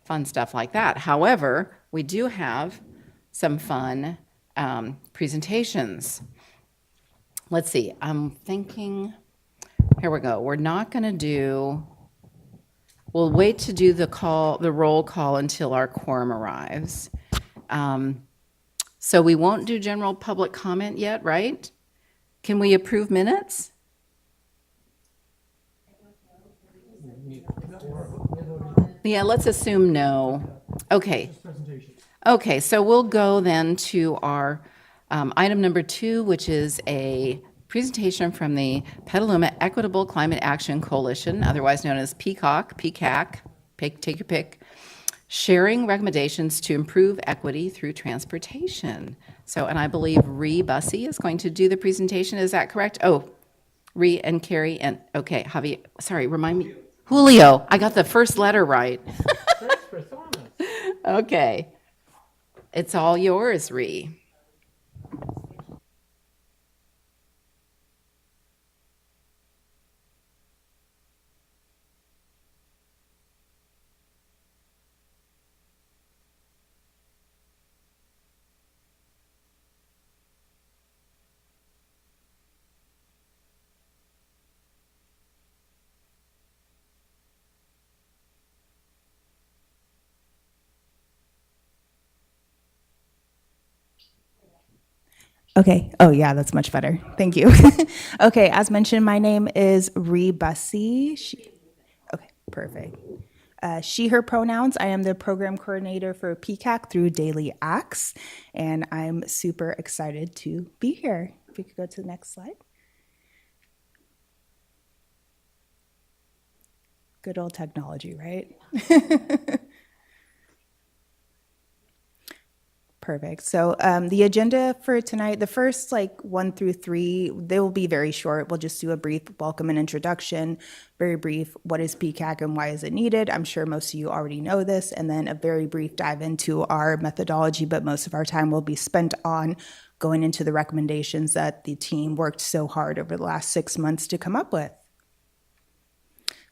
fun stuff like that. However, we do have some fun presentations. Let's see, I'm thinking, here we go. We're not going to do, we'll wait to do the roll call until our quorum arrives. So we won't do general public comment yet, right? Can we approve minutes? Yeah, let's assume no. Okay. Okay, so we'll go then to our item number 2, which is a presentation from the Petaluma Equitable Climate Action Coalition, otherwise known as PCAC, take your pick, sharing recommendations to improve equity through transportation. So, and I believe Ree Bussey is going to do the presentation, is that correct? Oh, Ree and Carrie and, okay, Javi, sorry, remind me. Julio, I got the first letter right. Okay. It's all yours, Ree. Okay. Oh, yeah, that's much better. Thank you. Okay, as mentioned, my name is Ree Bussey. Okay, perfect. She, her pronouns. I am the program coordinator for PCAC through Daily Acts, and I'm super excited to be here. If we could go to the next slide. Good old technology, right? Perfect. So the agenda for tonight, the first 1 through 3, they will be very short. We'll just do a brief welcome and introduction, very brief, what is PCAC and why is it needed? I'm sure most of you already know this, and then a very brief dive into our methodology, but most of our time will be spent on going into the recommendations that the team worked so hard over the last 6 months to come up with.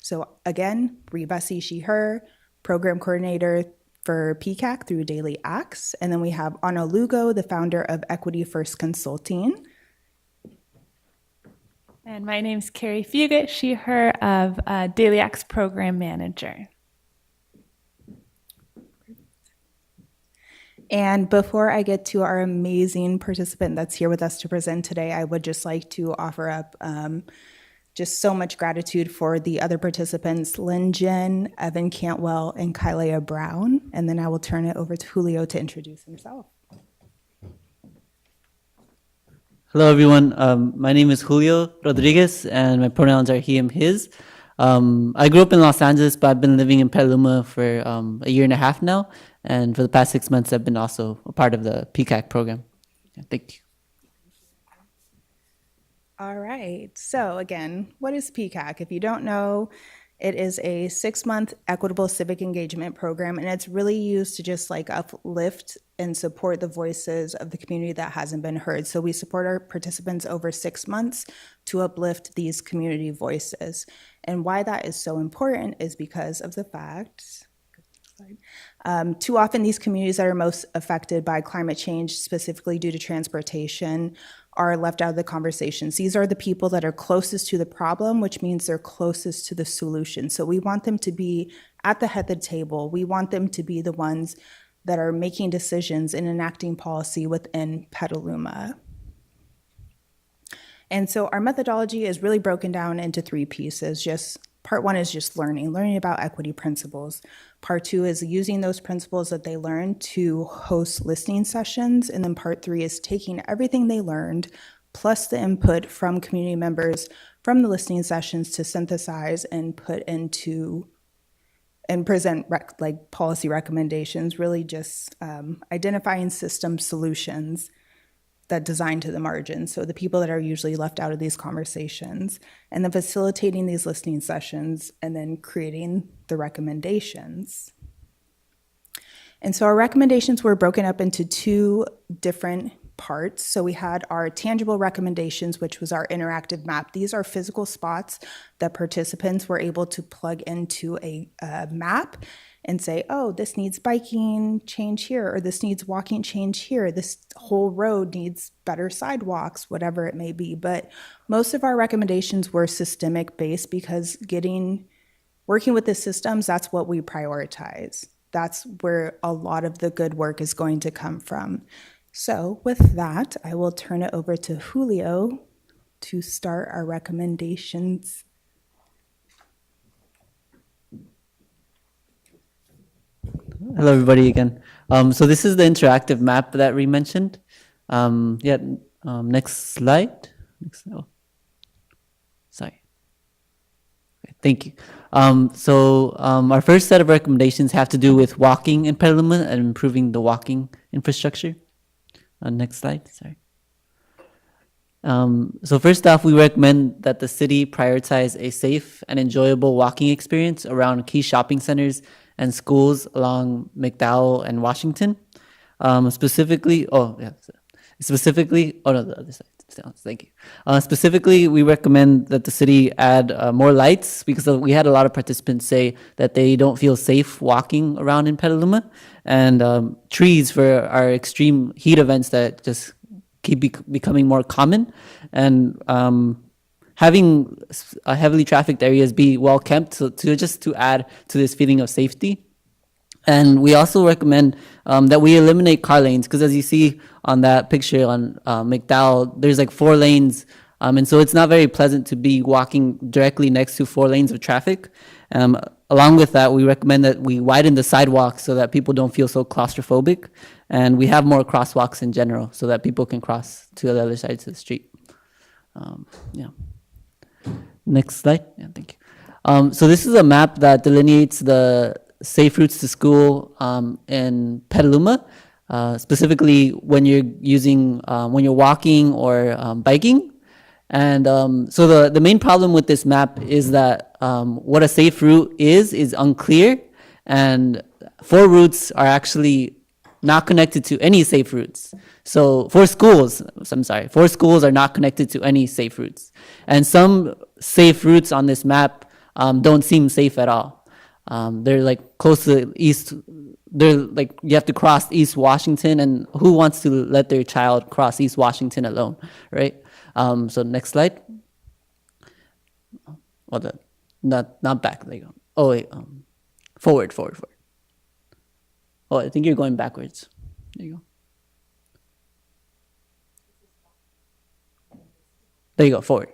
So again, Ree Bussey, she, her, program coordinator for PCAC through Daily Acts. And then we have Ana Lugo, the founder of Equity First Consulting. And my name's Carrie Fugit, she, her, of Daily Acts program manager. And before I get to our amazing participant that's here with us to present today, I would just like to offer up just so much gratitude for the other participants, Lynn Jen, Evan Cantwell, and Kylea Brown. And then I will turn it over to Julio to introduce himself. Hello, everyone. My name is Julio Rodriguez, and my pronouns are he, him, his. I grew up in Los Angeles, but I've been living in Petaluma for a year and a half now. And for the past 6 months, I've been also a part of the PCAC program. Thank you. All right. So again, what is PCAC? If you don't know, it is a 6-month equitable civic engagement program, and it's really used to just uplift and support the voices of the community that hasn't been heard. So we support our participants over 6 months to uplift these community voices. And why that is so important is because of the fact, too often these communities that are most affected by climate change, specifically due to transportation, are left out of the conversations. These are the people that are closest to the problem, which means they're closest to the solution. So we want them to be at the head of the table. We want them to be the ones that are making decisions and enacting policy within Petaluma. And so our methodology is really broken down into 3 pieces. Part 1 is just learning about equity principles. Part 2 is using those principles that they learned to host listening sessions. And then part 3 is taking everything they learned, plus the input from community members from the listening sessions to synthesize and put into and present policy recommendations, really just identifying system solutions that design to the margin. So the people that are usually left out of these conversations, and then facilitating these listening sessions, and then creating the recommendations. And so our recommendations were broken up into 2 different parts. So we had our tangible recommendations, which was our interactive map. These are physical spots that participants were able to plug into a map and say, oh, this needs biking change here, or this needs walking change here. This whole road needs better sidewalks, whatever it may be. But most of our recommendations were systemic based because working with the systems, that's what we prioritize. That's where a lot of the good work is going to come from. So with that, I will turn it over to Julio to start our recommendations. Hello, everybody again. So this is the interactive map that we mentioned. Next slide. Sorry. Okay, thank you. Our first set of recommendations have to do with walking in Petaluma and improving the walking infrastructure. Next slide. Sorry. So first off, we recommend that the city prioritize a safe and enjoyable walking experience around key shopping centers and schools along McDowell and Washington. Specifically, the other side. Thank you. Specifically, we recommend that the city add more lights because we had a lot of participants say that they don't feel safe walking around in Petaluma, and trees for our extreme heat events that just keep becoming more common, and having heavily trafficked areas be well kept to add to this feeling of safety. And we also recommend that we eliminate car lanes because, as you see on that picture on McDowell, there's like 4 lanes, and so it's not very pleasant to be walking directly next to 4 lanes of traffic. Along with that, we recommend that we widen the sidewalks so that people don't feel so claustrophobic, and we have more crosswalks in general so that people can cross to the other side of the street. Next slide. Yeah, thank you. So this is a map that delineates the safe routes to school in Petaluma, specifically when you're walking or biking. And so the main problem with this map is that what a safe route is unclear, and 4 routes are actually not connected to any safe routes. So 4 schools are not connected to any safe routes. And some safe routes on this map don't seem safe at all. They're like close to east. They're like you have to cross East Washington, and who wants to let their child cross East Washington alone, right? So next slide. Not back. There you go. Oh wait, forward. Oh, I think you're going backwards. There you go. There you go. Forward.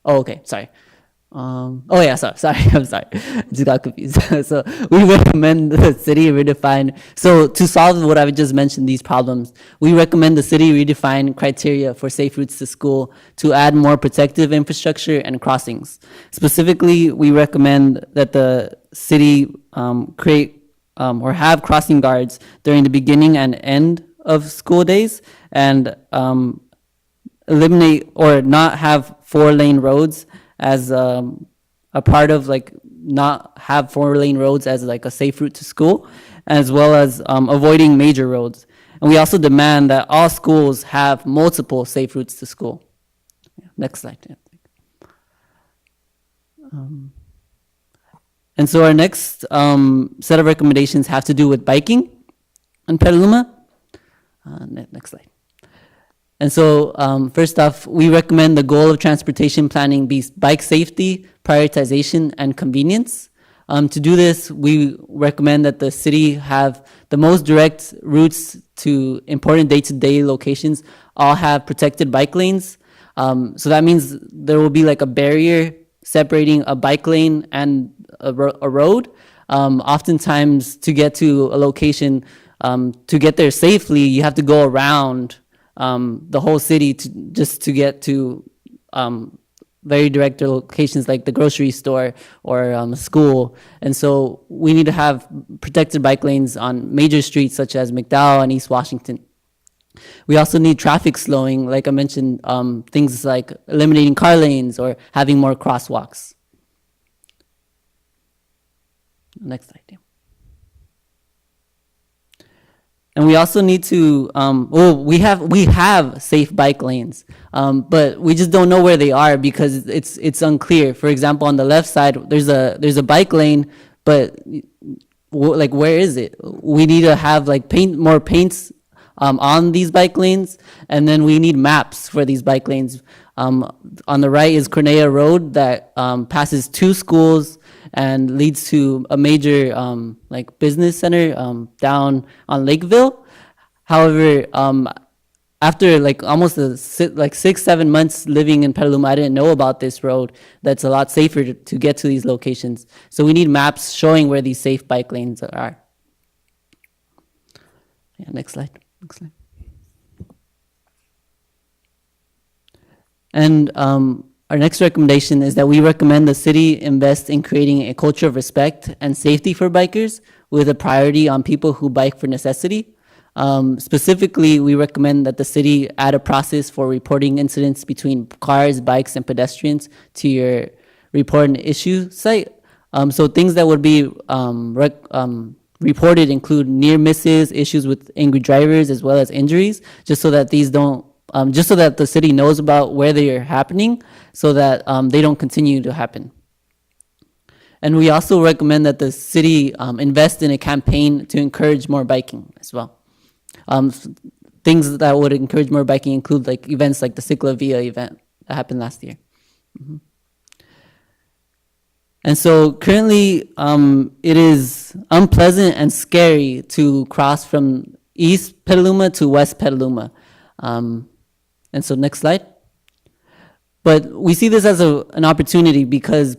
Oh, okay. Sorry. Sorry. I'm sorry. I just got confused. So we recommend the city redefine. So to solve what I just mentioned, these problems, we recommend the city redefine criteria for safe routes to school to add more protective infrastructure and crossings. Specifically, we recommend that the city create or have crossing guards during the beginning and end of school days, and eliminate or not have 4-lane roads as a part of not have 4-lane roads as like a safe route to school, as well as avoiding major roads. And we also demand that all schools have multiple safe routes to school. Next slide. And so our next set of recommendations have to do with biking in Petaluma. Next slide. And so first off, we recommend the goal of transportation planning be bike safety, prioritization, and convenience. To do this, we recommend that the city have the most direct routes to important day-to-day locations all have protected bike lanes. So that means there will be like a barrier separating a bike lane and a road. Oftentimes, to get to a location, to get there safely, you have to go around the whole city to get to very direct locations like the grocery store or school. And so we need to have protected bike lanes on major streets such as McDowell and East Washington. We also need traffic slowing, like I mentioned, things like eliminating car lanes or having more crosswalks. Next slide. And we also need to, we have safe bike lanes, but we just don't know where they are because it's unclear. For example, on the left side, there's a bike lane, but like where is it? We need to have like more paints on these bike lanes, and then we need maps for these bike lanes. On the right is Cornea Road that passes 2 schools and leads to a major like business center down on Lakeville. However, after like almost 6-7 months living in Petaluma, I didn't know about this road that's a lot safer to get to these locations. So we need maps showing where these safe bike lanes are. Yeah, next slide. Next slide. And our next recommendation is that we recommend the city invest in creating a culture of respect and safety for bikers with a priority on people who bike for necessity. Specifically, we recommend that the city add a process for reporting incidents between cars, bikes, and pedestrians to your report and issue site. So things that would be reported include near misses, issues with angry drivers, as well as injuries, just so that these don't just so that the city knows about where they are happening so that they don't continue to happen. And we also recommend that the city invest in a campaign to encourage more biking as well. Things that would encourage more biking include like events like the Ciclavia event that happened last year. Mm-hmm. And so currently it is unpleasant and scary to cross from East Petaluma to West Petaluma. And so next slide. But we see this as an opportunity because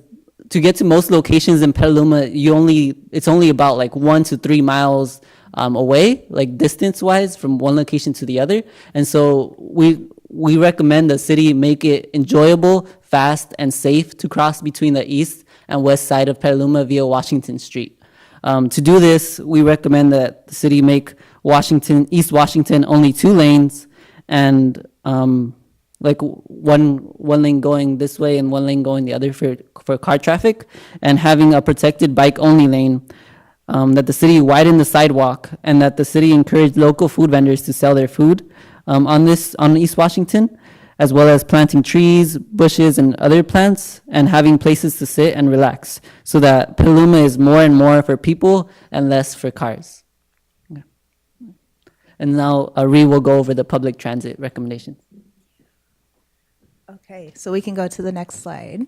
to get to most locations in Petaluma, it's only about like 1 to 3 miles away, like distance-wise from one location to the other. And so we recommend the city make it enjoyable, fast, and safe to cross between the east and west side of Petaluma via Washington Street. To do this, we recommend that the city make East Washington only 2 lanes and like one lane going this way and one lane going the other for car traffic, and having a protected bike only lane, that the city widen the sidewalk, and that the city encourage local food vendors to sell their food on East Washington, as well as planting trees, bushes, and other plants, and having places to sit and relax, so that Petaluma is more and more for people and less for cars. Yeah. And now Ree will go over the public transit recommendations. Okay, so we can go to the next slide.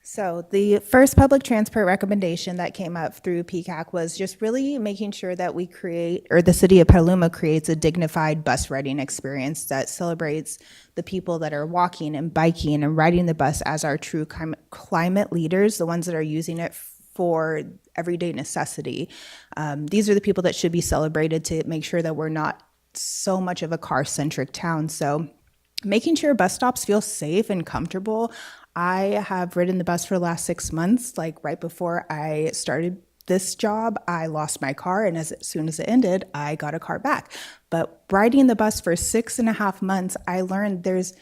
So the first public transport recommendation that came up through PCAC was just really making sure that we create, or the city of Petaluma creates, a dignified bus riding experience that celebrates the people that are walking and biking and riding the bus as our true climate leaders, the ones that are using it for everyday necessity. These are the people that should be celebrated to make sure that we're not so much of a car-centric town. So making sure bus stops feel safe and comfortable. I have ridden the bus for the last 6 months. Like right before I started this job, I lost my car, and as soon as it ended, I got a car back. But riding the bus for 6.5 months, I learned there's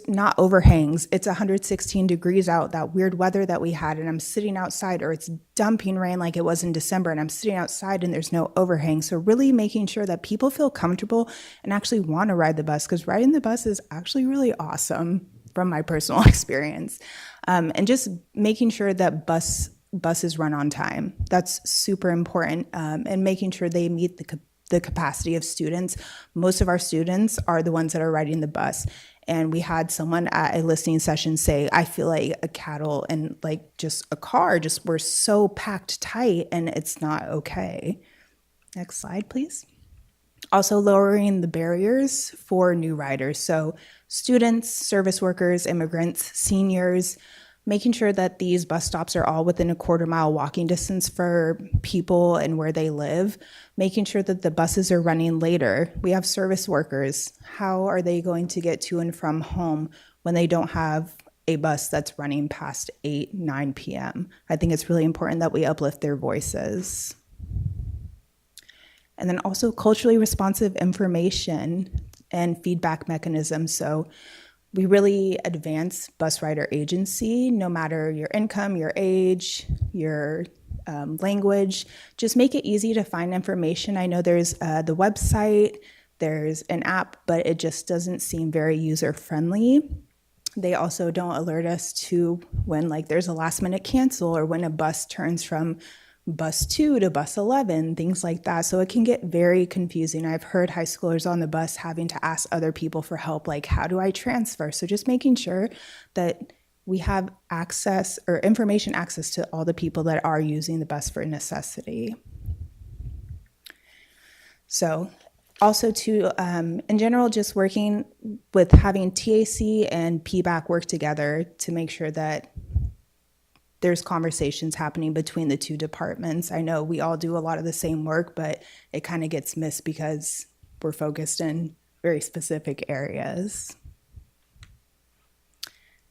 not overhangs. It's 116 degrees out, that weird weather that we had, and I'm sitting outside, or it's dumping rain like it was in December, and I'm sitting outside and there's no overhang. So really making sure that people feel comfortable and actually want to ride the bus, because riding the bus is actually really awesome from my personal experience. And just making sure that buses run on time. That's super important. And making sure they meet the capacity of students. Most of our students are the ones that are riding the bus. And we had someone at a listening session say, I feel like a cattle and like just a car, just we're so packed tight and it's not okay. Next slide, please. Also lowering the barriers for new riders. So students, service workers, immigrants, seniors, making sure that these bus stops are all within a 1/4 mile walking distance for people and where they live, making sure that the buses are running later. We have service workers. How are they going to get to and from home when they don't have a bus that's running past 8, 9 p.m.? I think it's really important that we uplift their voices. And then also culturally responsive information and feedback mechanisms. So we really advance bus rider agency, no matter your income, your age, your language. Just make it easy to find information. I know there's the website, there's an app, but it just doesn't seem very user-friendly. They also don't alert us to when like there's a last minute cancel or when a bus turns from bus 2 to bus 11, things like that. So it can get very confusing. I've heard high schoolers on the bus having to ask other people for help, like, how do I transfer? So just making sure that we have access or information access to all the people that are using the bus for necessity. So also to, in general, just working with having TAC and PBAC work together to make sure that there's conversations happening between the two departments. I know we all do a lot of the same work, but it kind of gets missed because we're focused in very specific areas.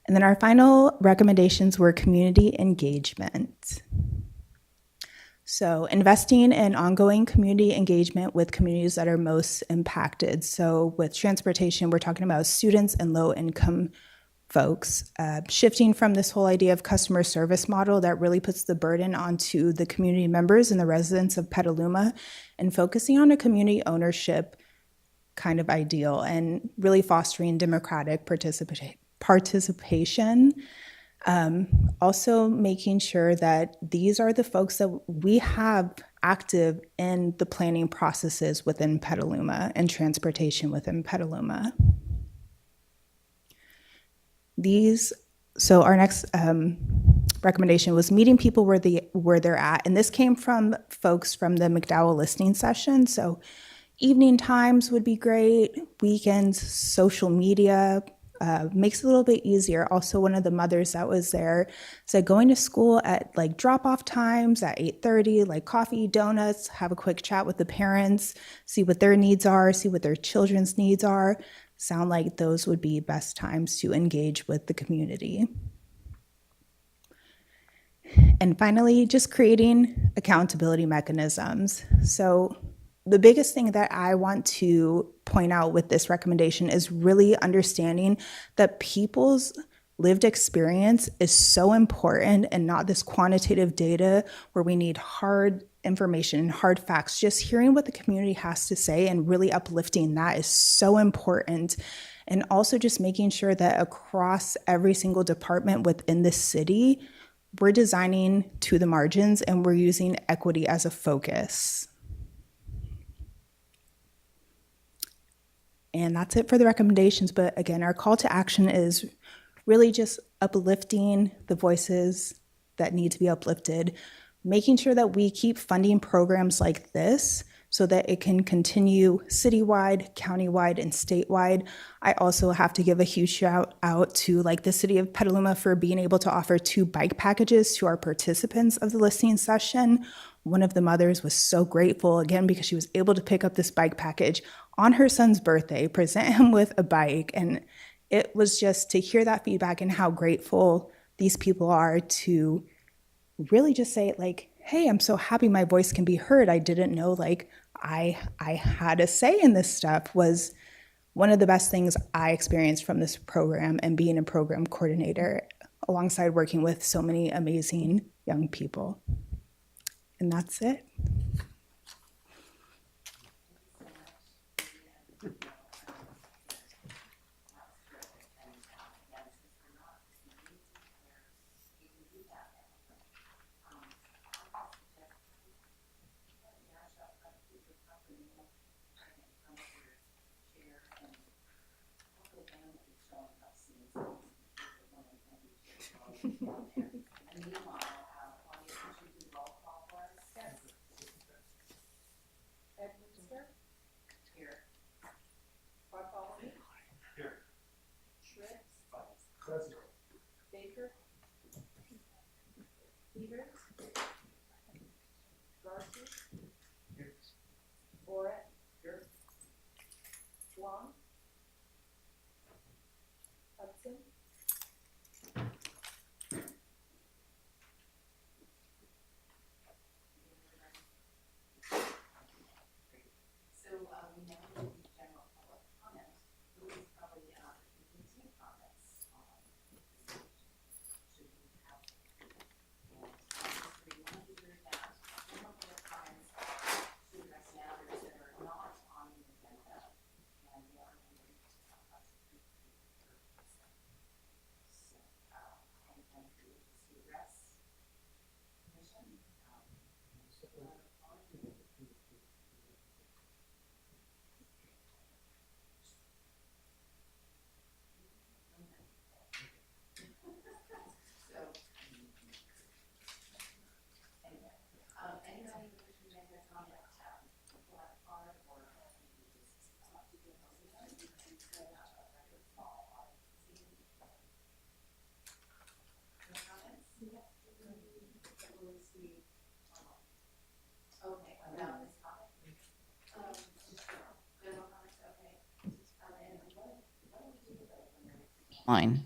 And then our final recommendations were community engagement. So investing in ongoing community engagement with communities that are most impacted. So with transportation, we're talking about students and low-income folks, shifting from this whole idea of customer service model that really puts the burden onto the community members and the residents of Petaluma, and focusing on a community ownership kind of ideal and really fostering democratic participation. Also making sure that these are the folks that we have active in the planning processes within Petaluma and transportation within Petaluma. So our next recommendation was meeting people where they're at. And this came from folks from the McDowell listening session. So evening times would be great, weekends, social media, makes it a little bit easier. Also, one of the mothers that was there said going to school at like drop-off times at 8:30, like coffee, donuts, have a quick chat with the parents, see what their needs are, see what their children's needs are. Sound like those would be best times to engage with the community. And finally, just creating accountability mechanisms. So the biggest thing that I want to point out with this recommendation is really understanding that people's lived experience is so important and not this quantitative data where we need hard information and hard facts. Just hearing what the community has to say and really uplifting that is so important. And also just making sure that across every single department within the city, we're designing to the margins and we're using equity as a focus. And that's it for the recommendations. But again, our call to action is really just uplifting the voices that need to be uplifted, making sure that we keep funding programs like this so that it can continue citywide, countywide, and statewide. I also have to give a huge shout out to like the city of Petaluma for being able to offer 2 bike packages to our participants of the listening session. One of the mothers was so grateful, again, because she was able to pick up this bike package on her son's birthday, present him with a bike. And it was just to hear that feedback and how grateful these people are to really just say like, hey, I'm so happy my voice can be heard. I didn't know like I had a say in this stuff, was one of the best things I experienced from this program and being a program coordinator alongside working with so many amazing young people. And that's it. Fine.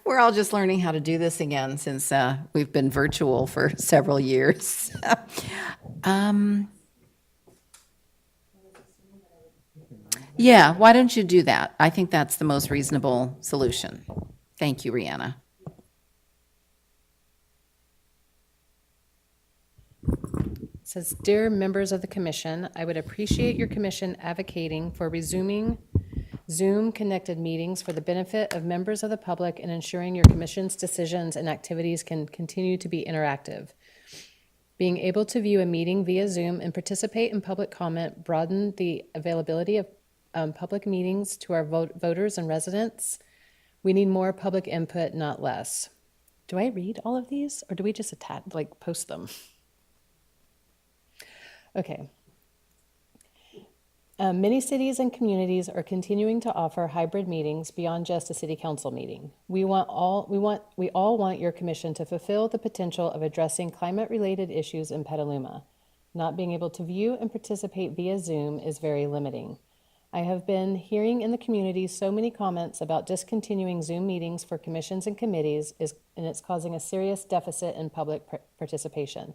We're all just learning how to do this again since we've been virtual for several years. Yeah, why don't you do that? I think that's the most reasonable solution. Thank you, Rihanna. It says, "Dear members of the commission, I would appreciate your commission advocating for resuming Zoom-connected meetings for the benefit of members of the public and ensuring your commission's decisions and activities can continue to be interactive. Being able to view a meeting via Zoom and participate in public comment broaden the availability of public meetings to our voters and residents. We need more public input, not less." Do I read all of these, or do we just post them? Okay. Many cities and communities are continuing to offer hybrid meetings beyond just a city council meeting. We all want your commission to fulfill the potential of addressing climate-related issues in Petaluma. Not being able to view and participate via Zoom is very limiting. I have been hearing in the community so many comments about discontinuing Zoom meetings for commissions and committees, and it's causing a serious deficit in public participation.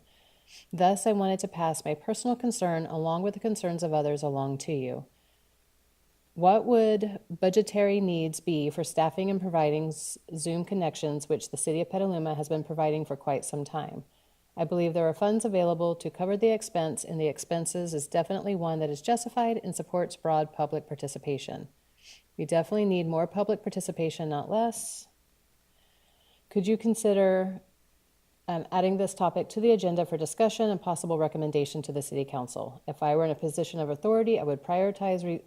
Thus, I wanted to pass my personal concern along with the concerns of others along to you. What would budgetary needs be for staffing and providing Zoom connections, which the City of Petaluma has been providing for quite some time? I believe there are funds available to cover the expense, and the expenses is definitely one that is justified and supports broad public participation. We definitely need more public participation, not less. Could you consider adding this topic to the agenda for discussion and possible recommendation to the City Council? If I were in a position of authority, I would prioritize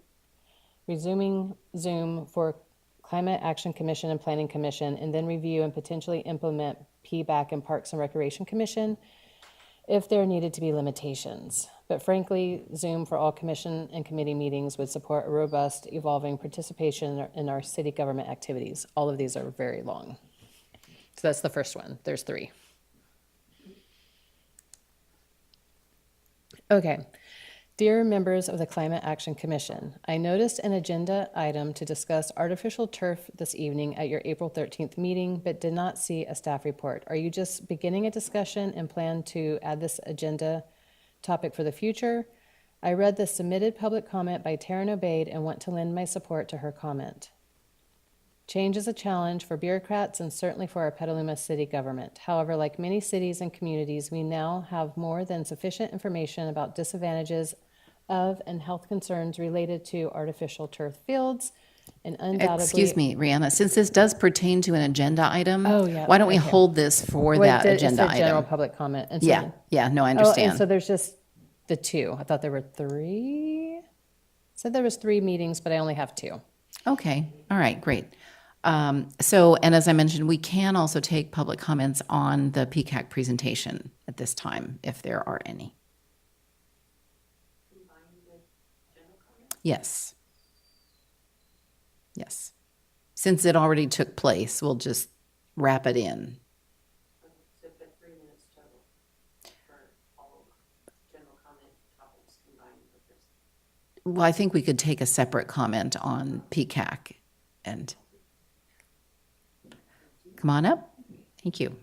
resuming Zoom for Climate Action Commission and Planning Commission, and then review and potentially implement PBAC and Parks and Recreation Commission if there needed to be limitations. But frankly, Zoom for all commission and committee meetings would support a robust, evolving participation in our city government activities. All of these are very long. So that's the first one. There's 3. Okay. Dear members of the Climate Action Commission, I noticed an agenda item to discuss artificial turf this evening at your April 13th meeting, but did not see a staff report. Are you just beginning a discussion and plan to add this agenda topic for the future? I read the submitted public comment by Taryn Obaid and want to lend my support to her comment. Change is a challenge for bureaucrats and certainly for our Petaluma city government. However, like many cities and communities, we now have more than sufficient information about disadvantages of and health concerns related to artificial turf fields, and undoubtedly— Excuse me, Rihanna, since this does pertain to an agenda item, Oh, yeah, why don't we okay. hold this for Wait, that it agenda said general item? public comment. And so, Yeah, no, I Oh, and understand. so there's just the 2. I thought there were 3. Said there was 3 meetings, but I only have 2. Okay, all right, great. And as I mentioned, we can also take public comments on the PCAC presentation at this time, if there are any. Yes. Yes. Since it already took place, we'll just wrap it in. Well, I think we could take a separate comment on PCAC and come on up. Thank you.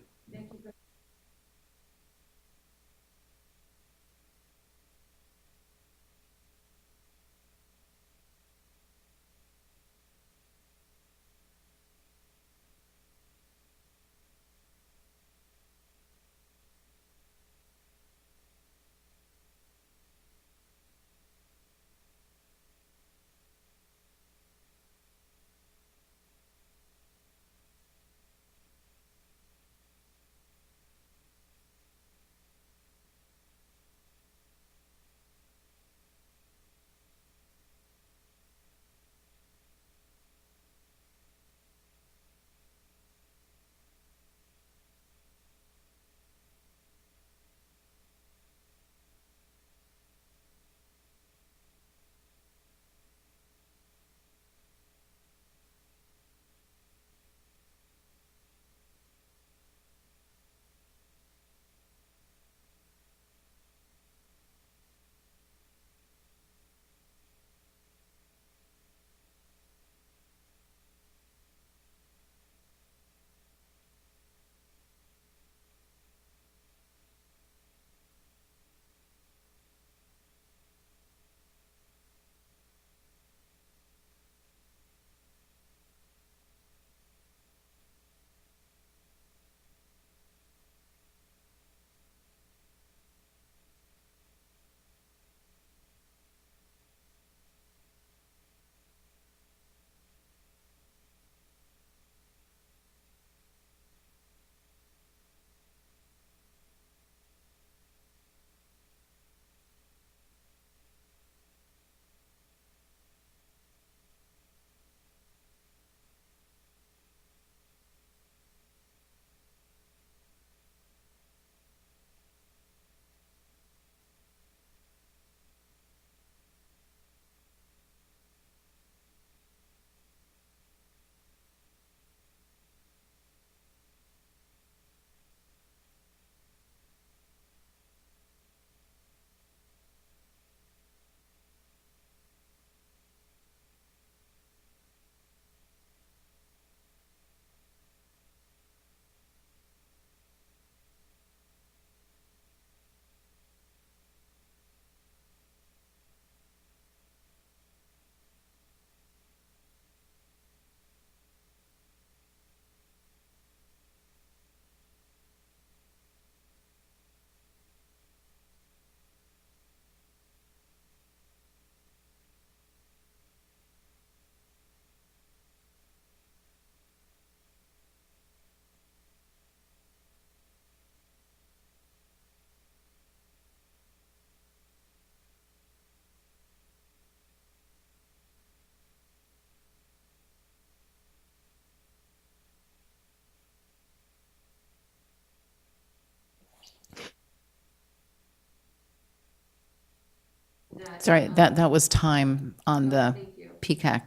Sorry, that was time on the PCAC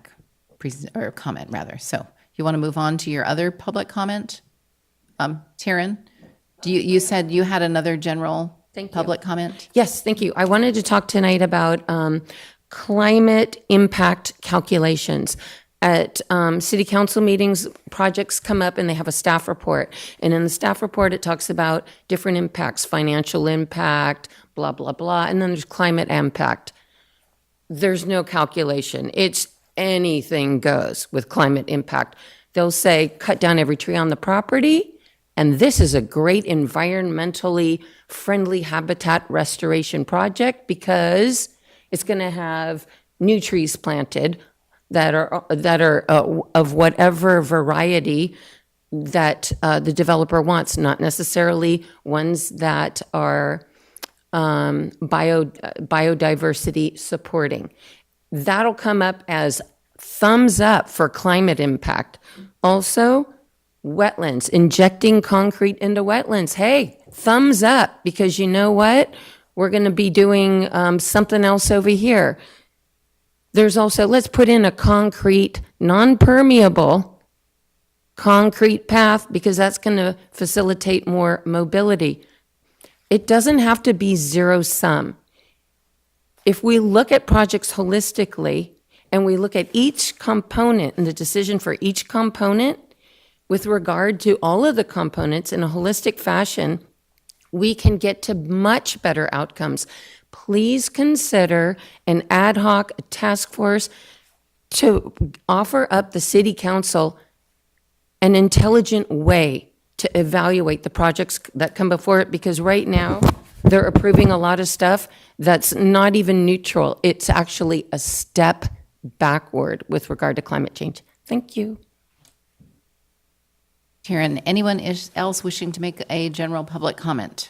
or comment rather. So you want to move on to your other public comment? Taryn, you said you had another general public comment? Yes, thank you. I wanted to talk tonight about climate impact calculations. At city council meetings, projects come up and they have a staff report. And in the staff report, it talks about different impacts, financial impact, blah, blah, blah. And then there's climate impact. There's no calculation. It's anything goes with climate impact. They'll say, cut down every tree on the property, and this is a great environmentally friendly habitat restoration project because it's going to have new trees planted that are of whatever variety that the developer wants, not necessarily ones that are biodiversity supporting. That'll come up as thumbs up for climate impact. Also, wetlands, injecting concrete into wetlands. Hey, thumbs up, because you know what? We're going to be doing something else over here. There's also, let's put in a concrete, non-permeable concrete path because that's going to facilitate more mobility. It doesn't have to be zero sum. If we look at projects holistically and we look at each component and the decision for each component with regard to all of the components in a holistic fashion, we can get to much better outcomes. Please consider an ad hoc task force to offer up the city council an intelligent way to evaluate the projects that come before it, because right now they're approving a lot of stuff that's not even neutral. It's actually a step backward with regard to climate change. Thank you. Taryn, anyone else wishing to make a general public comment?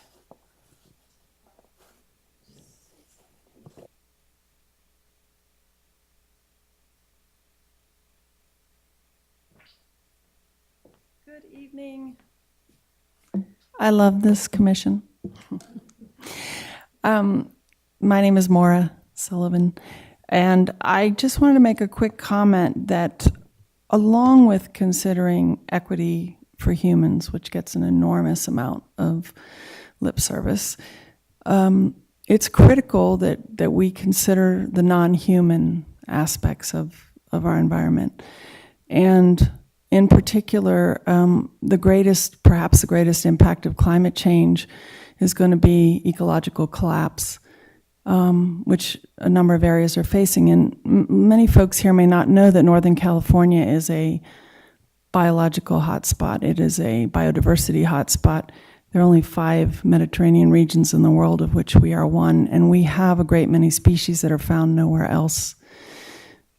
Good evening. I love this commission. My name is Maura Sullivan, and I just wanted to make a quick comment that along with considering equity for humans, which gets an enormous amount of lip service, it's critical that we consider the non-human aspects of our environment. And in particular, perhaps the greatest impact of climate change is going to be ecological collapse, which a number of areas are facing. And many folks here may not know that Northern California is a biological hotspot. It is a biodiversity hotspot. There are only 5 Mediterranean regions in the world, of which we are one, and we have a great many species that are found nowhere else.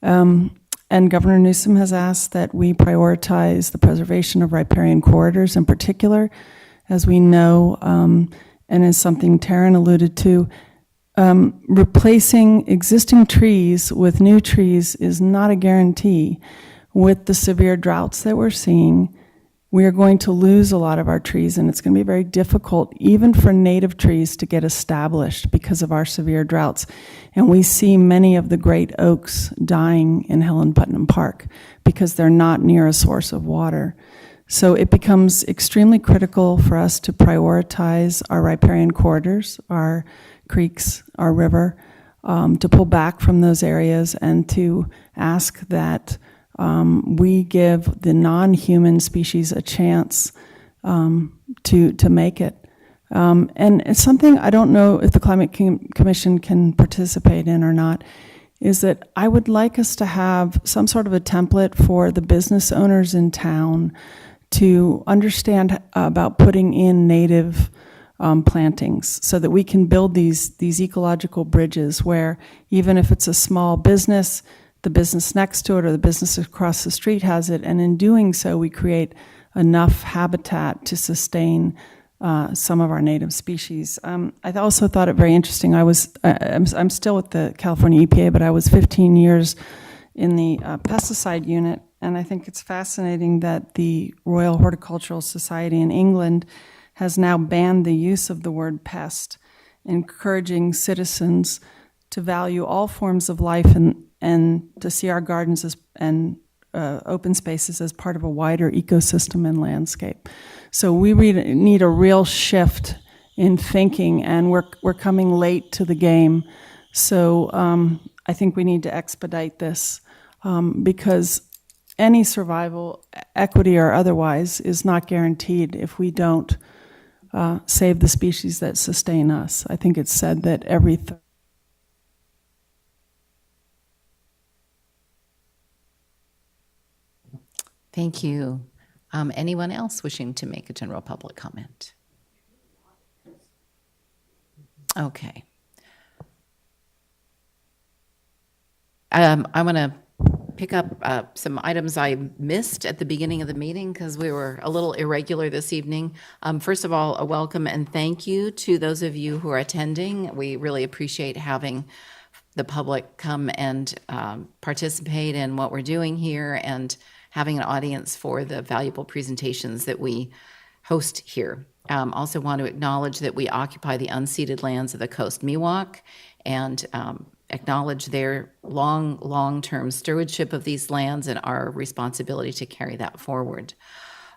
And Governor Newsom has asked that we prioritize the preservation of riparian corridors in particular. As we know, and as something Taryn alluded to, replacing existing trees with new trees is not a guarantee. With the severe droughts that we're seeing, we are going to lose a lot of our trees, and it's going to be very difficult even for native trees to get established because of our severe droughts. And we see many of the great oaks dying in Helen Putnam Park because they're not near a source of water. So it becomes extremely critical for us to prioritize our riparian corridors, our creeks, our river, to pull back from those areas and to ask that we give the non-human species a chance to make it. And it's something I don't know if the Climate Commission can participate in or not, is that I would like us to have some sort of a template for the business owners in town to understand about putting in native plantings so that we can build these ecological bridges where even if it's a small business, the business next to it or the business across the street has it, and in doing so we create enough habitat to sustain some of our native species. I also thought it very interesting. I'm still with the California EPA, but I was 15 years in the pesticide unit, and I think it's fascinating that the Royal Horticultural Society in England has now banned the use of the word pest, encouraging citizens to value all forms of life and to see our gardens and open spaces as part of a wider ecosystem and landscape. So we really need a real shift in thinking, and we're coming late to the game. So I think we need to expedite this because any survival, equity or otherwise, is not guaranteed if we don't save the species that sustain us. I think it's said that every Thank you. Anyone else wishing to make a general public comment? Okay. I want to pick up some items I missed at the beginning of the meeting because we were a little irregular this evening. First of all, a welcome and thank you to those of you who are attending. We really appreciate having the public come and participate in what we're doing here and having an audience for the valuable presentations that we host here. Also want to acknowledge that we occupy the unceded lands of the Coast Miwok and acknowledge their long-term stewardship of these lands and our responsibility to carry that forward.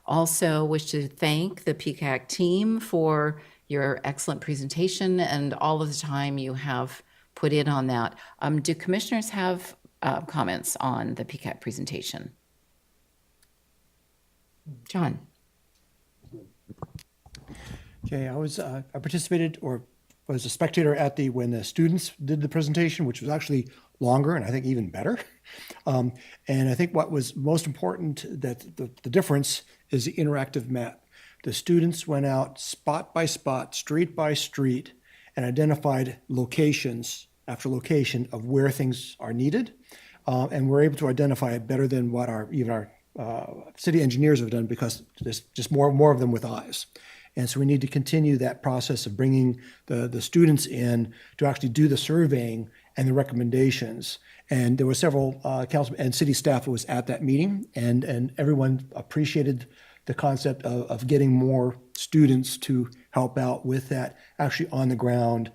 Also wish to thank the PCAC team for your excellent presentation and all of the time you have put in on that. Do commissioners have comments on the PCAC presentation? John. Okay, I participated or was a spectator at when the students did the presentation, which was actually longer and I think even better. And I think what was most important, that the difference is the interactive map. The students went out spot by spot, street by street, and identified locations after location of where things are needed. And we're able to identify it better than what our city engineers have done because there's just more of them with eyes. And so we need to continue that process of bringing the students in to actually do the surveying and the recommendations. And there were several council and city staff who was at that meeting, and everyone appreciated the concept of getting more students to help out with that actually on the ground,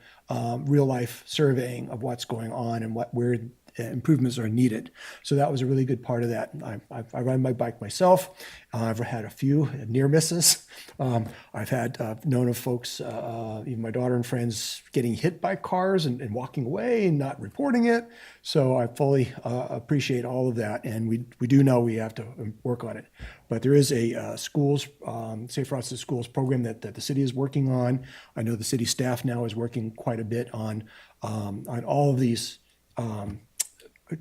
real life surveying of what's going on and where improvements are needed. So that was a really good part of that. I ride my bike myself. I've had a few near misses. I've had known of folks, even my daughter and friends, getting hit by cars and walking away and not reporting it. So I fully appreciate all of that. And we do know we have to work on it. But there is a schools, Safe Routes to Schools program that the city is working on. I know the city staff now is working quite a bit on all of these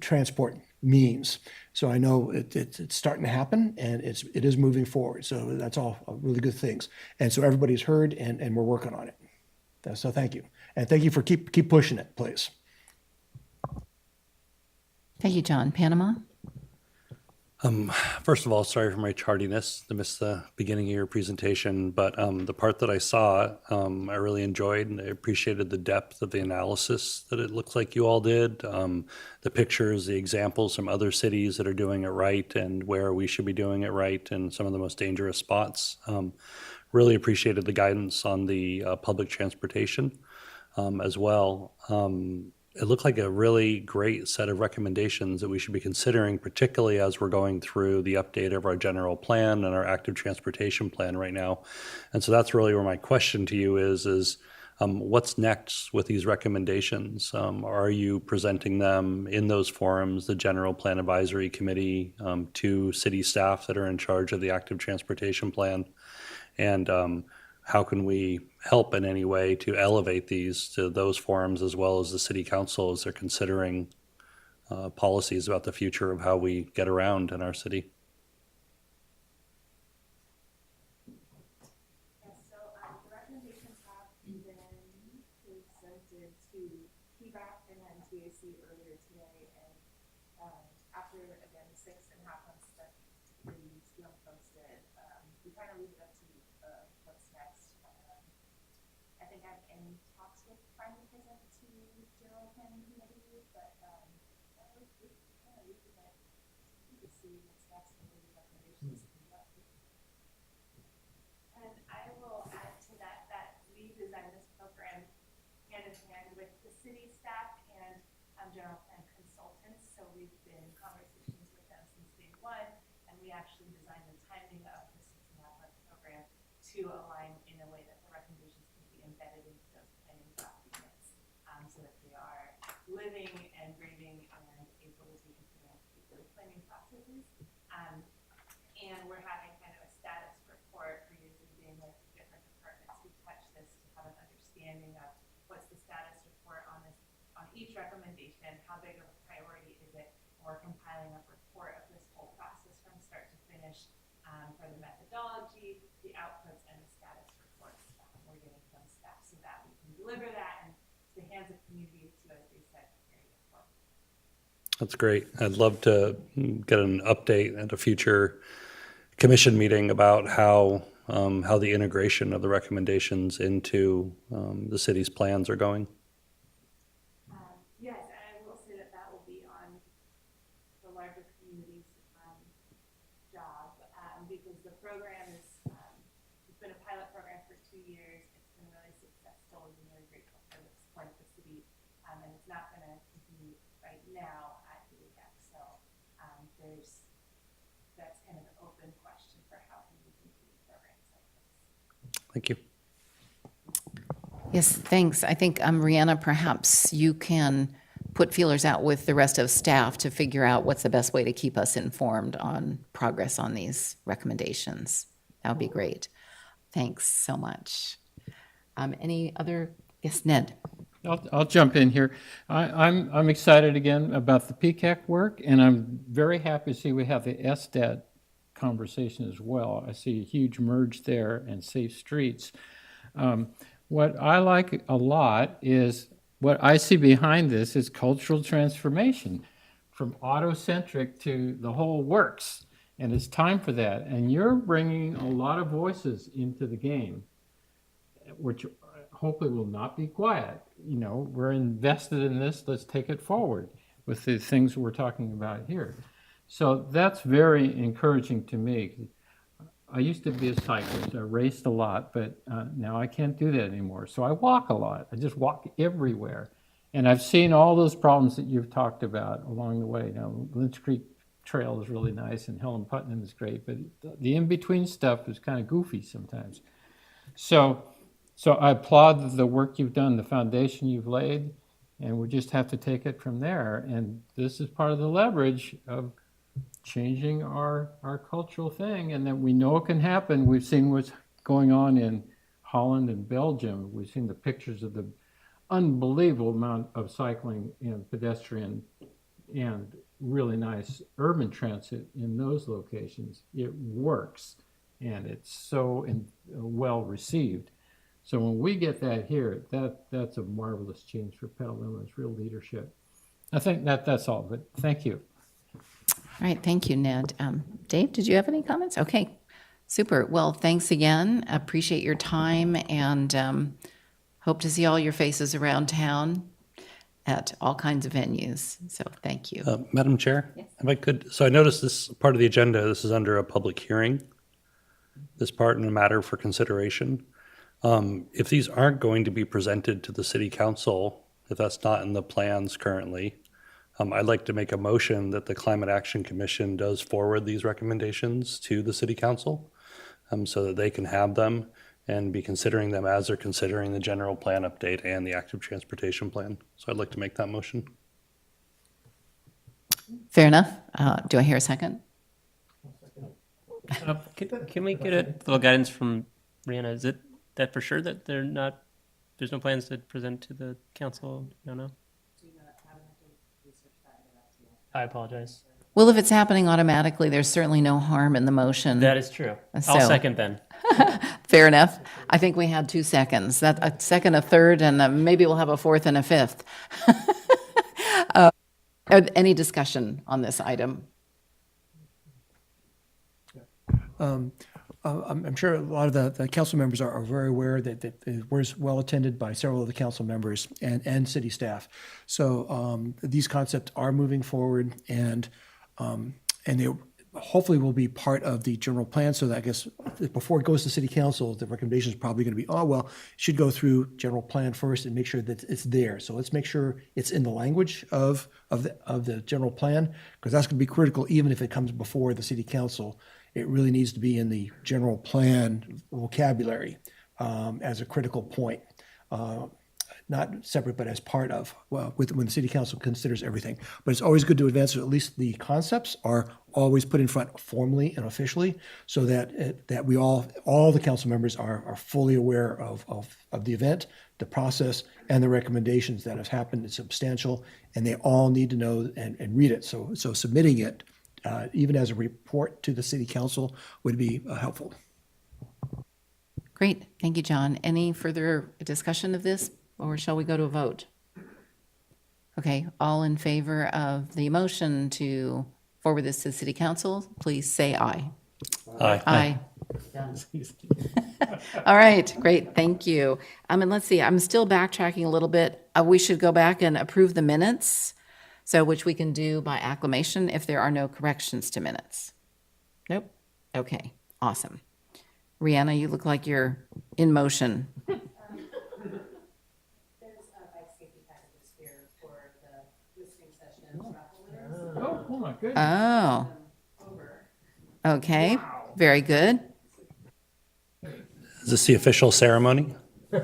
transport means. So I know it's starting to happen and it is moving forward. So that's all really good things. And so everybody's heard and we're working on it. So thank you. And thank you for keep pushing it, please. Thank you, John. Panama? First of all, sorry for my tardiness to miss the beginning of your presentation, but the part that I saw, I really enjoyed, and I appreciated the depth of the analysis that it looks like you all did, the pictures, the examples from other cities that are doing it right and where we should be doing it right and some of the most dangerous spots. Really appreciated the guidance on the public transportation as well. It looked like a really great set of recommendations that we should be considering, particularly as we're going through the update of our general plan and our active transportation plan right now. And so that's really where my question to you is what's next with these recommendations? Are you presenting them in those forums, the General Plan Advisory Committee, to city staff that are in charge of the active transportation plan? And how can we help in any way to elevate these to those forums as well as the city council as they're considering policies about the future of how we get around in our city? Yes, so the recommendations have been presented to PBAC and then TAC earlier today. And after, again, 6.5 months that these being posted, we kind of leave it up to what's next. I think I'm in talks with trying to present to General Planning Committee, but we kind of leave it up to see what's next and what the recommendations can be up to. And I will add to that we designed this program hand in hand with the city staff and general plan consultants, so we've been in conversations with them since day one, and we actually designed the timing of the 6.5-month program to align in a way that the recommendations can be embedded into those planning documents, so that they are living and breathing and able to be implemented through the planning processes. And we're having kind of a status report, we're usually meeting with different departments who touch this to have an understanding of what's the status report on this, on each recommendation, how big of a priority is it, and we're compiling a report of this whole process from start to finish, for the methodology, the outputs, and the status reports we're getting from staff, so that we can deliver that and to the hands of communities to, as they said, prepare it for. That's great. I'd love to get an update at a future commission meeting about how the integration of the recommendations into the city's plans are going. Yes, and I will say that that will be on the larger community's job, because the program is, it's been a pilot program for 2 years. It's been really successful. We've been really grateful for the support of the city, and it's not going to continue right now at DAC. So that's kind of an open question for how we continue programs like this. Thank you. Yes, thanks. I think, Rihanna, perhaps you can put feelers out with the rest of staff to figure out what's the best way to keep us informed on progress on these recommendations. That would be great. Thanks so much. Any other? Yes, Ned. I'll jump in here. I'm excited again about the PCAC work, and I'm very happy to see we have the SDAT conversation as well. I see a huge merge there and safe streets. What I like a lot is what I see behind this is cultural transformation from auto-centric to the whole works, and it's time for that. And you're bringing a lot of voices into the game, which hopefully will not be quiet. You know, we're invested in this, let's take it forward with the things we're talking about here. So that's very encouraging to me. I used to be a cyclist, I raced a lot, but now I can't do that anymore. So I walk a lot, I just walk everywhere. And I've seen all those problems that you've talked about along the way. Now, Lynch Creek Trail is really nice and Helen Putnam is great, but the in-between stuff is kind of goofy sometimes. So I applaud the work you've done, the foundation you've laid, and we just have to take it from there. And this is part of the leverage of changing our cultural thing, and that we know it can happen. We've seen what's going on in Holland and Belgium. We've seen the pictures of the unbelievable amount of cycling and pedestrian and really nice urban transit in those locations. It works, and it's so well received. So when we get that here, that's a marvelous change for Petaluma. It's real leadership. I think that's all, but thank you. All right, thank you, Ned. Dave, did you have any comments? Okay, super. Well, thanks again. Appreciate your time, and hope to see all your faces around town at all kinds of venues. So thank you. Madam Chair, if I could, so I noticed this part of the agenda, this is under a public hearing, this part in a matter for consideration. If these aren't going to be presented to the city council, if that's not in the plans currently, I'd like to make a motion that the Climate Action Commission does forward these recommendations to the city council, so that they can have them and be considering them as they're considering the general plan update and the active transportation plan. So I'd like to make that motion. Fair enough. Do I hear a second? Can we get a little guidance from Rihanna? Is it that for sure that there's no plans to present to the council? No? I apologize. Well, if it's happening automatically, there's certainly no harm in the motion. That is true. So- I'll second then. Fair enough. I think we had 2 seconds. That a second, a third, and maybe we'll have a fourth and a fifth. Any discussion on this item? I'm sure a lot of the council members are very aware that it was well attended by several of the council members and city staff. So these concepts are moving forward, and hopefully will be part of the general plan. So that I guess before it goes to city council, the recommendation is probably going to be, oh, well, it should go through general plan first and make sure that it's there. So let's make sure it's in the language of the general plan, because that's going to be critical even if it comes before the city council. It really needs to be in the general plan vocabulary as a critical point. Not separate, but as part of, well, when the city council considers everything. But it's always good to advance, so at least the concepts are always put in front formally and officially, so that we all the council members are fully aware of the event, the process, and the recommendations that have happened. It's substantial, and they all need to know and read it. So submitting it, even as a report to the city council, would be helpful. Great, thank you, John. Any further discussion of this, or shall we go to a vote? Okay, all in favor of the motion to forward this to the city council, please say aye. Aye. Aye. All right, great, thank you. And let's see, I'm still backtracking a little bit. We should go back and approve the minutes, so which we can do by acclamation if there are no corrections to minutes. Nope, okay, awesome. Rihanna, you look like you're in motion. Oh my goodness. Oh. Okay, very good. Is this the official ceremony? You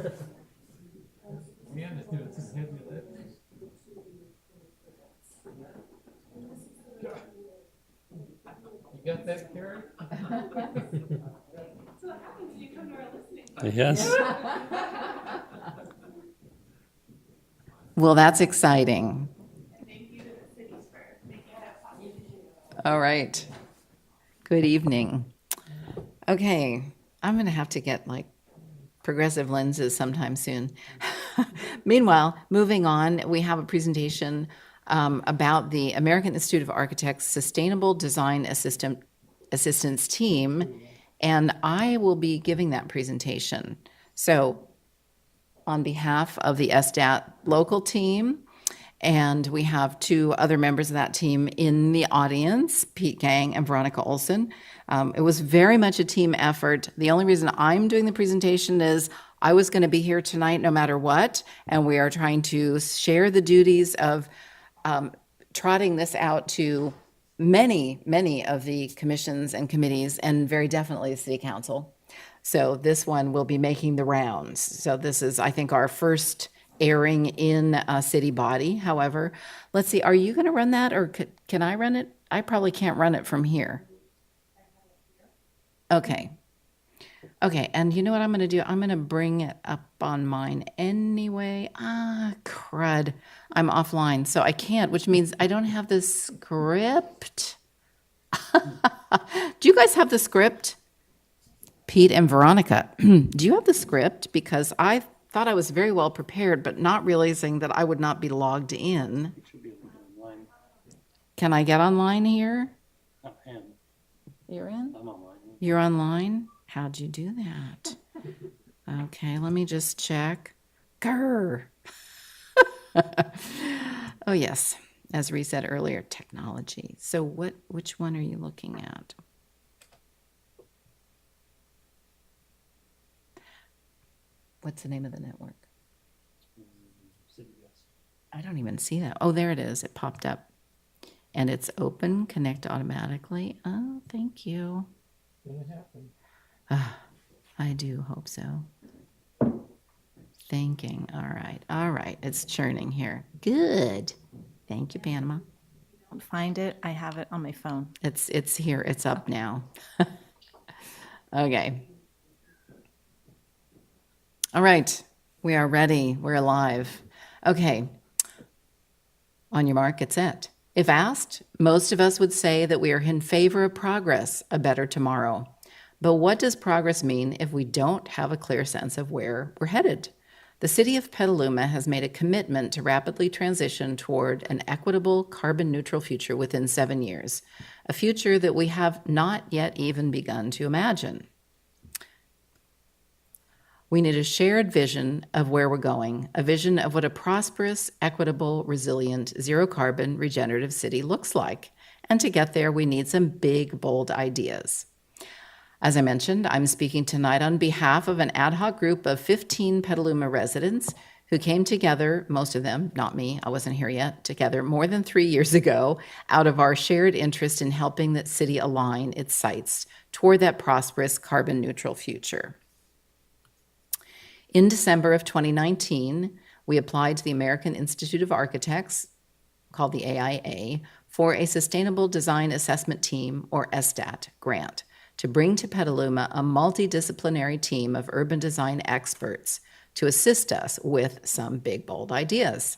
got that, Carrie? Yes. Well, that's exciting. All right. Good evening. Okay, I'm going to have to get like progressive lenses sometime soon. Meanwhile, moving on, we have a presentation about the American Institute of Architects Sustainable Design Assistance Team, and I will be giving that presentation. So on behalf of the SDAT local team, and we have two other members of that team in the audience, Pete Gang and Veronica Olson. It was very much a team effort. The only reason I'm doing the presentation is I was going to be here tonight no matter what, and we are trying to share the duties of trotting this out to many of the commissions and committees, and very definitely the City Council. So this one will be making the rounds. So this is, I think, our first airing in a city body. However, let's see, are you going to run that, or can I run it? I probably can't run it from here. Okay. Okay, and you know what I'm going to do? I'm going to bring it up on mine anyway. Crud. I'm offline, so I can't, which means I don't have the script. Do you guys have the script? Pete and Veronica, do you have the script? Because I thought I was very well prepared, but not realizing that I would not be logged in. Can I get online here? You're in? I'm online. You're online? How'd you do that? Okay, let me just check. Grr. Oh, yes. As Ree said earlier, technology. So which one are you looking at? What's the name of the network? I don't even see that. Oh, there it is. It popped up. And it's open, connect automatically. Oh, thank you. I do hope so. Thinking. All right. All right. It's churning here. Good. Thank you, Panama. Don't find it. I have it on my phone. It's here. It's up now. Okay. All right. We are ready. We're alive. Okay. On your mark, get set. If asked, most of us would say that we are in favor of progress, a better tomorrow. But what does progress mean if we don't have a clear sense of where we're headed? The city of Petaluma has made a commitment to rapidly transition toward an equitable, carbon-neutral future within 7 years, a future that we have not yet even begun to imagine. We need a shared vision of where we're going, a vision of what a prosperous, equitable, resilient, zero-carbon, regenerative city looks like, And to get there, we need some big, bold ideas. As I mentioned, I'm speaking tonight on behalf of an ad hoc group of 15 Petaluma residents who came together, most of them, not me, I wasn't here yet, together more than 3 years ago out of our shared interest in helping the city align its sights toward that prosperous carbon neutral future. In December of 2019, we applied to the American Institute of Architects, called the AIA, for a Sustainable Design Assessment Team, or SDAT, grant to bring to Petaluma a multidisciplinary team of urban design experts to assist us with some big, bold ideas.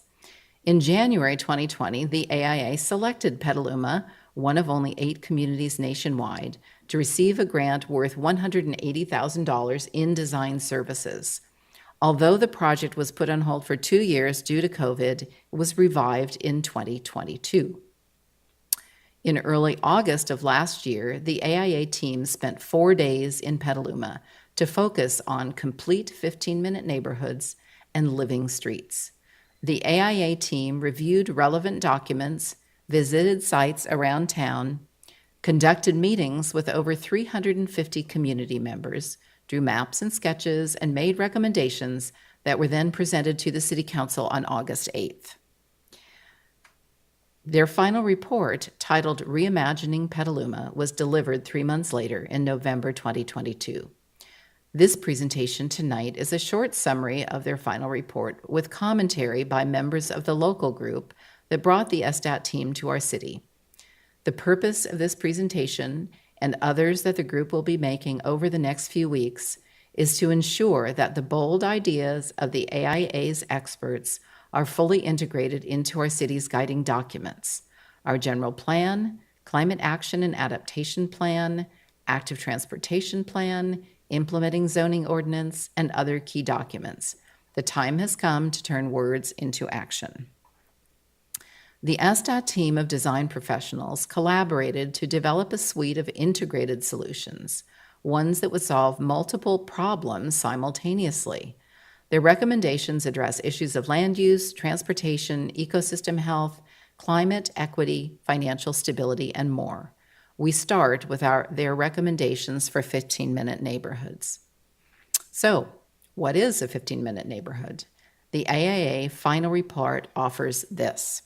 In January 2020, the AIA selected Petaluma, one of only 8 communities nationwide, to receive a grant worth $180,000 in design services. Although the project was put on hold for 2 years due to COVID, it was revived in 2022. In early August of last year, the AIA team spent 4 days in Petaluma to focus on complete 15-minute neighborhoods and living streets. The AIA team reviewed relevant documents, visited sites around town, conducted meetings with over 350 community members, drew maps and sketches, and made recommendations that were then presented to the City Council on August 8th. Their final report, titled Reimagining Petaluma, was delivered 3 months later in November 2022. This presentation tonight is a short summary of their final report with commentary by members of the local group that brought the SDAT team to our city. The purpose of this presentation and others that the group will be making over the next few weeks is to ensure that the bold ideas of the AIA's experts are fully integrated into our city's guiding documents, our general plan, climate action and adaptation plan, active transportation plan, implementing zoning ordinance, and other key documents. The time has come to turn words into action. The SDAT team of design professionals collaborated to develop a suite of integrated solutions, ones that would solve multiple problems simultaneously. Their recommendations address issues of land use, transportation, ecosystem health, climate, equity, financial stability, and more. We start with their recommendations for 15-minute neighborhoods. So, what is a 15-minute neighborhood? The AIA final report offers this.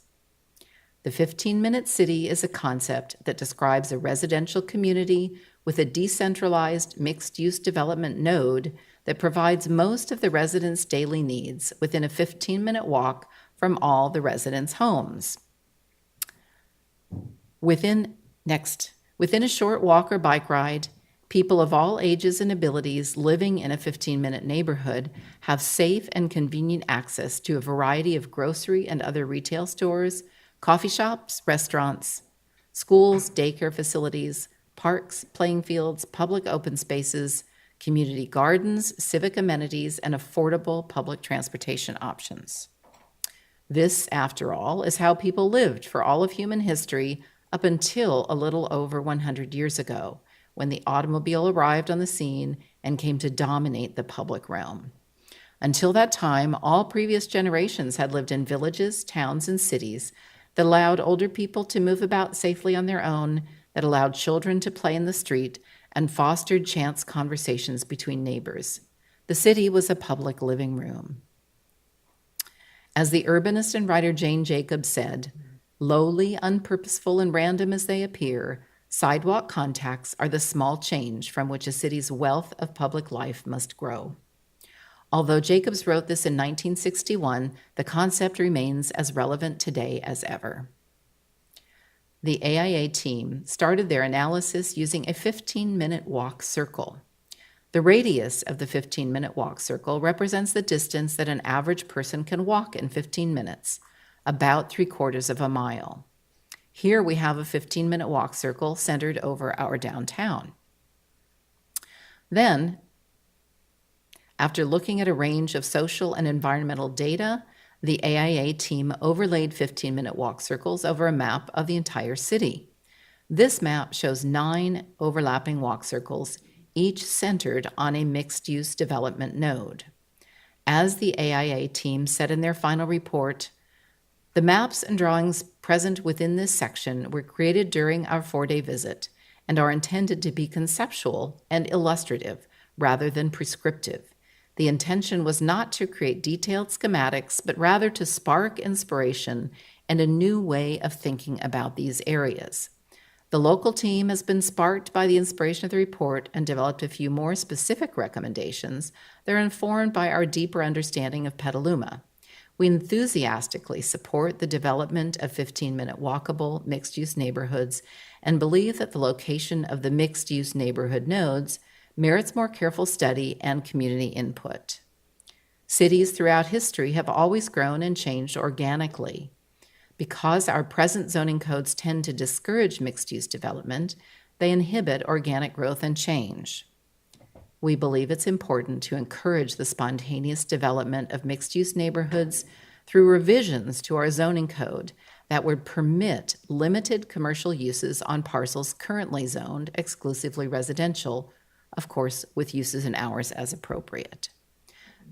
The 15-minute city is a concept that describes a residential community with a decentralized mixed-use development node that provides most of the residents' daily needs within a 15-minute walk from all the residents' homes. Within a short walk or bike ride, people of all ages and abilities living in a 15-minute neighborhood have safe and convenient access to a variety of grocery and other retail stores, coffee shops, restaurants, schools, daycare facilities, parks, playing fields, public open spaces, community gardens, civic amenities, and affordable public transportation options. This, after all, is how people lived for all of human history up until a little over 100 years ago, when the automobile arrived on the scene and came to dominate the public realm. Until that time, all previous generations had lived in villages, towns, and cities that allowed older people to move about safely on their own, that allowed children to play in the street, and fostered chance conversations between neighbors. The city was a public living room. As the urbanist and writer Jane Jacobs said, lowly, unpurposeful, and random as they appear, sidewalk contacts are the small change from which a city's wealth of public life must grow. Although Jacobs wrote this in 1961, the concept remains as relevant today as ever. The AIA team started their analysis using a 15-minute walk circle. The radius of the 15-minute walk circle represents the distance that an average person can walk in 15 minutes, about 3/4 of a mile. Here we have a 15-minute walk circle centered over our downtown. Then, after looking at a range of social and environmental data, the AIA team overlaid 15-minute walk circles over a map of the entire city. This map shows 9 overlapping walk circles, each centered on a mixed-use development node. As the AIA team said in their final report, the maps and drawings present within this section were created during our 4-day visit and are intended to be conceptual and illustrative rather than prescriptive. The intention was not to create detailed schematics, but rather to spark inspiration and a new way of thinking about these areas. The local team has been sparked by the inspiration of the report and developed a few more specific recommendations that are informed by our deeper understanding of Petaluma. We enthusiastically support the development of 15-minute walkable mixed-use neighborhoods and believe that the location of the mixed-use neighborhood nodes merits more careful study and community input. Cities throughout history have always grown and changed organically. Because our present zoning codes tend to discourage mixed-use development, they inhibit organic growth and change. We believe it's important to encourage the spontaneous development of mixed-use neighborhoods through revisions to our zoning code that would permit limited commercial uses on parcels currently zoned exclusively residential, of course, with uses and hours as appropriate.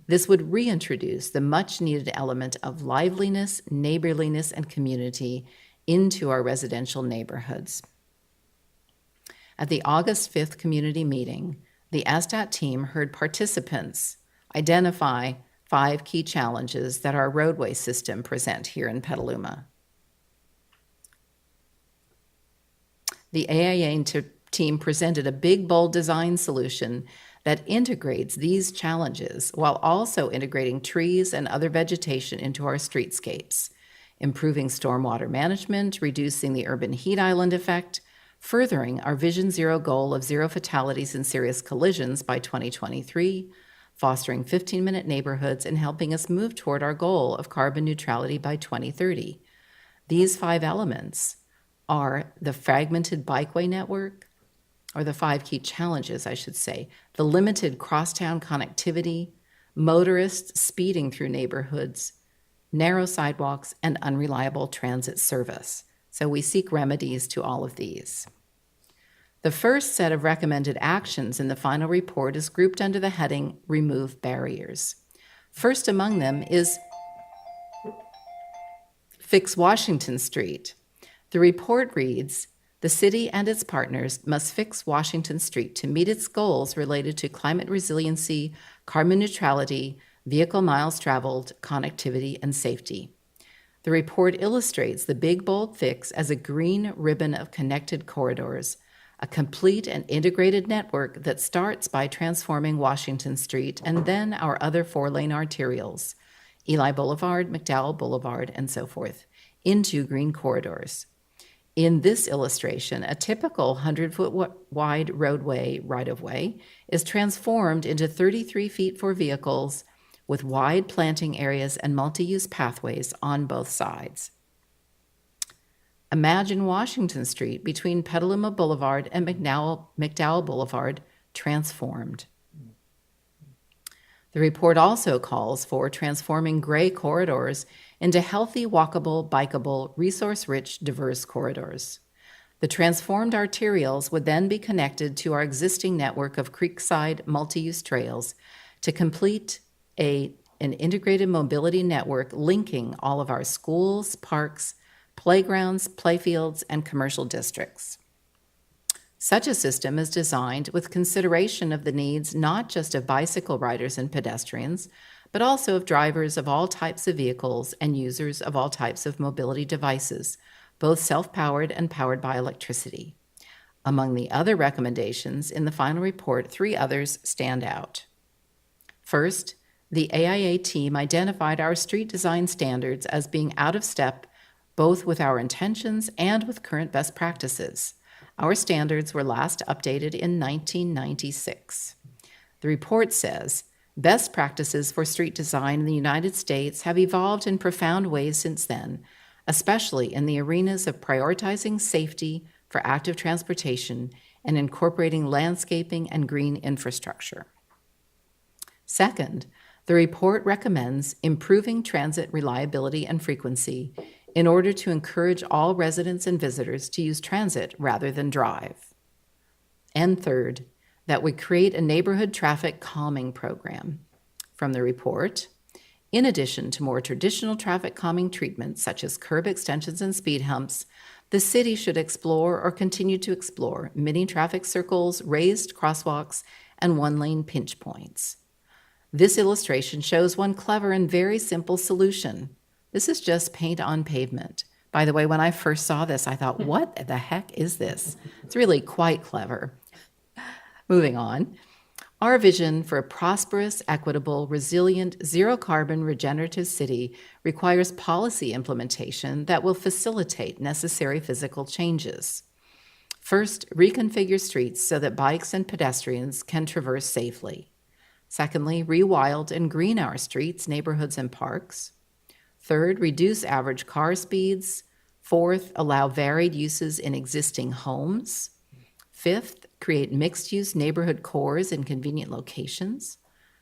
This would reintroduce the much-needed element of liveliness, neighborliness, and community into our residential neighborhoods. At the August 5th community meeting, the ASTAT team heard participants identify 5 key challenges that our roadway system present here in Petaluma. The AIA team presented a big, bold design solution that integrates these challenges while also integrating trees and other vegetation into our streetscapes, improving stormwater management, reducing the urban heat island effect, furthering our Vision Zero goal of 0 fatalities and serious collisions by 2023, fostering 15-minute neighborhoods, and helping us move toward our goal of carbon neutrality by 2030. These 5 elements are the fragmented bikeway network, or the 5 key challenges, I should say, the limited crosstown connectivity, motorists speeding through neighborhoods, narrow sidewalks, and unreliable transit service. So we seek remedies to all of these. The first set of recommended actions in the final report is grouped under the heading Remove Barriers. First among them is Fix Washington Street. The report reads, the city and its partners must fix Washington Street to meet its goals related to climate resiliency, carbon neutrality, vehicle miles traveled, connectivity, and safety. The report illustrates the big, bold fix as a green ribbon of connected corridors, a complete and integrated network that starts by transforming Washington Street and then our other 4-lane arterials, Eli Boulevard, McDowell Boulevard, and so forth, into green corridors. In this illustration, a typical 100-foot wide roadway right-of-way is transformed into 33 feet for vehicles with wide planting areas and multi-use pathways on both sides. Imagine Washington Street between Petaluma Boulevard and McDowell Boulevard transformed. The report also calls for transforming gray corridors into healthy, walkable, bikeable, resource-rich, diverse corridors. The transformed arterials would then be connected to our existing network of creekside multi-use trails to complete an integrated mobility network linking all of our schools, parks, playgrounds, playfields, and commercial districts. Such a system is designed with consideration of the needs not just of bicycle riders and pedestrians, but also of drivers of all types of vehicles and users of all types of mobility devices, both self-powered and powered by electricity. Among the other recommendations in the final report, 3 others stand out. First, the AIA team identified our street design standards as being out of step both with our intentions and with current best practices. Our standards were last updated in 1996. The report says, best practices for street design in the United States have evolved in profound ways since then, especially in the arenas of prioritizing safety for active transportation and incorporating landscaping and green infrastructure. Second, the report recommends improving transit reliability and frequency in order to encourage all residents and visitors to use transit rather than drive. And third, that we create a neighborhood traffic calming program. From the report, In addition to more traditional traffic calming treatments such as curb extensions and speed humps, the city should explore or continue to explore mini traffic circles, raised crosswalks, and one-lane pinch points. This illustration shows one clever and very simple solution. This is just paint on pavement. By the way, when I first saw this, I thought, what the heck is this? It's really quite clever. Moving on. Our vision for a prosperous, equitable, resilient, zero-carbon, regenerative city requires policy implementation that will facilitate necessary physical changes. First, reconfigure streets so that bikes and pedestrians can traverse safely. Secondly, rewild and green our streets, neighborhoods, and parks. Third, reduce average car speeds. Fourth, allow varied uses in existing homes. Fifth, create mixed-use neighborhood cores in convenient locations.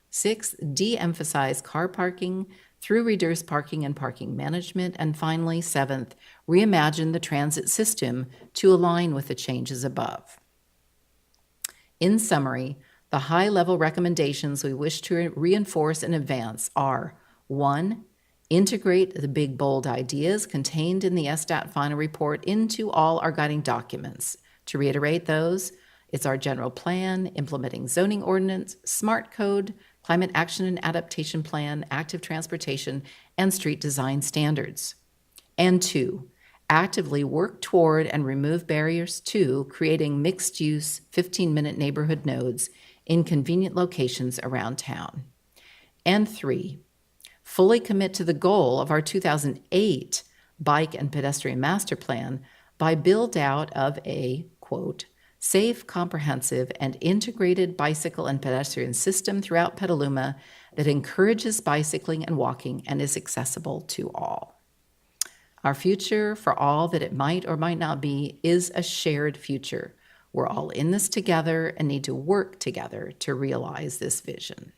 Sixth, de-emphasize car parking through reduced parking and parking management. And finally, seventh, reimagine the transit system to align with the changes above. In summary, the high-level recommendations we wish to reinforce and advance are: 1, integrate the big, bold ideas contained in the SDAT final report into all our guiding documents. To reiterate those, it's our general plan, implementing zoning ordinance, SMART code, climate action and adaptation plan, active transportation, and street design standards. And 2, actively work toward and remove barriers to creating mixed-use 15-minute neighborhood nodes in convenient locations around town. And 3, fully commit to the goal of our 2008 Bike and Pedestrian Master Plan by build out of a, quote, safe, comprehensive, and integrated bicycle and pedestrian system throughout Petaluma that encourages bicycling and walking and is accessible to all. Our future, for all that it might or might not be, is a shared future. We're all in this together and need to work together to realize this vision.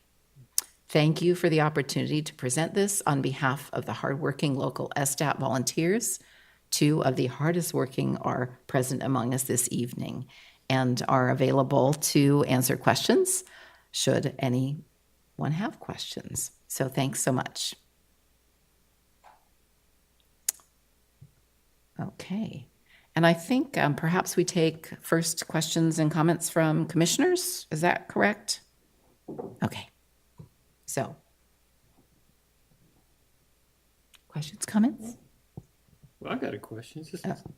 Thank you for the opportunity to present this on behalf of the hardworking local SDAT volunteers. 2 of the hardest working are present among us this evening and are available to answer questions should anyone have questions. So thanks so much. Okay. And I think perhaps we take first questions and comments from commissioners. Is that correct? Okay. So, questions, comments? Well, I got a question.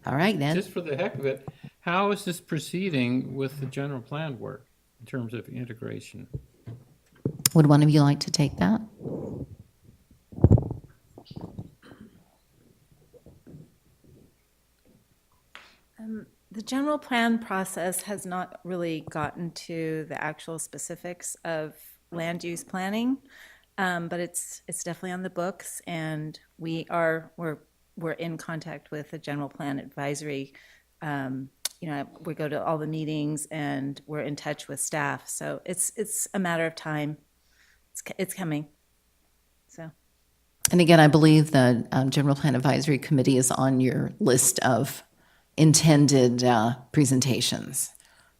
All right, then. Just for the heck of it, how is this proceeding with the general plan work in terms of integration? Would one of you like to take that? The general plan process has not really gotten to the actual specifics of land use planning, but it's definitely on the books, and we're in contact with the general plan advisory. We go to all the meetings and we're in touch with staff, so it's a matter of time. It's coming. So. And again, I believe the General Plan Advisory Committee is on your list of intended presentations,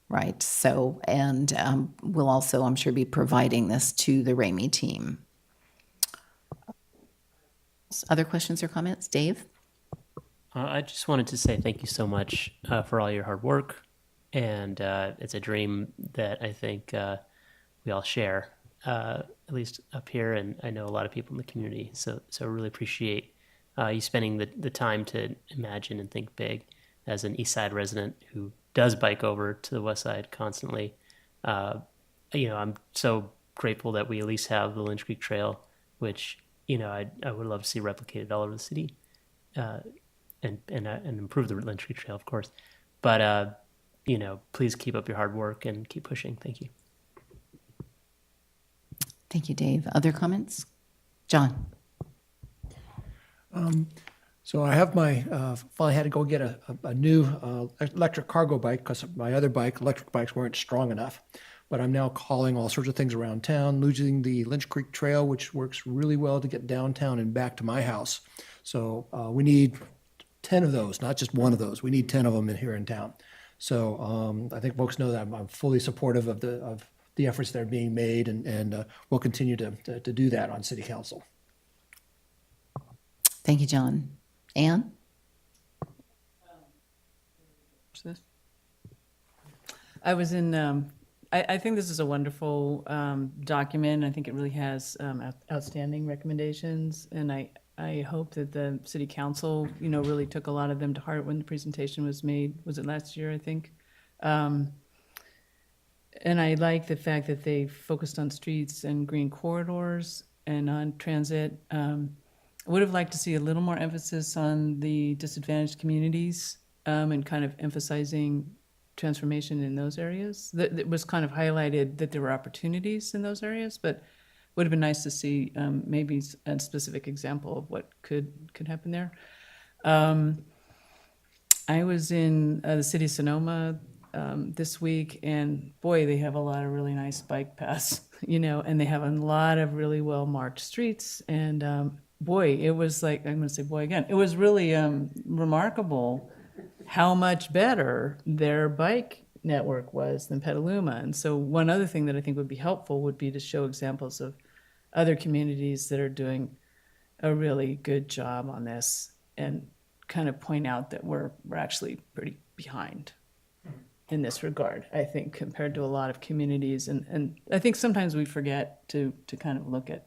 right? So, and we'll also, I'm sure, be providing this to the Ramey team. Other questions or comments? Dave? I just wanted to say thank you so much for all your hard work, and it's a dream that I think we all share, at least up here, and I know a lot of people in the community. So I really appreciate you spending the time to imagine and think big. As an East Side resident who does bike over to the West Side constantly, I'm so grateful that we at least have the Lynch Creek Trail, which I would love to see replicated all over the city. And improve the Lynch Creek Trail, of course. But, please keep up your hard work and keep pushing. Thank you. Thank you, Dave. Other comments? John? So I have finally had to go get a new electric cargo bike because my other electric bikes weren't strong enough. But I'm now calling all sorts of things around town, using the Lynch Creek Trail, which works really well to get downtown and back to my house. So we need 10 of those, not just one of those. We need 10 of them here in town. So I think folks know that I'm fully supportive of the efforts that are being made, and we'll continue to do that on City Council. Thank you, John. Anne? I was in, I think this is a wonderful document. I think it really has outstanding recommendations. And I hope that the city council, really took a lot of them to heart when the presentation was made. Was it last year, I think? And I like the fact that they focused on streets and green corridors and on transit. I would have liked to see a little more emphasis on the disadvantaged communities and kind of emphasizing transformation in those areas. That was kind of highlighted that there were opportunities in those areas, but would have been nice to see maybe a specific example of what could happen there. I was in the city of Sonoma this week, and boy, they have a lot of really nice bike paths, and they have a lot of really well-marked streets. And boy, it was like, I'm going to say boy again, it was really remarkable how much better their bike network was than Petaluma. And so one other thing that I think would be helpful would be to show examples of other communities that are doing a really good job on this and kind of point out that we're actually pretty behind in this regard, I think, compared to a lot of communities. And I think sometimes we forget to kind of look at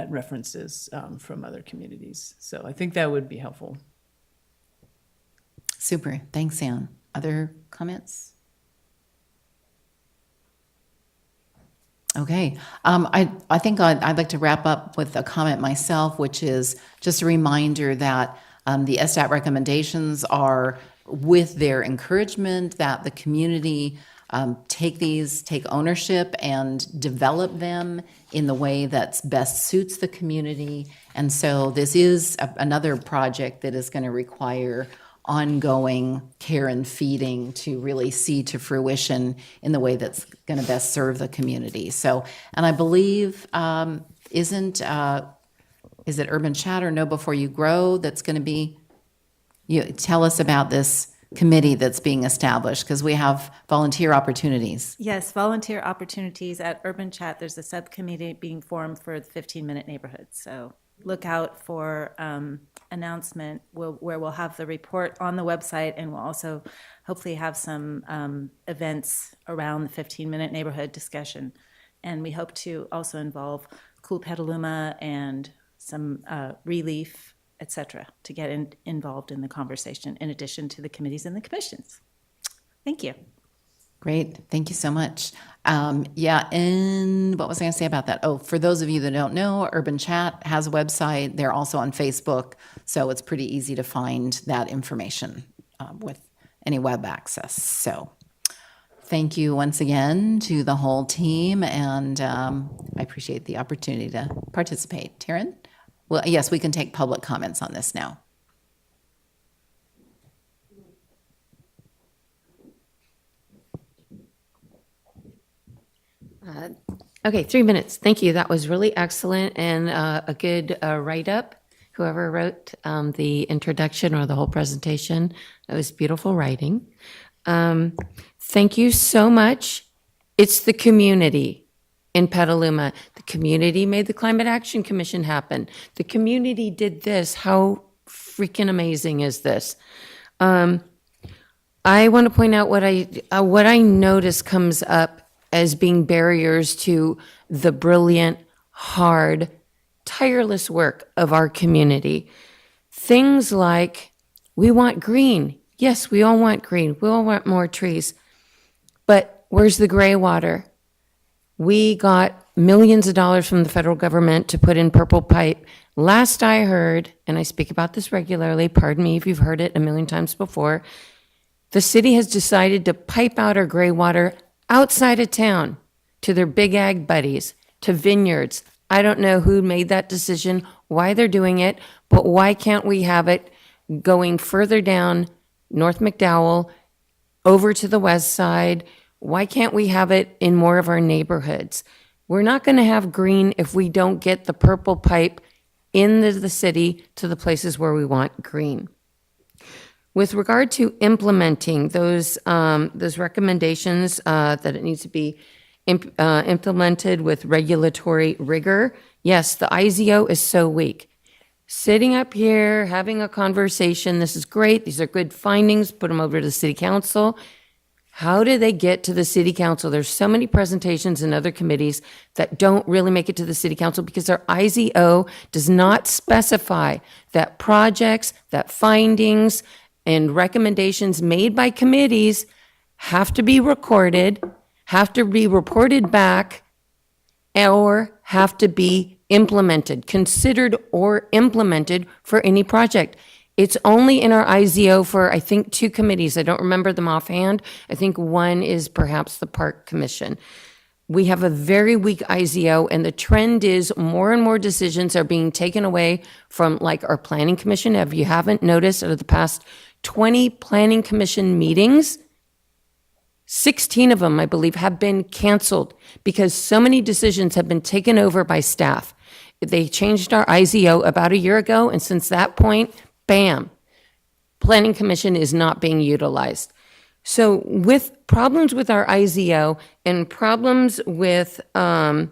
references from other communities. So I think that would be helpful. Super. Thanks, Anne. Other comments? Okay. I think I'd like to wrap up with a comment myself, which is just a reminder that the SDAT recommendations are with their encouragement that the community take ownership and develop them in the way that best suits the community. And so this is another project that is going to require ongoing care and feeding to really see to fruition in the way that's going to best serve the community. So, and I believe, is it Urban Chat or Know Before You Grow that's going to be, tell us about this committee that's being established, because we have volunteer opportunities. Yes, volunteer opportunities at Urban Chat. There's a subcommittee being formed for the 15-minute neighborhood. So look out for announcement where we'll have the report on the website, and we'll also hopefully have some events around the 15-minute neighborhood discussion. And we hope to also involve Cool Petaluma and some Relief, et cetera, to get involved in the conversation in addition to the committees and the commissions. Thank you. Great. Thank you so much. Yeah, and what was I going to say about that? Oh, for those of you that don't know, Urban Chat has a website. They're also on Facebook, so it's pretty easy to find that information with any web access. So thank you once again to the whole team, and I appreciate the opportunity to participate. Taryn? Well, yes, we can take public comments on this now. Okay, 3 minutes. Thank you. That was really excellent and a good write-up. Whoever wrote the introduction or the whole presentation, that was beautiful writing. Thank you so much. It's the community in Petaluma. The community made the Climate Action Commission happen. The community did this. How freaking amazing is this? I want to point out what I notice comes up as being barriers to the brilliant, hard, tireless work of our community. Things like, we want green. Yes, we all want green. We all want more trees. But where's the gray water? We got millions of dollars from the federal government to put in purple pipe. Last I heard, and I speak about this regularly, pardon me if you've heard it a million times before, the city has decided to pipe out our gray water outside of town to their big ag buddies, to vineyards. I don't know who made that decision, why they're doing it, but why can't we have it going further down North McDowell, over to the west side? Why can't we have it in more of our neighborhoods? We're not going to have green if we don't get the purple pipe into the city to the places where we want green. With regard to implementing those recommendations that it needs to be implemented with regulatory rigor, yes, the IZO is so weak. sitting up here, having a conversation. This is great. These are good findings. Put them over to the city council. How do they get to the city council? There's so many presentations in other committees that don't really make it to the city council because our IZO does not specify that projects, that findings, and recommendations made by committees have to be recorded, have to be reported back, or have to be implemented, considered or implemented for any project. It's only in our IZO for, I think, 2 committees. I don't remember them offhand. I think one is perhaps the Park Commission. We have a very weak IZO, and the trend is more and more decisions are being taken away from, like, our Planning Commission. If you haven't noticed, out of the past 20 Planning Commission meetings, 16 of them, I believe, have been canceled because so many decisions have been taken over by staff. They changed our IZO about a year ago, and since that point, bam, Planning Commission is not being utilized. So with problems with our IZO and problems with the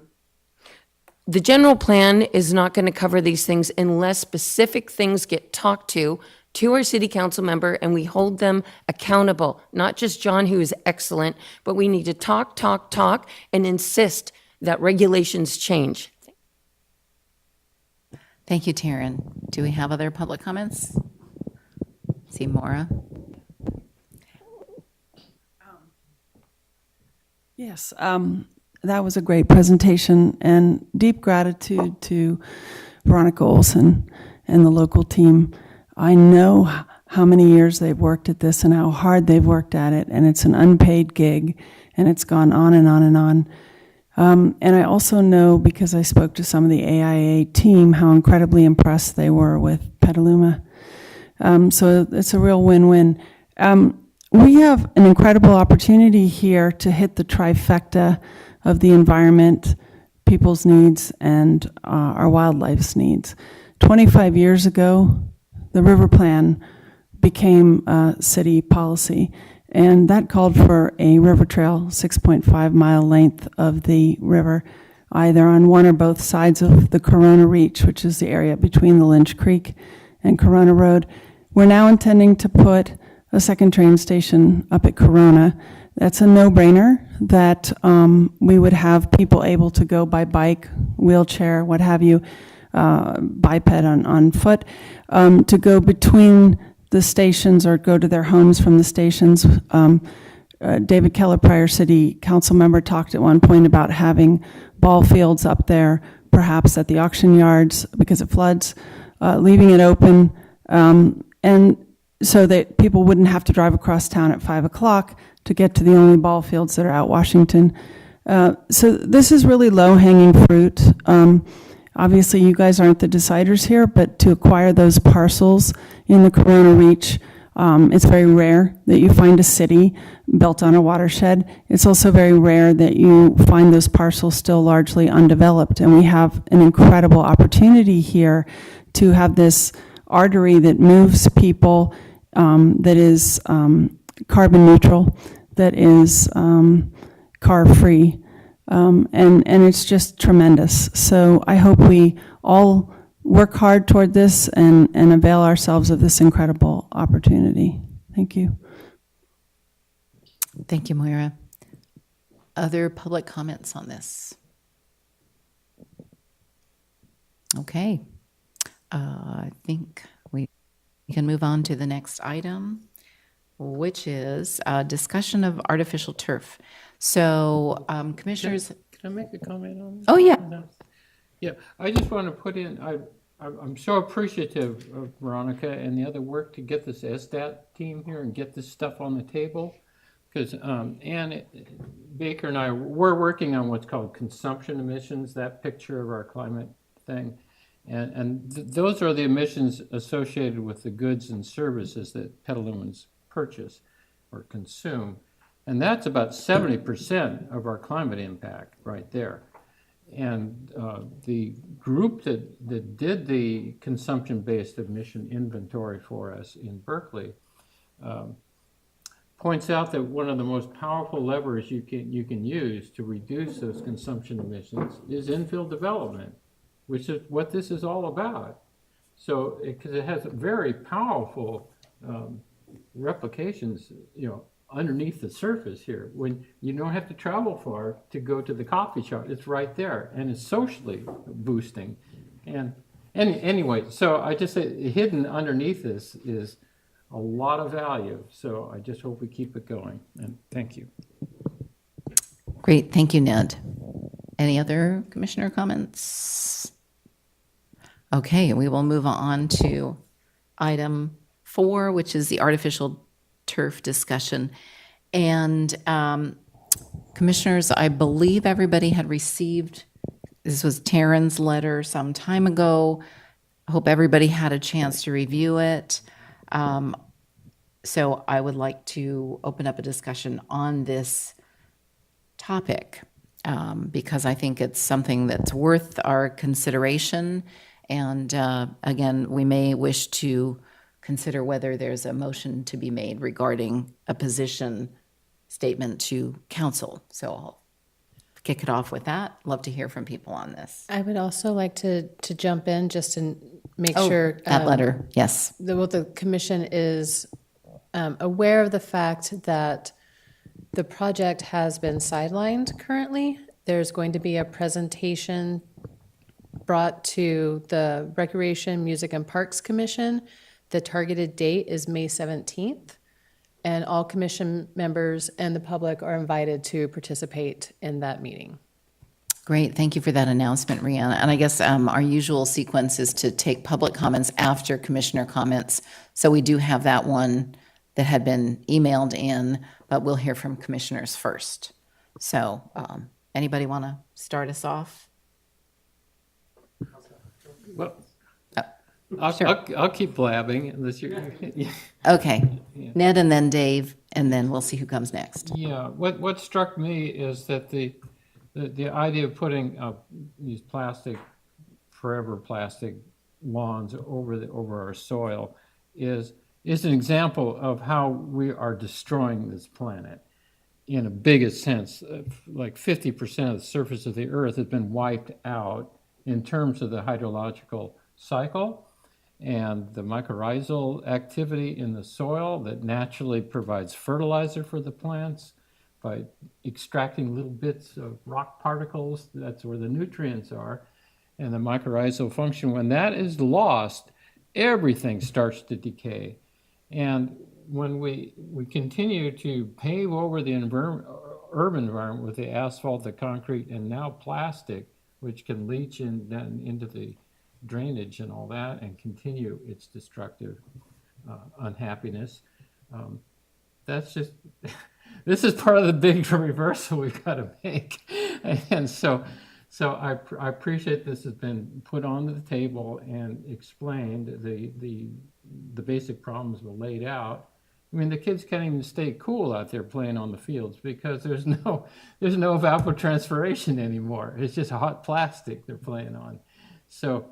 general plan is not going to cover these things unless specific things get talked to our city council member and we hold them accountable. Not just John, who is excellent, but we need to talk, and insist that regulations change. Thank you, Taryn. Do we have other public comments? See Maura? Yes, that was a great presentation, and deep gratitude to Veronica Olson and the local team. I know how many years they've worked at this and how hard they've worked at it, and it's an unpaid gig, and it's gone on and on and on. And I also know, because I spoke to some of the AIA team, how incredibly impressed they were with Petaluma. So it's a real win-win. We have an incredible opportunity here to hit the trifecta of the environment, people's needs, and our wildlife's needs. 25 years ago, the river plan became city policy, and that called for a river trail, 6.5 mile length of the river, either on one or both sides of the Corona Reach, which is the area between the Lynch Creek and Corona Road. We're now intending to put a second train station up at Corona. That's a no-brainer that we would have people able to go by bike, wheelchair, what have you, biped on foot, to go between the stations or go to their homes from the stations. David Keller, prior city council member, talked at one point about having ball fields up there, perhaps at the auction yards because it floods, leaving it open, and so that people wouldn't have to drive across town at 5 o'clock to get to the only ball fields that are out Washington. So this is really low-hanging fruit. Obviously, you guys aren't the deciders here, but to acquire those parcels in the Corona Reach, it's very rare that you find a city built on a watershed. It's also very rare that you find those parcels still largely undeveloped. And we have an incredible opportunity here to have this artery that moves people, that is carbon neutral, that is car-free. And it's just tremendous. So I hope we all work hard toward this and avail ourselves of this incredible opportunity. Thank you. Thank you, Moira. Other public comments on this? Okay. I think we can move on to the next item, which is a discussion of artificial turf. So, commissioners. Can I make a comment on this? Oh, yeah. Yeah, I just want to put in, I'm so appreciative of Veronica and the other work to get this SDAT team here and get this stuff on the table. Because Ann Baker and I, we're working on what's called consumption emissions, that picture of our climate thing. And those are the emissions associated with the goods and services that Petalumans purchase or consume. And that's about 70% of our climate impact right there. And the group that did the consumption-based emission inventory for us in Berkeley points out that one of the most powerful levers you can use to reduce those consumption emissions is infill development, which is what this is all about. So, because it has very powerful replications, underneath the surface here. When you don't have to travel far to go to the coffee shop, it's right there, and it's socially boosting. And anyway, so I just say hidden underneath this is a lot of value. So I just hope we keep it going. And thank you. Great, thank you, Ned. Any other commissioner comments? Okay, we will move on to item 4, which is the artificial turf discussion. And commissioners, I believe everybody had received, this was Taryn's letter some time ago. I hope everybody had a chance to review it. So I would like to open up a discussion on this topic because I think it's something that's worth our consideration. And again, we may wish to consider whether there's a motion to be made regarding a position statement to council. So I'll kick it off with that. Love to hear from people on this. I would also like to jump in just to make Oh, sure. that letter, yes. The commission is aware of the fact that the project has been sidelined currently. There's going to be a presentation brought to the Recreation, Music, and Parks Commission. The targeted date is May 17th, and all commission members and the public are invited to participate in that meeting. Great, thank you for that announcement, Rihanna. And I guess our usual sequence is to take public comments after commissioner comments. So we do have that one that had been emailed in, but we'll hear from commissioners first. So anybody want to start us off? Well, sure. I'll keep blabbing unless you're. Okay, Ned and then Dave, and then we'll see who comes next. Yeah, what struck me is that the idea of putting these forever plastic lawns over our soil is an example of how we are destroying this planet in a biggest sense. Like 50% of the surface of the earth has been wiped out in terms of the hydrological cycle and the mycorrhizal activity in the soil that naturally provides fertilizer for the plants by extracting little bits of rock particles. That's where the nutrients are. And the mycorrhizal function, when that is lost, everything starts to decay. And when we continue to pave over the urban environment with the asphalt, the concrete, and now plastic, which can leach into the drainage and all that and continue its destructive unhappiness. That's just, this is part of the big reversal we've got to make. And so I appreciate this has been put on the table and explained. The basic problems were laid out. I mean, the kids can't even stay cool out there playing on the fields because there's no evapotranspiration anymore. It's just hot plastic they're playing on. So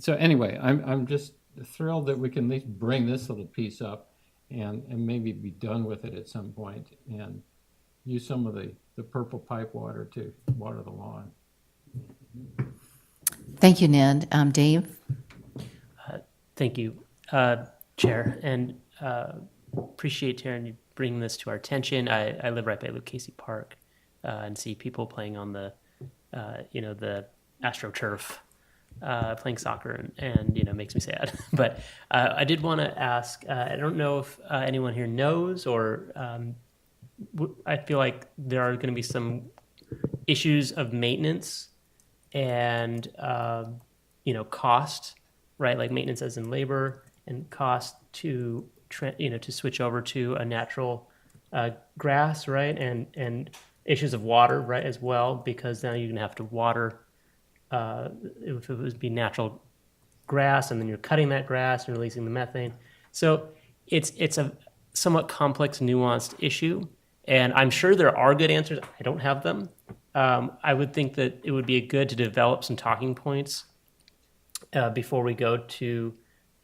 anyway, I'm just thrilled that we can at least bring this little piece up and maybe be done with it at some point and use some of the purple pipe water to water the lawn. Thank you, Ned. Dave? Thank you, Chair, and appreciate Taryn you bringing this to our attention. I live right by Lucchese Park and see people playing on the AstroTurf, playing soccer, and it makes me sad. But I did want to ask. I don't know if anyone here knows, or I feel like there are going to be some issues of maintenance and cost, right? Like maintenance as in labor and cost to switch over to a natural grass, right? And issues of water, right, as well, because now you're gonna have to water if it would be natural grass, and then you're cutting that grass and releasing the methane. So it's a somewhat complex, nuanced issue, and I'm sure there are good answers. I don't have them. I would think that it would be good to develop some talking points before we go to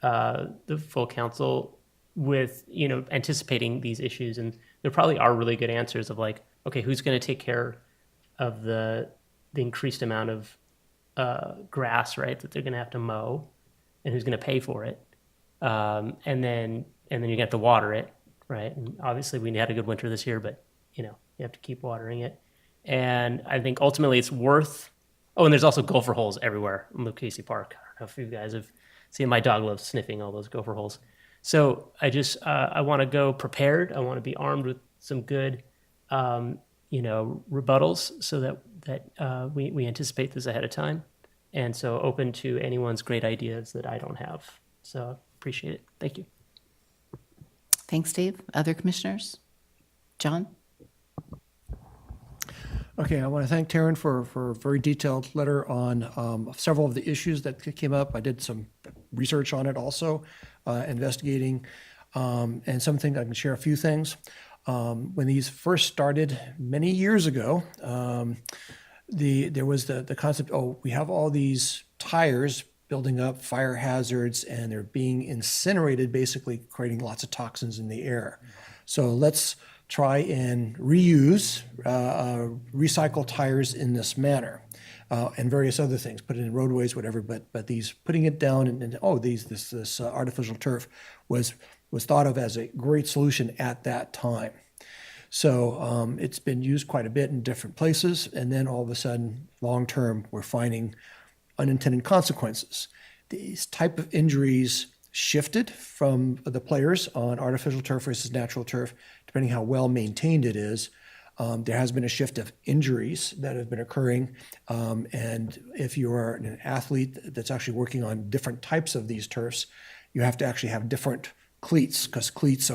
the full council with, anticipating these issues. And there probably are really good answers of like, okay, who's going to take care of the increased amount of grass, right, that they're going to have to mow? and who's going to pay for it. And then you're going to have to water it, right? And obviously we had a good winter this year, but you have to keep watering it. And I think ultimately it's worth. Oh, and there's also gopher holes everywhere in Lucchese Park. I don't know if you guys have seen, my dog loves sniffing all those gopher holes. So I want to go prepared. I want to be armed with some good, rebuttals so that we anticipate this ahead of time. And so open to anyone's great ideas that I don't have. So appreciate it. Thank you. Thanks, Dave. Other commissioners? John? Okay, I want to thank Taryn for a very detailed letter on several of the issues that came up. I did some research on it also, investigating, and something I can share a few things. When these first started many years ago, there was the concept, we have all these tires building up, fire hazards, and they're being incinerated, basically creating lots of toxins in the air. So let's try and reuse, recycle tires in this manner, and various other things, put it in roadways, whatever, but these, putting it down and this artificial turf was thought of as a great solution at that time. So it's been used quite a bit in different places, and then all of a sudden, long-term, we're finding unintended consequences. These type of injuries shifted from the players on artificial turf versus natural turf, depending how well maintained it is. There has been a shift of injuries that have been occurring. And if you are an athlete that's actually working on different types of these turfs, you have to actually have different cleats, because cleats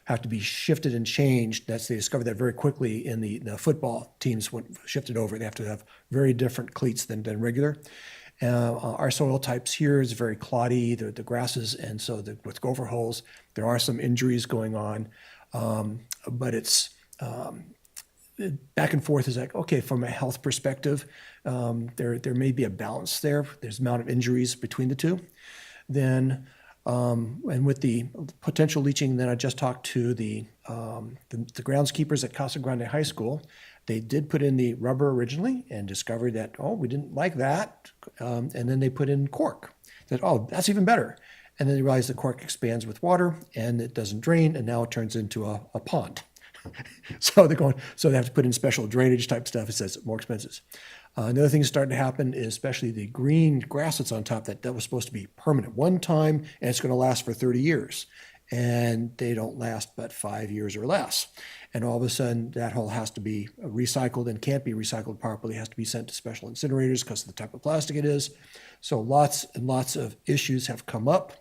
have to be shifted and changed. They discovered that very quickly in the football teams when shifted over. They have to have very different cleats than regular. Our soil types here is very cloddy, the grasses, and so with gopher holes, there are some injuries going on, but it's back and forth is like, okay, from a health perspective, there may be a balance there. There's amount of injuries between the two. Then, and with the potential leaching, then I just talked to the groundskeepers at Casa Grande High School. They did put in the rubber originally and discovered that, we didn't like that. And then they put in cork. That, that's even better. And then they realized the cork expands with water and it doesn't drain, and now it turns into a pond. So they have to put in special drainage type stuff. It says more expensive. Another thing that's starting to happen is especially the green grass that's on top, that was supposed to be permanent one time, and it's going to last for 30 years. And they don't last but 5 years or less. And all of a sudden, that whole has to be recycled and can't be recycled properly. It has to be sent to special incinerators because of the type of plastic it is. So lots and lots of issues have come up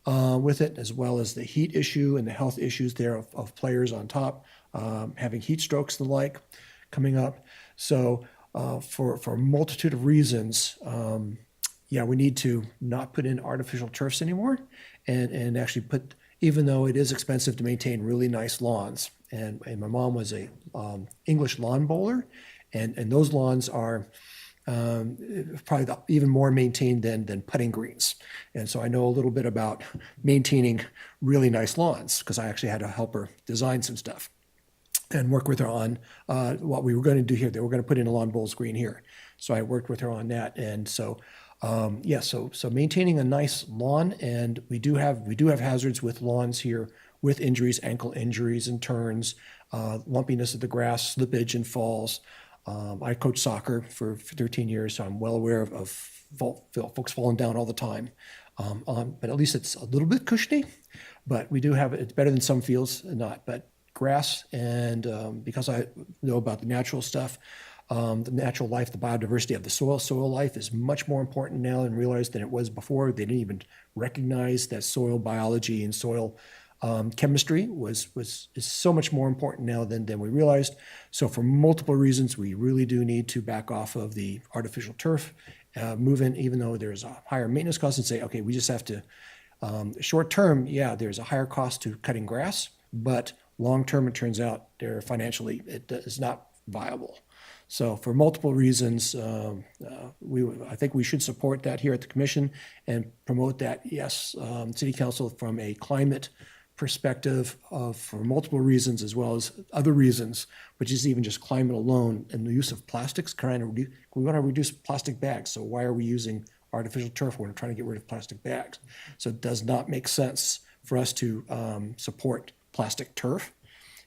with it, as well as the heat issue and the health issues there of players on top, having heat strokes and the like coming up. So for a multitude of reasons, we need to not put in artificial turfs anymore, and actually put, even though it is expensive to maintain really nice lawns. And my mom was a English lawn bowler, and those lawns are probably even more maintained than putting greens. And so I know a little bit about maintaining really nice lawns, because I actually had to help her design some stuff and work with her on what we were going to do here. They were going to put in a lawn bowls green here. So I worked with her on that. And so, so maintaining a nice lawn, and we do have hazards with lawns here, with injuries, ankle injuries and turns, lumpiness of the grass, slippage and falls. I coach soccer for 13 years, so I'm well aware of folks falling down all the time. But at least it's a little bit cushiony, but we do have, it's better than some fields not, but grass, and because I know about the natural stuff, the natural life, the biodiversity of the soil life is much more important now and realized than it was before. They didn't even recognize that soil biology and soil chemistry is so much more important now than we realized. So for multiple reasons, we really do need to back off of the artificial turf, move in, even though there's a higher maintenance cost, and say, okay, we just have to, short term, there's a higher cost to cutting grass, but long term, it turns out financially, it is not viable. So for multiple reasons, I think we should support that here at the commission and promote that. Yes, City Council, from a climate perspective, for multiple reasons, as well as other reasons, which is even just climate alone, and the use of plastics. We want to reduce plastic bags, so why are we using artificial turf. We're trying to get rid of plastic bags. So it does not make sense for us to support plastic turf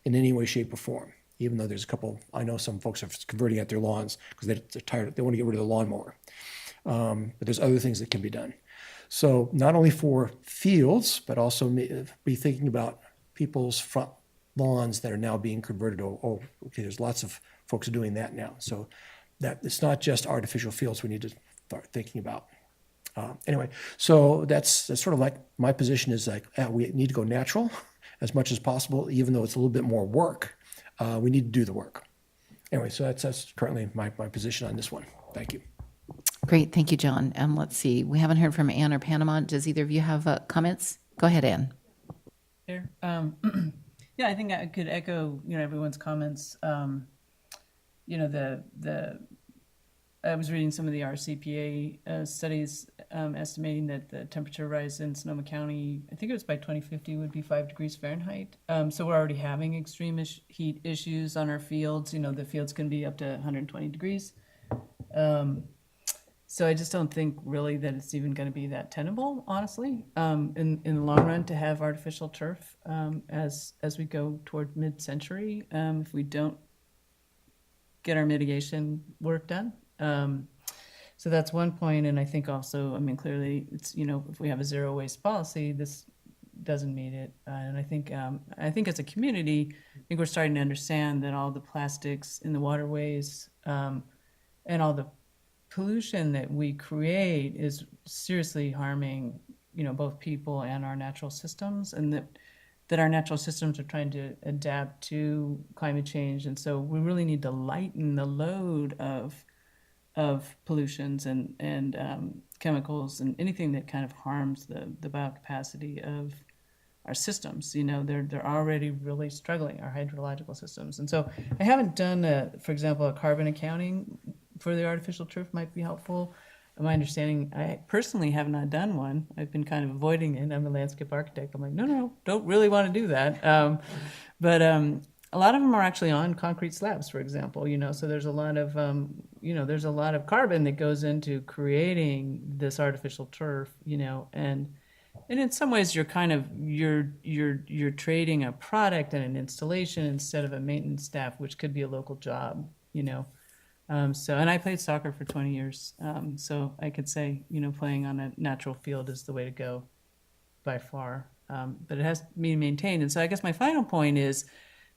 in any way, shape, or form. Even though there's a couple, I know some folks are converting at their lawns because they're tired, they want to get rid of the lawnmower. But there's other things that can be done. So not only for fields, but also be thinking about people's front lawns that are now being converted. Oh, okay, there's lots of folks doing that now. So that it's not just artificial fields we need to start thinking about. Anyway, so that's sort of like my position is like, we need to go natural as much as possible, even though it's a little bit more work. We need to do the work. Anyway, so that's currently my position on this one. Thank you. Great, thank you, John. And let's see, we haven't heard from Ann or Panama. Does either of you have comments? Go ahead, Ann. There. Yeah, I think I could echo, everyone's comments. I was reading some of the RCPA studies estimating that the temperature rise in Sonoma County, I think it was by 2050, would be 5 degrees Fahrenheit. So we're already having extreme heat issues on our fields. The fields can be up to 120 degrees. So I just don't think really that it's even going to be that tenable, honestly, in the long run to have artificial turf as we go toward mid-century if we don't get our mitigation work done. So that's one point, and I think also, clearly, it's if we have a zero waste policy, this doesn't meet it, and I think as a community, I think we're starting to understand that all the plastics in the waterways and all the pollution that we create is seriously harming, both people and our natural systems, and that our natural systems are trying to adapt to climate change, and so we really need to lighten the load of pollutions and chemicals and anything that kind of harms the biocapacity of our systems. They're already really struggling, our hydrological systems. And so I haven't done, for example, a carbon accounting for the artificial turf might be helpful. My understanding, I personally have not done one. I've been kind of avoiding it. I'm a landscape architect. I'm like, no, don't really want to do that. But a lot of them are actually on concrete slabs, for example, so there's a lot of, there's a lot of carbon that goes into creating this artificial turf, and in some ways you're kind of, you're trading a product and an installation instead of a maintenance staff, which could be a local job, and I played soccer for 20 years. So I could say, playing on a natural field is the way to go by far. But it has to be maintained. And so I guess my final point is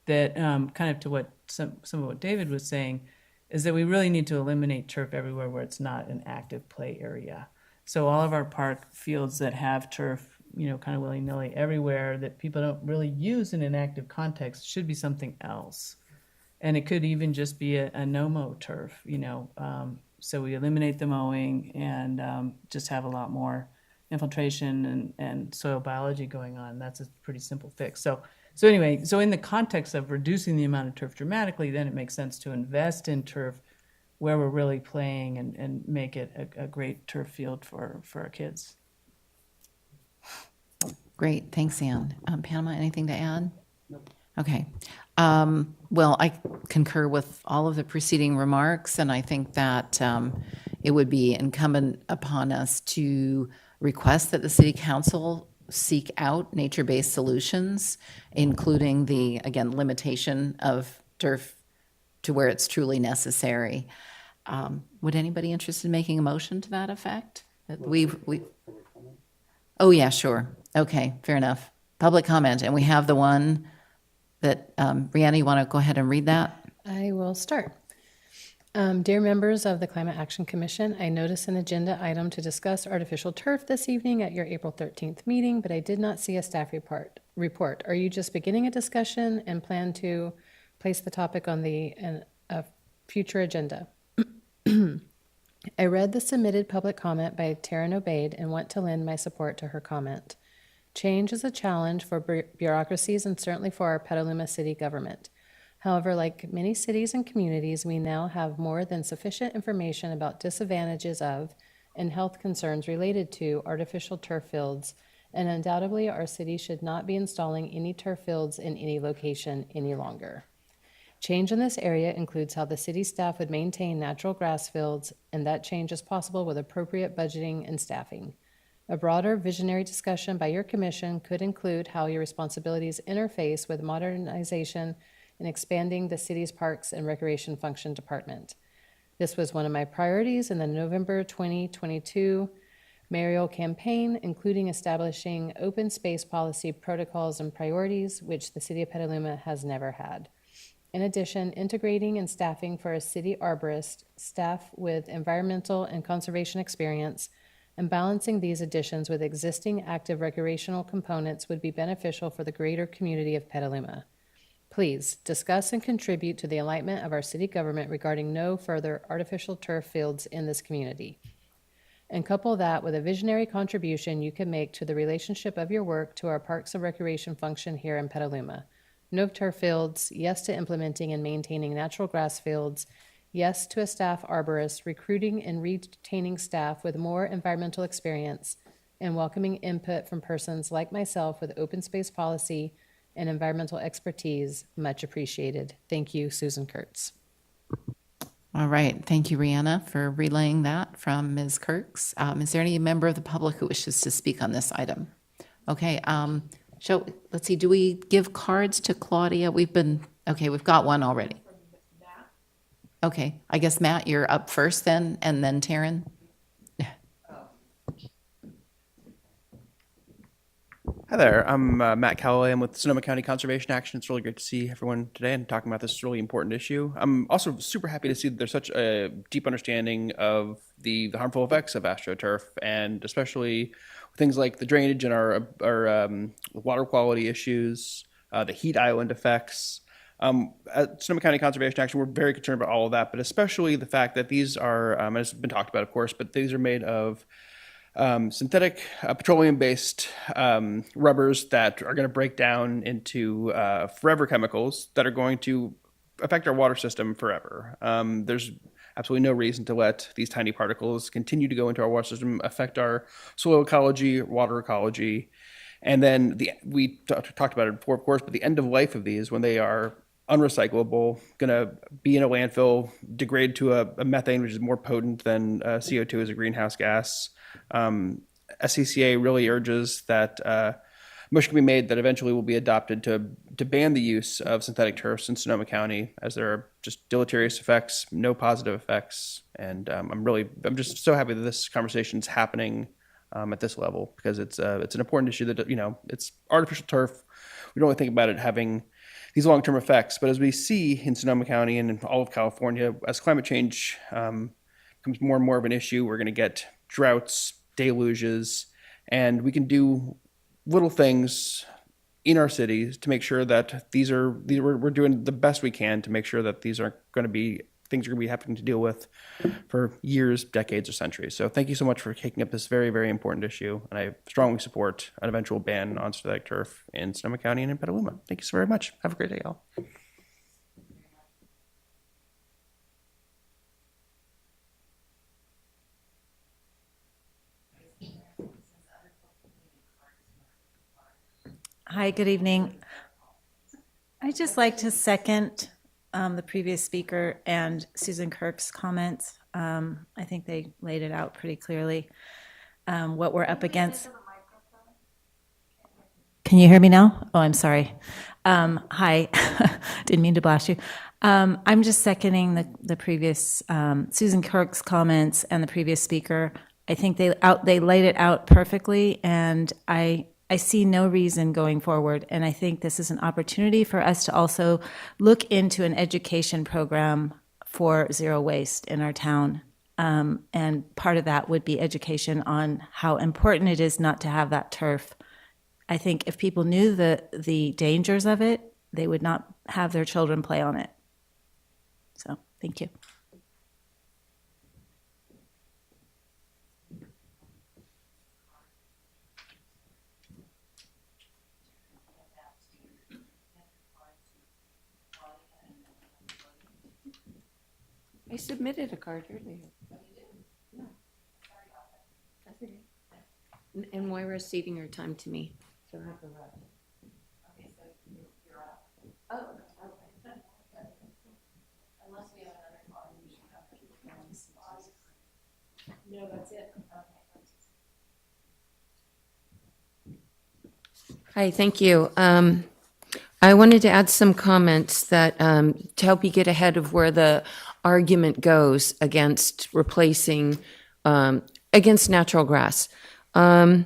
that kind of to what some of what David was saying is that we really need to eliminate turf everywhere where it's not an active play area. So all of our park fields that have turf, kind of willy-nilly everywhere that people don't really use in an active context should be something else. And it could even just be a no-mow turf, so we eliminate the mowing and just have a lot more infiltration and soil biology going on. That's a pretty simple fix. So anyway, so in the context of reducing the amount of turf dramatically, then it makes sense to invest in turf where we're really playing and make it a great turf field for our kids. Great, thanks, Ann. Panama, anything to add? Nope. Okay. Well, I concur with all of the preceding remarks, and I think that it would be incumbent upon us to request that the City Council seek out nature-based solutions, including the, again, limitation of turf to where it's truly necessary. Would anybody interested in making a motion to that effect? Oh, yeah, sure. Okay, fair enough. Public comment, and we have the one that, Brianna, you want to go ahead and read that? I will start. Dear members of the Climate Action Commission, I noticed an agenda item to discuss artificial turf this evening at your April 13th meeting, but I did not see a staff report. Are you just beginning a discussion and plan to place the topic on the future agenda? I read the submitted public comment by Taryn Obaid and want to lend my support to her comment. Change is a challenge for bureaucracies and certainly for our Petaluma City government. However, like many cities and communities, we now have more than sufficient information about disadvantages of and health concerns related to artificial turf fields, and undoubtedly our city should not be installing any turf fields in any location any longer. Change in this area includes how the city staff would maintain natural grass fields, and that change is possible with appropriate budgeting and staffing. A broader visionary discussion by your commission could include how your responsibilities interface with modernization and expanding the city's Parks and Recreation Function Department. This was one of my priorities in the November 2022 mayoral campaign, including establishing open space policy protocols and priorities, which the city of Petaluma has never had. In addition, integrating and staffing for a city arborist, staff with environmental and conservation experience, and balancing these additions with existing active recreational components would be beneficial for the greater community of Petaluma. Please discuss and contribute to the alignment of our city government regarding no further artificial turf fields in this community. And couple that with a visionary contribution you can make to the relationship of your work to our Parks and Recreation function here in Petaluma. No turf fields, yes to implementing and maintaining natural grass fields, yes to a staff arborist, recruiting and retaining staff with more environmental experience, and welcoming input from persons like myself with open space policy and environmental expertise. Much appreciated. Thank you, Susan Kurtz. All right. Thank you, Rihanna, for relaying that from Ms. Kirks. Is there any member of the public who wishes to speak on this item? Okay. Let's see. Do we give cards to Claudia? We've got one already. Okay. I guess, Matt, you're up first then, and then Taryn. Hi there, I'm Matt Calloway. I'm with Sonoma County Conservation Action. It's really great to see everyone today and talking about this really important issue. I'm also super happy to see that there's such a deep understanding of the harmful effects of AstroTurf, and especially things like the drainage and our water quality issues, the heat island effects. At Sonoma County Conservation Action, we're very concerned about all of that, but especially the fact that these are, and it's been talked about, of course, but these are made of synthetic petroleum-based rubbers that are going to break down into forever chemicals that are going to affect our water system forever. There's absolutely no reason to let these tiny particles continue to go into our water system, affect our soil ecology, water ecology. And then we talked about it before, of course, but the end of life of these, when they are unrecyclable, going to be in a landfill, degrade to a methane, which is more potent than CO2 as a greenhouse gas. SCCA really urges that motion can be made that eventually will be adopted to ban the use of synthetic turfs in Sonoma County, as there are just deleterious effects, no positive effects. And I'm just so happy that this conversation is happening at this level, because it's an important issue that, it's artificial turf. We don't really think about it having these long-term effects, but as we see in Sonoma County and in all of California, as climate change becomes more and more of an issue, we're going to get droughts, deluges, and we can do little things in our cities to make sure that we're doing the best we can to make sure that these aren't going to be things you're going to be having to deal with for years, decades, or centuries. So thank you so much for taking up this very, very important issue, and I strongly support an eventual ban on synthetic turf in Sonoma County and in Petaluma. Thank you so very much. Have a great day, y'all. Hi, good evening. I'd just like to second the previous speaker and Susan Kirk's comments. I think they laid it out pretty clearly, what we're up against. Can you hear me now? Oh, I'm sorry. Hi, didn't mean to blast you. I'm just seconding the previous Susan Kirk's comments and the previous speaker. I think they laid it out perfectly, and I see no reason going forward, and I think this is an opportunity for us to also look into an education program for zero waste in our town. And part of that would be education on how important it is not to have that turf. I think if people knew the dangers of it, they would not have their children play on it. So, thank you. I submitted a card earlier. And Moira's ceding her time to me. So I have the right. Okay, so you're up. Oh, okay. No, that's it. Hi, thank you. I wanted to add some comments that to help you get ahead of where the argument goes against replacing against natural grass. I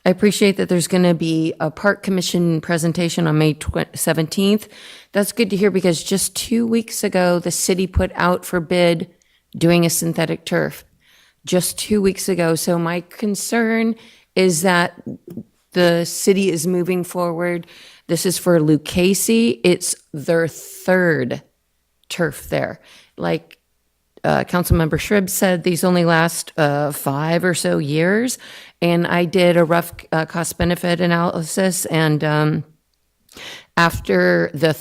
appreciate that there's going to be a park commission presentation on May 17th. That's good to hear because just 2 weeks ago, the city put out for bid doing a synthetic turf. Just 2 weeks ago. So my concern is that the city is moving forward. This is for Lucchese. It's their third turf there. Like Councilmember Shrib said, these only last 5 or so years. And I did a rough cost-benefit analysis. And after the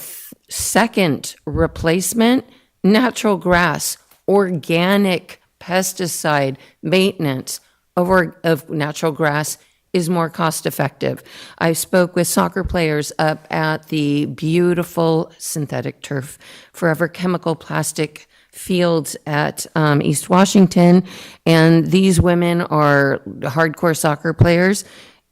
second replacement, natural grass, organic pesticide maintenance of natural grass is more cost effective. I spoke with soccer players up at the beautiful synthetic turf, Forever Chemical Plastic Fields at East Washington. And these women are hardcore soccer players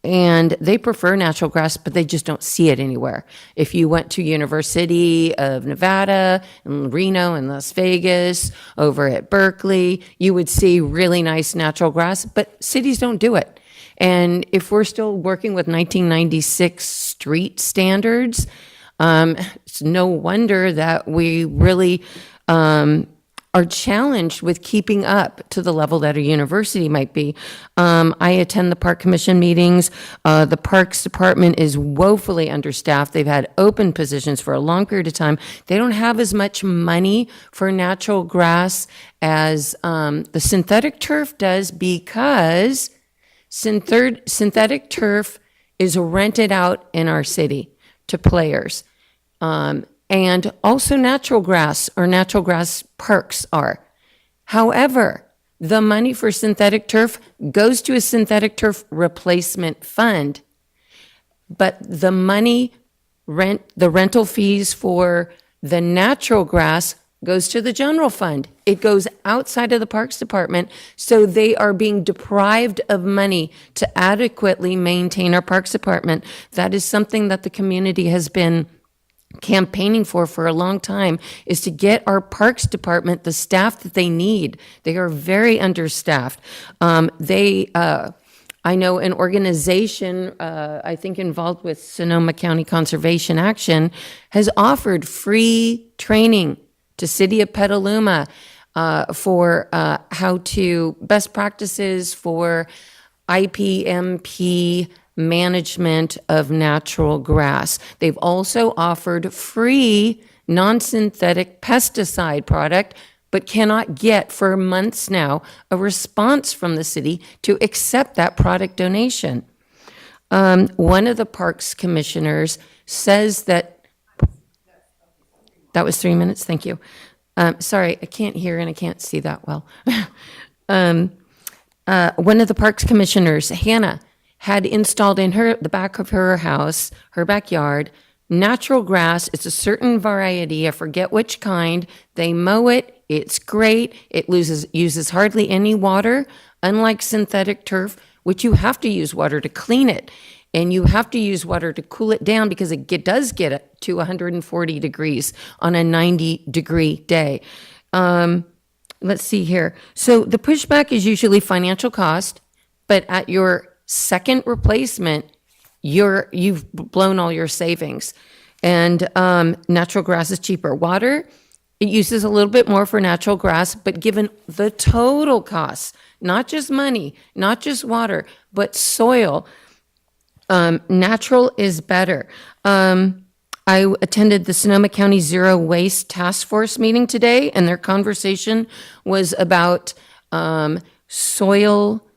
and they prefer natural grass, but they just don't see it anywhere. If you went to University of Nevada and Reno and Las Vegas, over at Berkeley, you would see really nice natural grass, but cities don't do it. And if we're still working with 1996 street standards, it's no wonder that we really are challenged with keeping up to the level that a university might be. I attend the Park Commission meetings. The Parks Department is woefully understaffed. They've had open positions for a long period of time. They don't have as much money for natural grass as the synthetic turf does because synthetic turf is rented out in our city to players. And also natural grass or natural grass parks are. However, the money for synthetic turf goes to a synthetic turf replacement fund. But the money, the rental fees for the natural grass goes to the general fund. It goes outside of the Parks Department, so they are being deprived of money to adequately maintain our Parks Department. That is something that the community has been campaigning for a long time, is to get our Parks Department the staff that they need. They are very understaffed. I know an organization, I think involved with Sonoma County Conservation Action, has offered free training to City of Petaluma for how to best practices for IPMP management of natural grass. They've also offered free non-synthetic pesticide product, but cannot get for months now a response from the city to accept that product donation. One of the parks commissioners says that was 3 minutes. Thank you. Sorry, I can't hear and I can't see that well. One of the parks commissioners, Hannah, had installed in the back of her house, her backyard, natural grass. It's a certain variety. I forget which kind. They mow it. It's great. It uses hardly any water, unlike synthetic turf, which you have to use water to clean it. And you have to use water to cool it down because it does get to 140 degrees on a 90-degree day. Let's see here. So the pushback is usually financial cost, but at your second replacement, you've blown all your savings. And natural grass is cheaper. Water, it uses a little bit more for natural grass, but given the total costs, not just money, not just water, but soil, natural is better. I attended the Sonoma County Zero Waste Task Force meeting today, and their conversation was about soil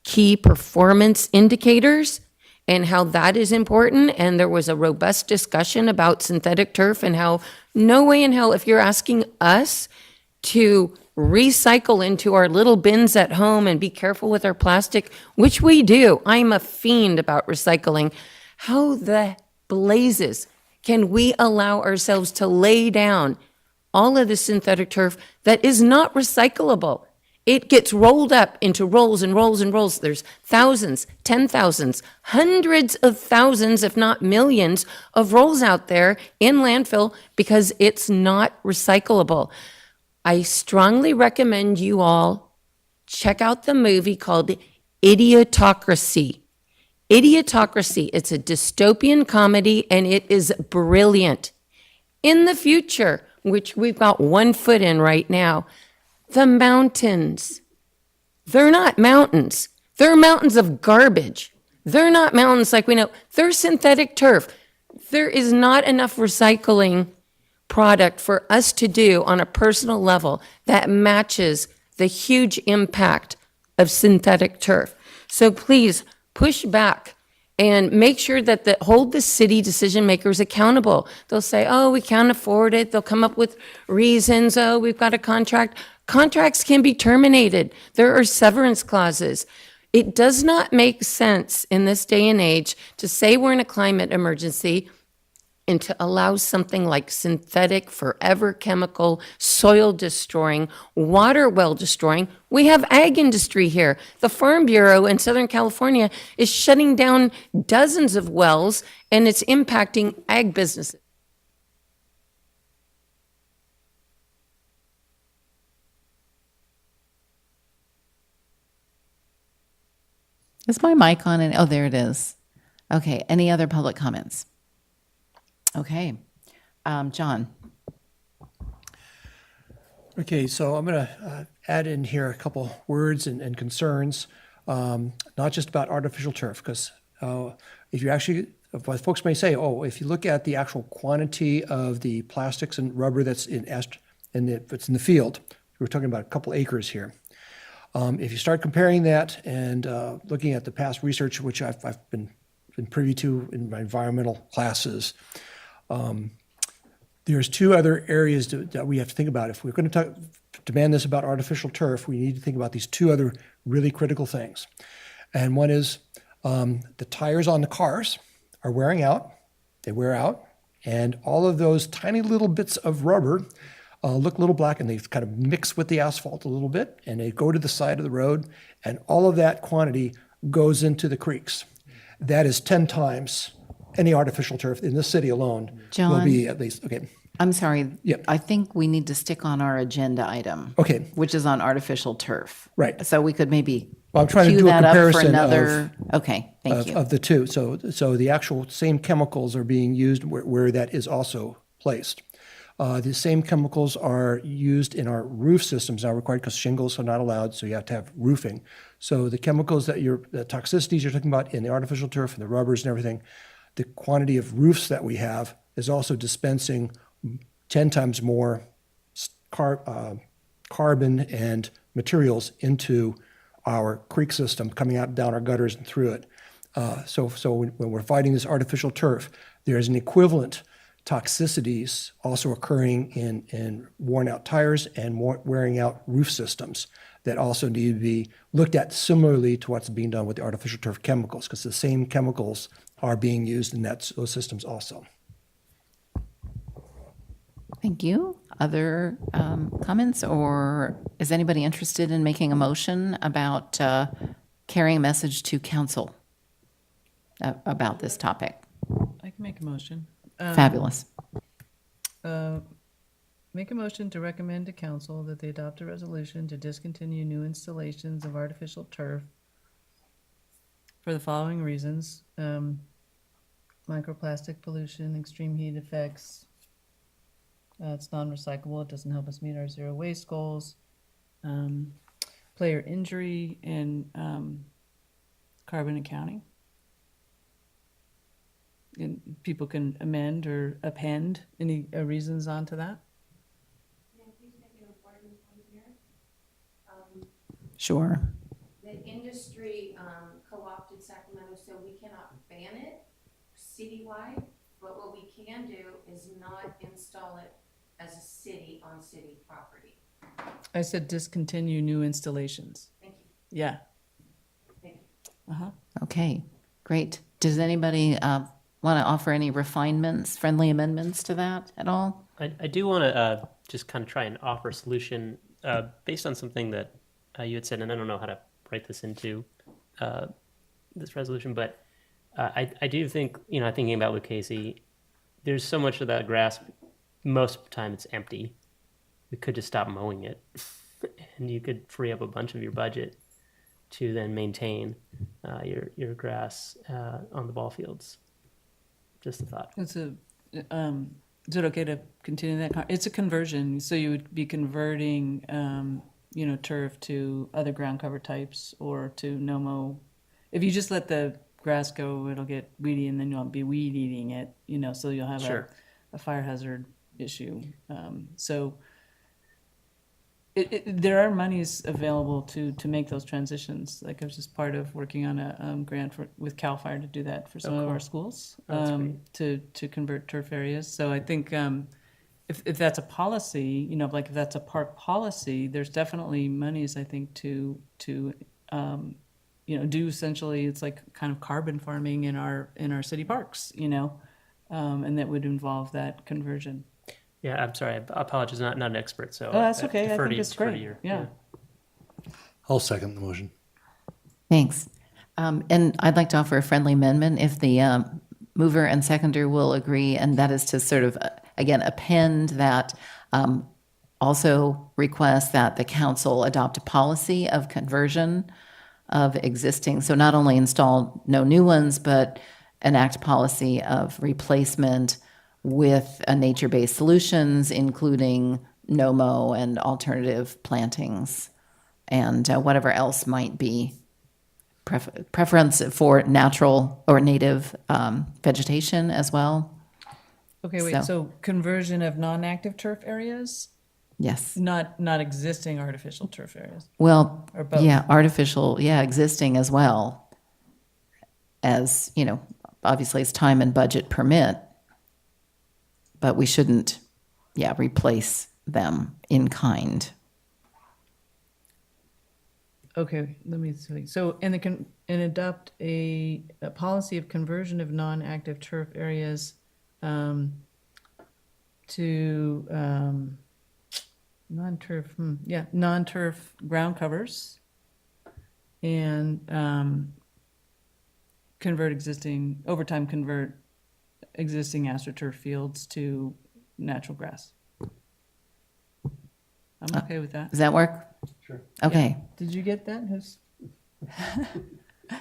key performance indicators and how that is important. And there was a robust discussion about synthetic turf and how no way in hell, if you're asking us to recycle into our little bins at home and be careful with our plastic, which we do. I'm a fiend about recycling. How the blazes can we allow ourselves to lay down all of the synthetic turf that is not recyclable? It gets rolled up into rolls and rolls and rolls. There's thousands, 10,000s, hundreds of thousands, if not millions, of rolls out there in landfill because it's not recyclable. I strongly recommend you all check out the movie called Idiotocracy. Idiotocracy. It's a dystopian comedy and it is brilliant. In the future, which we've got 1 foot in right now, the mountains. They're not mountains. They're mountains of garbage. They're not mountains like we know. They're synthetic turf. There is not enough recycling product for us to do on a personal level that matches the huge impact of synthetic turf. So please push back and make sure that hold the city decision makers accountable. They'll say, oh, we can't afford it. They'll come up with reasons. Oh, we've got a contract. Contracts can be terminated. There are severance clauses. It does not make sense in this day and age to say we're in a climate emergency and to allow something like synthetic, forever chemical, soil destroying, water well destroying. We have ag industry here. The Farm Bureau in Southern California is shutting down dozens of wells and it's impacting ag businesses. Is my mic on? Oh, there it is. Okay. Any other public comments? Okay. John. Okay, so I'm going to add in here a couple words and concerns, not just about artificial turf, because if you actually, what folks may say, oh, if you look at the actual quantity of the plastics and rubber that's it's in the field, we're talking about a couple acres here. If you start comparing that and looking at the past research, which I've been privy to in my environmental classes, there's 2 other areas that we have to think about. If we're going to demand this about artificial turf, we need to think about these 2 other really critical things. And one is the tires on the cars are wearing out. They wear out. And all of those tiny little bits of rubber look a little black, and they kind of mix with the asphalt a little bit, and they go to the side of the road, and all of that quantity goes into the creeks. That is 10 times any artificial turf in this city alone will be at least, okay. I'm sorry. Yep. I think we need to stick on our agenda item. Okay. Which is on artificial turf. Right. So we could maybe Well, I'm trying to cue do a that up for comparison another. Okay, thank you. of the 2. So the actual same chemicals are being used where that is also placed. The same chemicals are used in our roof systems now required because shingles are not allowed, so you have to have roofing. So the chemicals the toxicities you're talking about in the artificial turf and the rubbers and everything, the quantity of roofs that we have is also dispensing 10 times more carbon and materials into our creek system, coming out down our gutters and through it. So when we're fighting this artificial turf, there's an equivalent toxicities also occurring in worn out tires and wearing out roof systems that also need to be looked at similarly to what's being done with the artificial turf chemicals, because the same chemicals are being used in those systems also. Thank you. Other comments, or is anybody interested in making a motion about carrying a message to council about this topic? I can make a motion. Fabulous. Make a motion to recommend to council that they adopt a resolution to discontinue new installations of artificial turf for the following reasons: microplastic pollution, extreme heat effects, it's non-recyclable, it doesn't help us meet our zero waste goals, player injury, and carbon accounting. And people can amend or append any reasons onto that. Sure. The industry co-opted Sacramento, so we cannot ban it citywide, but what we can do is not install it as a city on city property. I said discontinue new installations. Thank you. Yeah. Thank you. Uh-huh. Okay, great. Does anybody want to offer any refinements, friendly amendments to that at all? I do want to just kind of try and offer a solution based on something that you had said, and I don't know how to write this into this resolution, but I do think, thinking about Lucchese, there's so much of that grass, most of the time it's empty. We could just stop mowing it, and you could free up a bunch of your budget to then maintain your grass on the ball fields. Just a thought. Is it okay to continue that? It's a conversion, so you would be converting, turf to other ground cover types or to no-mow. If you just let the grass go, it'll get weedy, and then you'll be weed eating it, so you'll have Sure. a fire hazard issue. There are monies available to make those transitions. Like I was just part of working on a grant with CAL FIRE to do that for some of our schools, to convert turf areas. So I think if that's a policy, if that's a park policy, there's definitely monies, I think, to do essentially, it's like kind of carbon farming in our city parks, and that would involve that conversion. Yeah, I'm sorry. I apologize. Not an expert, so Oh, that's okay. I defer think to- it's defer to great. your- Yeah. I'll second the motion. Thanks. And I'd like to offer a friendly amendment if the mover and seconder will agree, and that is to sort of, again, append that also request that the council adopt a policy of conversion of existing, so not only install no new ones, but enact policy of replacement with nature-based solutions, including no-mow and alternative plantings, and whatever else might be preference for natural or native vegetation as well. Okay, wait, so conversion of non-active turf areas? Yes. Not existing artificial turf areas? Well, Or both? yeah, artificial, existing as well, as, obviously as time and budget permit, but we shouldn't, replace them in kind. Okay, let me see. So, and adopt a policy of conversion of non-active turf areas to non-turf ground covers, and convert existing AstroTurf fields to natural grass. I'm okay with that. Does that work? Sure. Okay. Did you get that? Who's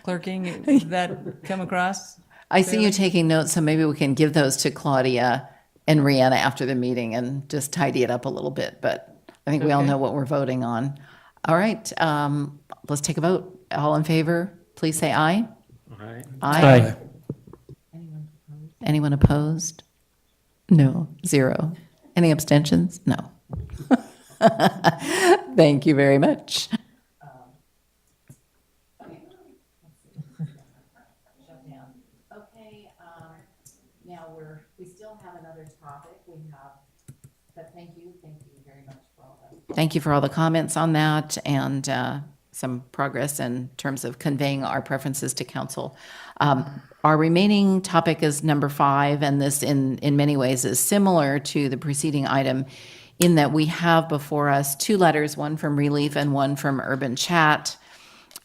clerking? Did that come across? I see you taking notes, so maybe we can give those to Claudia and Rihanna after the meeting and just tidy it up a little bit, but I think we all Okay. know what we're voting on. All right, let's take a vote. All in favor, please say aye. Aye. Aye. Anyone opposed? No, 0. Any abstentions? No. Thank you very much. Okay, now we still have another topic. But thank you very much for all that. Thank you for all the comments on that and some progress in terms of conveying our preferences to council. Our remaining topic is number 5, and this in many ways is similar to the preceding item in that we have before us 2 letters, one from Relief and one from Urban Chat.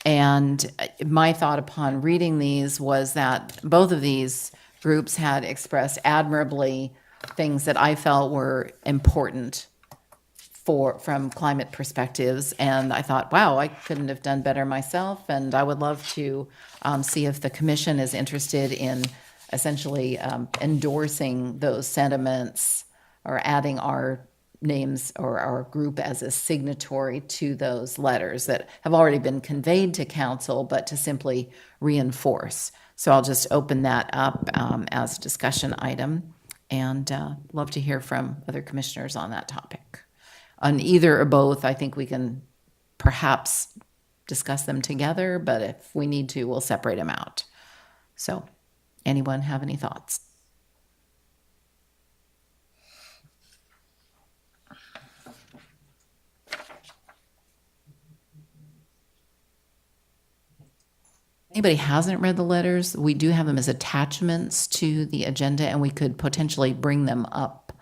And my thought upon reading these was that both of these groups had expressed admirably things that I felt were important from climate perspectives. And I thought, wow, I couldn't have done better myself. And I would love to see if the commission is interested in essentially endorsing those sentiments or adding our names or our group as a signatory to those letters that have already been conveyed to council, but to simply reinforce. So I'll just open that up as a discussion item and love to hear from other commissioners on that topic. On either or both, I think we can perhaps discuss them together, but if we need to, we'll separate them out. So anyone have any thoughts? Anybody hasn't read the letters, we do have them as attachments to the agenda, and we could potentially bring them up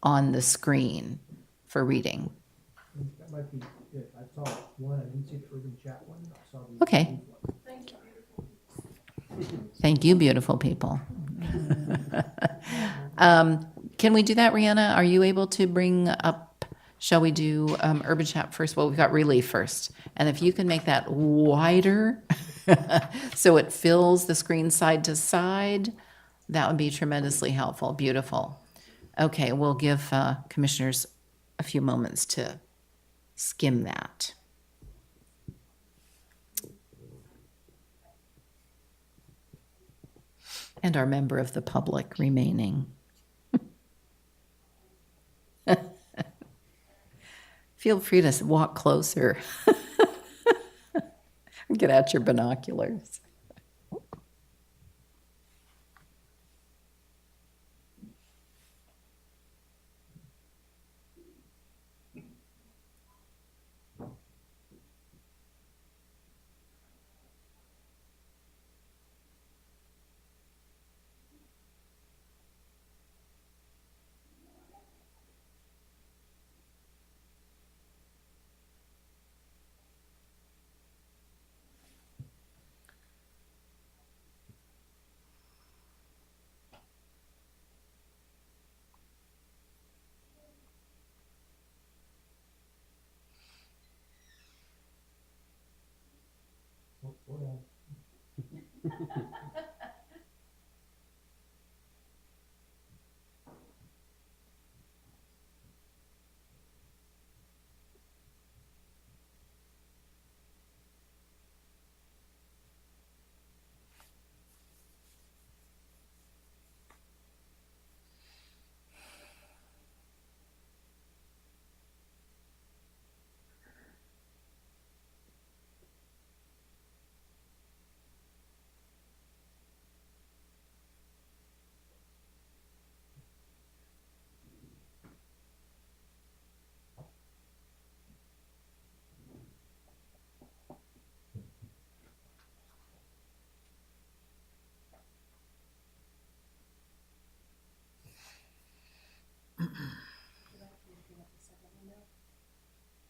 on the screen for reading. That might be it. I saw one, I didn't see the urban chat one, I saw the. Okay. Thank you, beautiful people. Can we do that, Rihanna? Are you able to bring up, shall we do Urban Chat first? Well, we've got Relief first. And if you can make that wider so it fills the screen side to side, that would be tremendously helpful. Beautiful. Okay, we'll give commissioners a few moments to skim that. And our member of the public remaining. Feel free to walk closer. Get out your binoculars.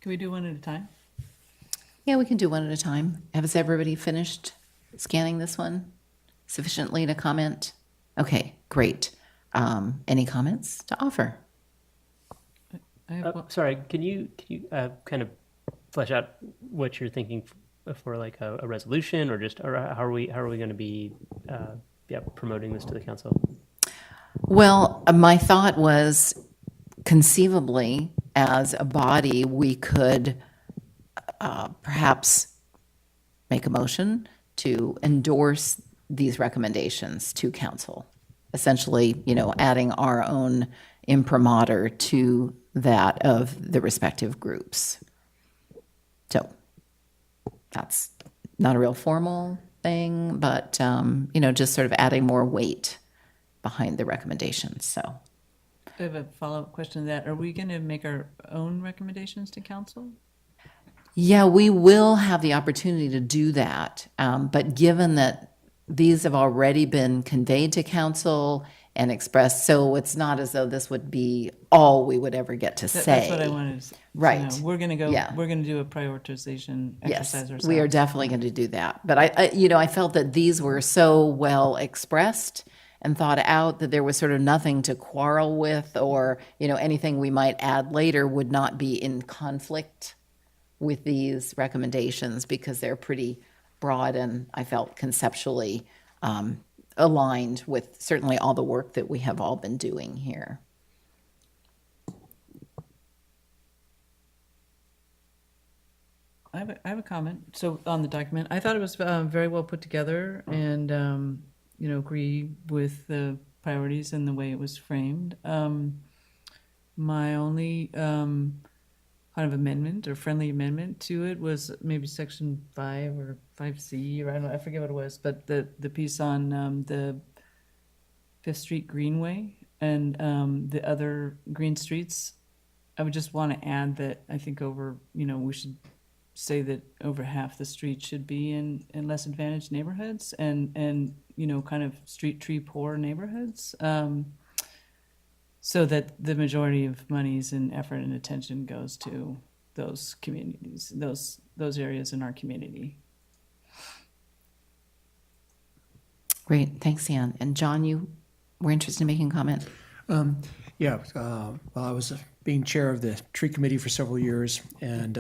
Can we do one at a time? Yeah, we can do one at a time. Has everybody finished scanning this one sufficiently to comment? Okay, great. Any comments to offer? I have Sorry, can you kind of flesh out what you're thinking for like a resolution, or just, or how are we going to be promoting this to the council? Well, my thought was conceivably, as a body, we could perhaps make a motion to endorse these recommendations to council. Essentially, adding our own imprimatur to that of the respective groups. So that's not a real formal thing, but, just sort of adding more weight behind the recommendations, so. I have a follow-up question to that. Are we going to make our own recommendations to council? Yeah, we will have the opportunity to do that, but given that these have already been conveyed to council and expressed, so it's not as though this would be all we would ever get to say. That's what I wanted to Right. know. We're going to go. Yeah. We're going to do a prioritization Yes, exercise ourselves. we are definitely going to do that. But I felt that these were so well expressed and thought out that there was sort of nothing to quarrel with, or, anything we might add later would not be in conflict with these recommendations, because they're pretty broad and I felt conceptually aligned with certainly all the work that we have all been doing here. I have a comment. So on the document, I thought it was very well put together, and agree with the priorities and the way it was framed. My only kind of amendment or friendly amendment to it was maybe section 5 or 5C, or I don't know, I forget what it was, but the piece on the Fifth Street Greenway and the other green streets. I would just want to add that I think we should say that over half the street should be in less advantaged neighborhoods and kind of street tree poor neighborhoods, so that the majority of monies and effort and attention goes to those communities, those areas in our community. Great, thanks, Ann. And John, you were interested in making a comment? Well, I was being chair of the tree committee for several years, and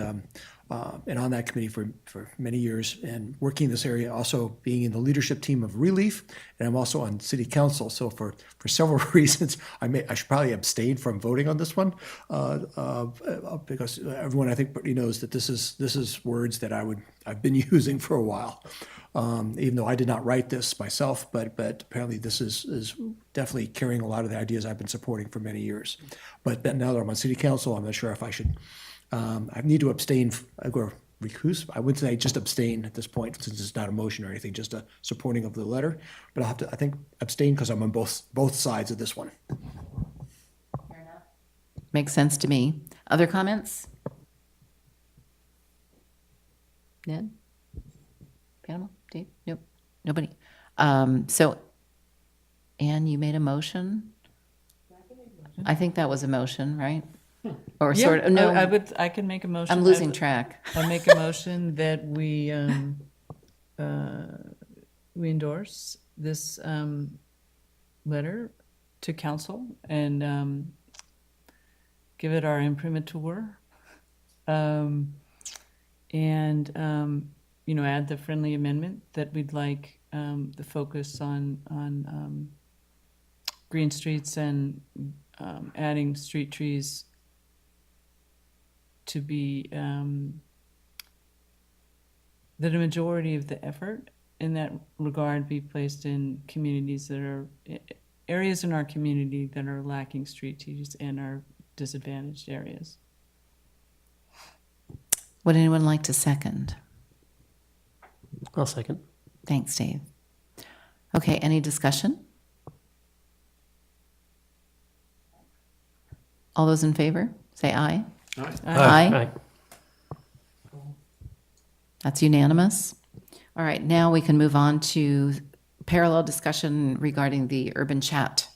on that committee for many years, and working in this area, also being in the leadership team of Relief, and I'm also on city council. So for several reasons, I should probably abstain from voting on this one, because everyone I think knows that this is words that I've been using for a while. Even though I did not write this myself, but apparently this is definitely carrying a lot of the ideas I've been supporting for many years. But now that I'm on city council, I'm not sure if I should. I need to abstain or recuse. I would say just abstain at this point, since it's not a motion or anything, just a supporting of the letter. But I'll have to, I think, abstain because I'm on both sides of this one. Makes sense to me. Other comments? Ned? Panama? Dave? Nope. Nobody. So, Anne, you made a motion? I think that was a motion, right? Or Yeah, sort of, no. I can make a motion. I'm losing track. I make a motion that we endorse this letter to council and give it our imprimatur. Add the friendly amendment that we'd like the focus on green streets and adding street trees to be that a majority of the effort in that regard be placed in communities that are areas in our community that are lacking street trees and are disadvantaged areas. Would anyone like to second? I'll second. Thanks, Dave. Okay, any discussion? All those in favor, say aye. Aye. Aye. That's unanimous. All right, now we can move on to parallel discussion regarding the urban chat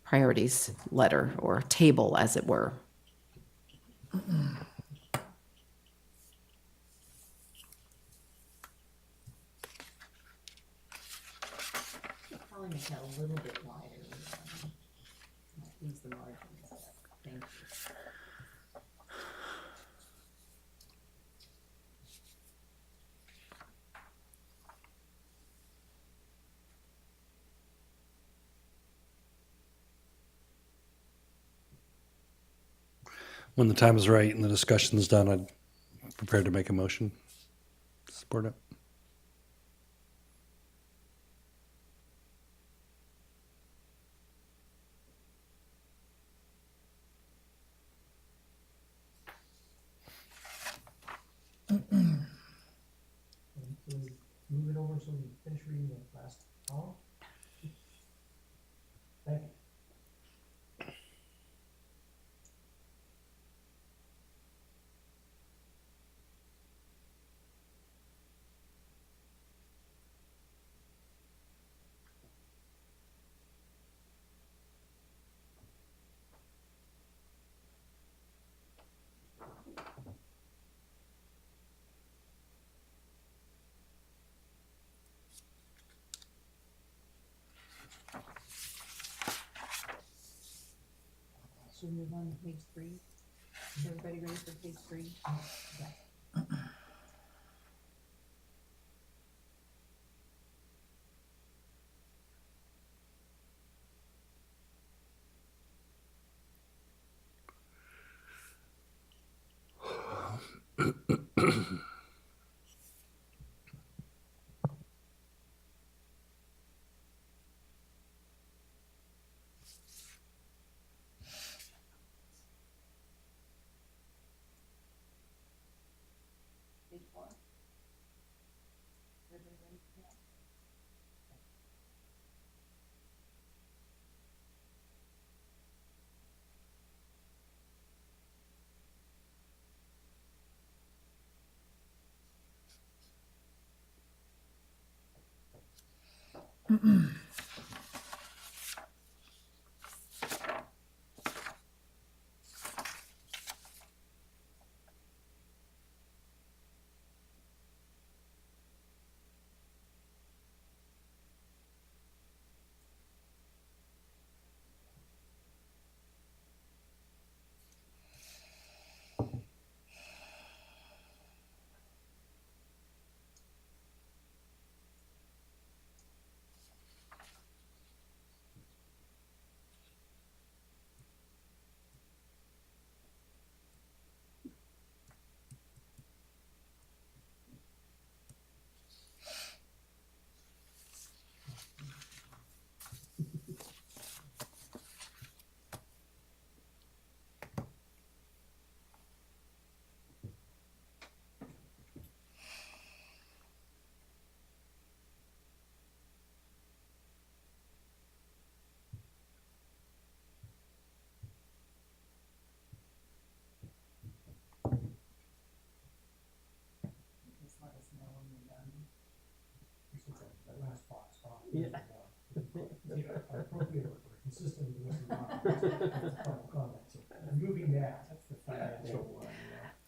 priorities letter or table, as it were. Probably make that a little bit wider. Use the margins. Thank you. When the time is right and the discussion is done, I'd prepared to make a motion. Support it. Move it over so we finish reading the last column. Thank you. Should we move on to page 3? Is everybody ready for page 3? Page 4? Everybody ready? Yeah.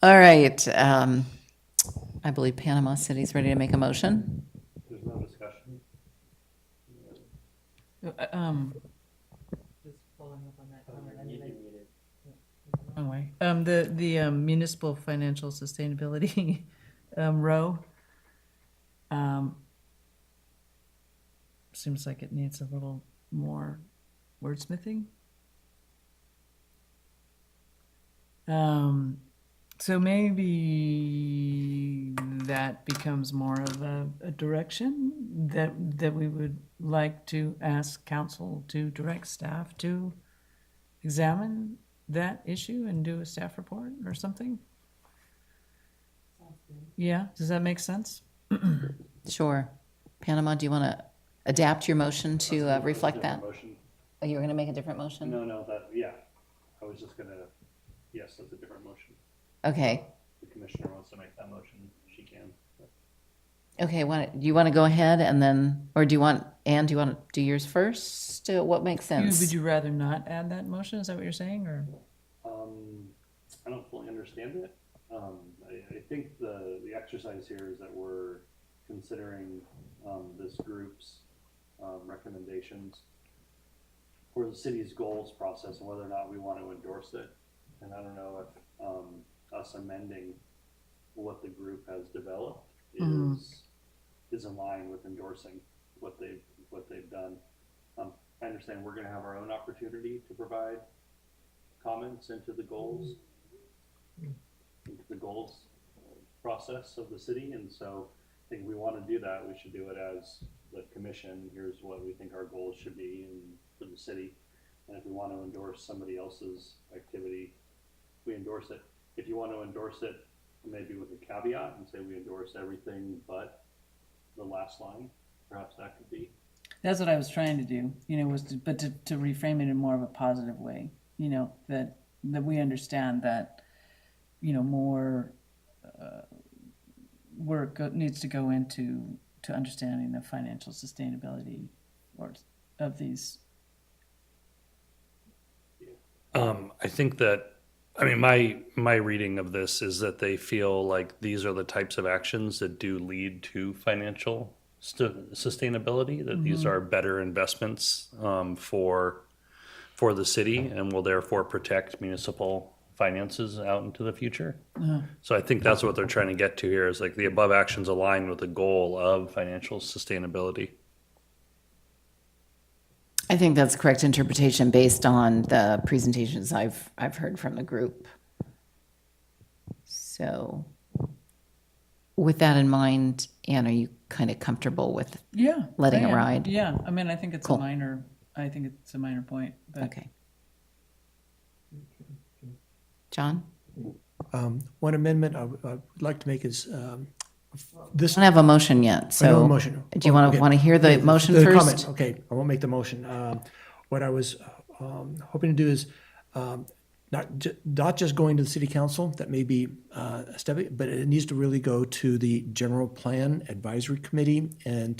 All right. I believe Panama City's ready to make a motion. There's no discussion. Just following up on that comment, wrong way. The municipal financial sustainability row seems like it needs a little more wordsmithing. So maybe that becomes more of a direction that we would like to ask council to direct staff to examine that issue and do a staff report or something? Yeah, does that make sense? Sure. Panama, do you want to adapt your motion to reflect that? Motion. Oh, you were going to make a different motion? No, yeah. I was just gonna, yes, that's a different motion. Okay. The commissioner wants to make that motion, she can. Okay, do you want to go ahead and then, or do you want to do yours first? What makes sense? Would you rather not add that motion? Is that what you're saying, or? I don't fully understand it. I think the exercise here is that we're considering this group's recommendations for the city's goals process and whether or not we want to endorse it. And I don't know if us amending what the group has developed is in line with endorsing what they've done. I understand we're going to have our own opportunity to provide comments into the goals process of the city, and so I think if we want to do that, we should do it as the commission. Here's what we think our goals should be for the city, and if we want to endorse somebody else's activity, we endorse it. If you want to endorse it maybe with a caveat and say we endorse everything but the last line, perhaps that could be. That's what I was trying to do, was to reframe it in more of a positive way, that we understand that, more work needs to go into understanding the financial sustainability of these. I think that, my reading of this is that they feel like these are the types of actions that do lead to financial sustainability, that these are better investments for the city and will therefore protect municipal finances out into the future. So I think that's what they're trying to get to here is like the above actions align with the goal of financial sustainability. I think that's correct interpretation based on the presentations I've heard from the group. So with that in mind, Anne, are you kind of comfortable with letting it ride? Yeah, I think it's Cool. I think it's a minor point. But Okay. John? One amendment I would like to make is this. I don't have a motion yet, so. I don't have a motion. Do you want to hear the motion The first? comment. Okay, I won't make the motion. What I was hoping to do is not just going to the city council, that may be a step, but it needs to really go to the general plan advisory committee and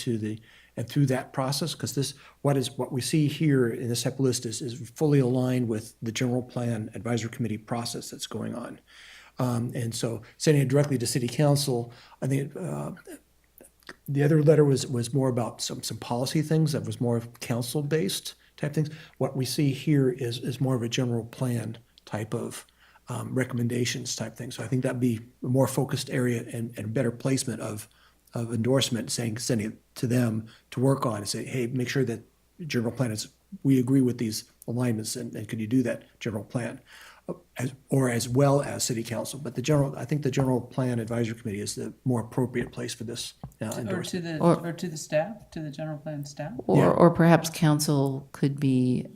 through that process, because what we see here in this type of list is fully aligned with the general plan advisory committee process that's going on. And so sending it directly to city council, I think the other letter was more about some policy things that was more council-based type things. What we see here is more of a general plan type of recommendations type thing. So I think that'd be a more focused area and better placement of endorsement, sending it to them to work on and say, hey, make sure that general plan is, we agree with these alignments and could you do that general plan? As well as city council, but I think the general plan advisory committee is the more appropriate place for this endorsement. or to the staff, to the general plan staff. Or perhaps council could be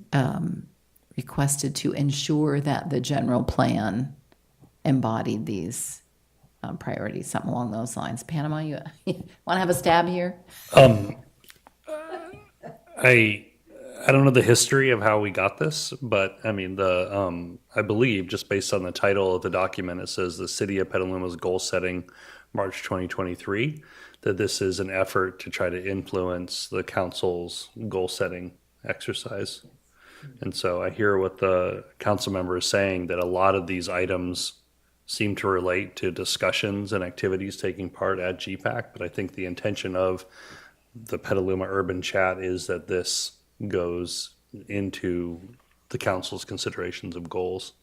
requested to ensure that the general plan embodied these priorities, something along those lines. Panama, you want to have a stab here? I don't know the history of how we got this, but I believe just based on the title of the document, it says the City of Petaluma's goal setting March 2023, that this is an effort to try to influence the council's goal-setting exercise. And so I hear what the council member is saying, that a lot of these items seem to relate to discussions and activities taking part at GPAC, but I think the intention of the Petaluma Urban Chat is that this goes into the council's considerations of goals.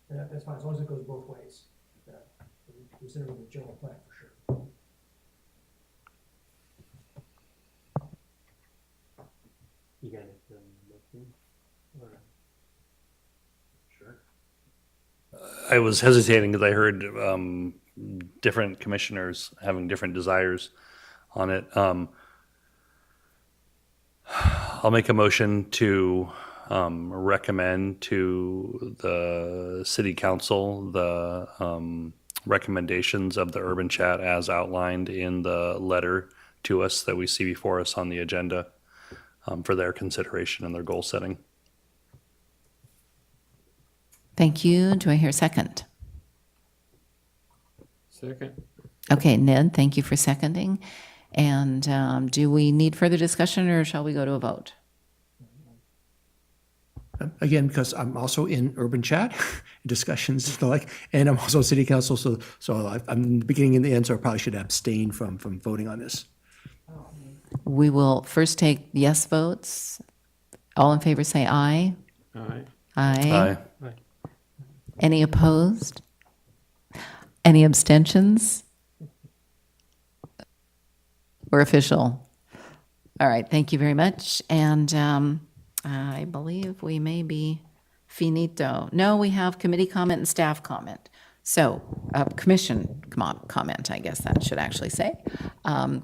And that's fine, as long as it goes both ways. Considering the general plan for sure. You got it. Sure. I was hesitating because I heard different commissioners having different desires on it. I'll make a motion to recommend to the city council the recommendations of the Urban Chat as outlined in the letter to us that we see before us on the agenda for their consideration and their goal setting. Thank you. Do I hear a second? Second. Okay, Ned, thank you for seconding. And do we need further discussion, or shall we go to a vote? Again, because I'm also in Urban Chat discussions, and I'm also city council, so I'm in the beginning and the end, so I probably should abstain from voting on this. We will first take yes votes. All in favor say aye. Aye. Aye. Aye. Any opposed? Any abstentions? We're official. All right, thank you very much. And I believe we may be finito. No, we have committee comment and staff comment. So, commission comment, I guess that should actually say.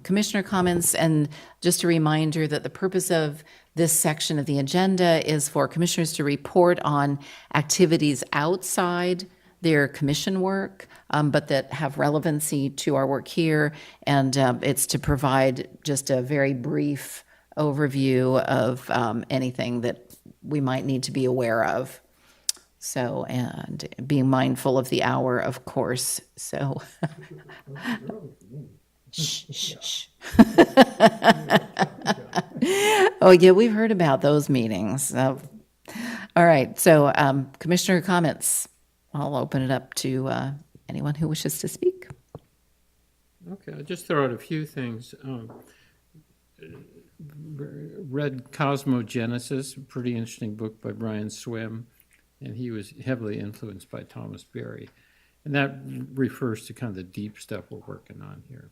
Commissioner comments, and just a reminder that the purpose of this section of the agenda is for commissioners to report on activities outside their commission work, but that have relevancy to our work here. And it's to provide just a very brief overview of anything that we might need to be aware of. So, and being mindful of the hour, of course. So, shh, shh, shh. Oh, yeah, we've heard about those meetings. All right, so commissioner comments. I'll open it up to anyone who wishes to speak. Okay, I'll just throw out a few things. Read Cosmogenesis, a pretty interesting book by Brian Swim, and he was heavily influenced by Thomas Berry. And that refers to kind of the deep stuff we're working on here.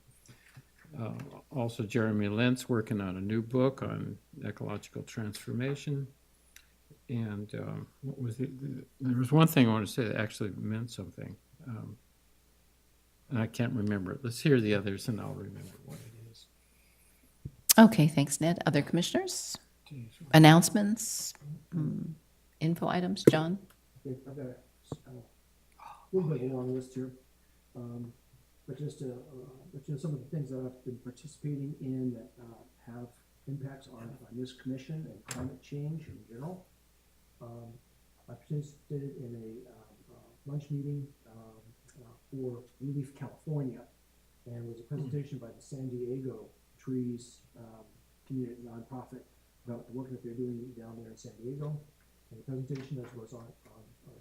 Also, Jeremy Lentz working on a new book on ecological transformation. And what was there was one thing I want to say that actually meant something. And I can't remember it. Let's hear the others and I'll remember what it is. Okay, thanks, Ned. Other commissioners? Announcements? Info items? John? I've got a little bit of a long list here, but just to let you know some of the things that I've been participating in that have impacts on this commission and climate change in general. I participated in a lunch meeting for Relief California, and it was a presentation by the San Diego Trees community nonprofit about the work that they're doing down there in San Diego. And the presentation was on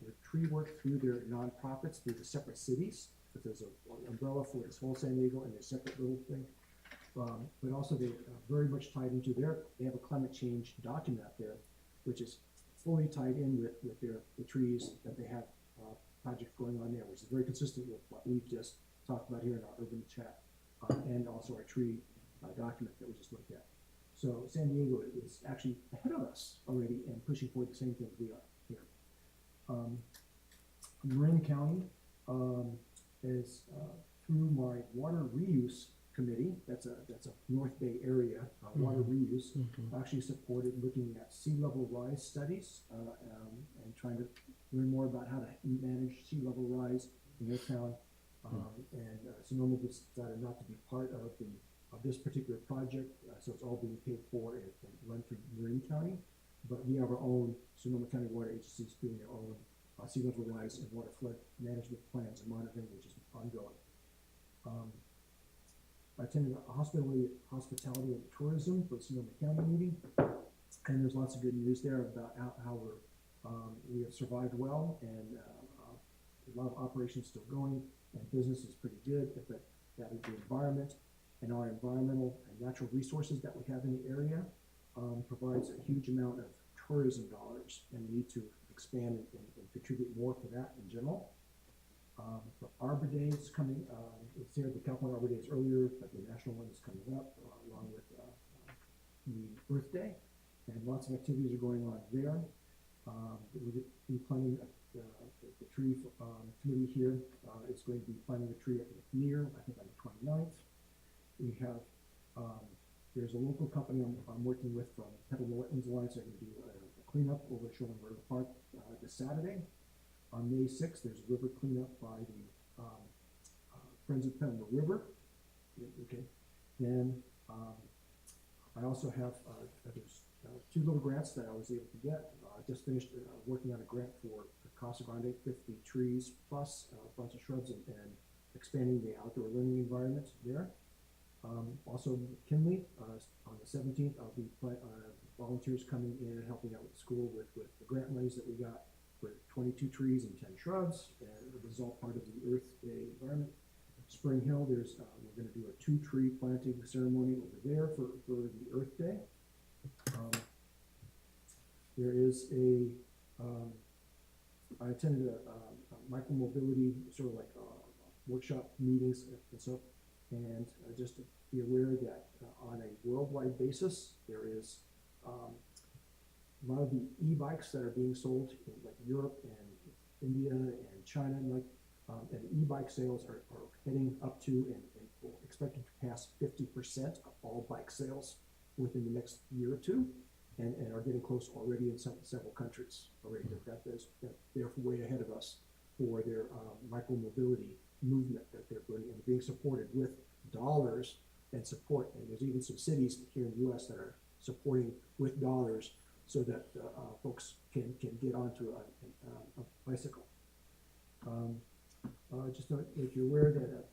their tree work through their nonprofits, through the separate cities. But there's an umbrella for this whole San Diego and their separate little thing. But also they very much tied into they have a climate change document out there, which is fully tied in with the trees that they have project going on there, which is very consistent with what we've just talked about here in our urban chat, and also our tree document that we just looked at. So San Diego is actually ahead of us already and pushing for the same things we are here. Marin County is through my water reuse committee. That's a North Bay area water reuse. Actually supported looking at sea level rise studies and trying to learn more about how to manage sea level rise in their town. And Sonoma decided not to be part of this particular project, so it's all being paid for and run through Marin County. But we have our own Sonoma County Water Agencies doing their own sea level rise and water flood management plans and monitoring, which is ongoing. I attended a hospitality and tourism for the Sonoma County meeting, and there's lots of good news there about how we have survived well, and a lot of operations still going, and business is pretty good. But that is the environment and our environmental and natural resources that we have in the area provides a huge amount of tourism dollars, and we need to expand and contribute more for that in general. The Arbor Day is coming. It's here. The California Arbor Day is earlier, but the national one is coming up along with the Earth Day, and lots of activities are going on there. We'll be planting the tree committee here is going to be planting a tree at McNear, I think on the 29th. We have there's a local company I'm working with from Petaluma Wetlands Alliance. They're going to do a cleanup over at Shoreland River Park this Saturday. On May 6th, there's a river cleanup by the Friends of Petaluma River. Okay. Then I also have there's two little grants that I was able to get. I just finished working on a grant for Casa Grande, 50 trees plus a bunch of shrubs and expanding the outdoor learning environment there. Also, McKinley, on the 17th, I'll be volunteers coming in and helping out with the school with the grant monies that we got for 22 trees and 10 shrubs, and this is all part of the Earth Day environment. Spring Hill, there's we're going to do a 2-tree planting ceremony over there for the Earth Day. There is I attended a micromobility sort of like workshop meetings and stuff, and just to be aware that on a worldwide basis, there is a lot of the e-bikes that are being sold in like Europe and India and China, and e-bike sales are heading up to and expected to pass 50% of all bike sales within the next year or two, and are getting close already in several countries already. They're way ahead of us for their micromobility movement that they're bringing and being supported with dollars and support. And there's even some cities here in the U.S. that are supporting with dollars so that folks can get onto a bicycle. Just to make you aware that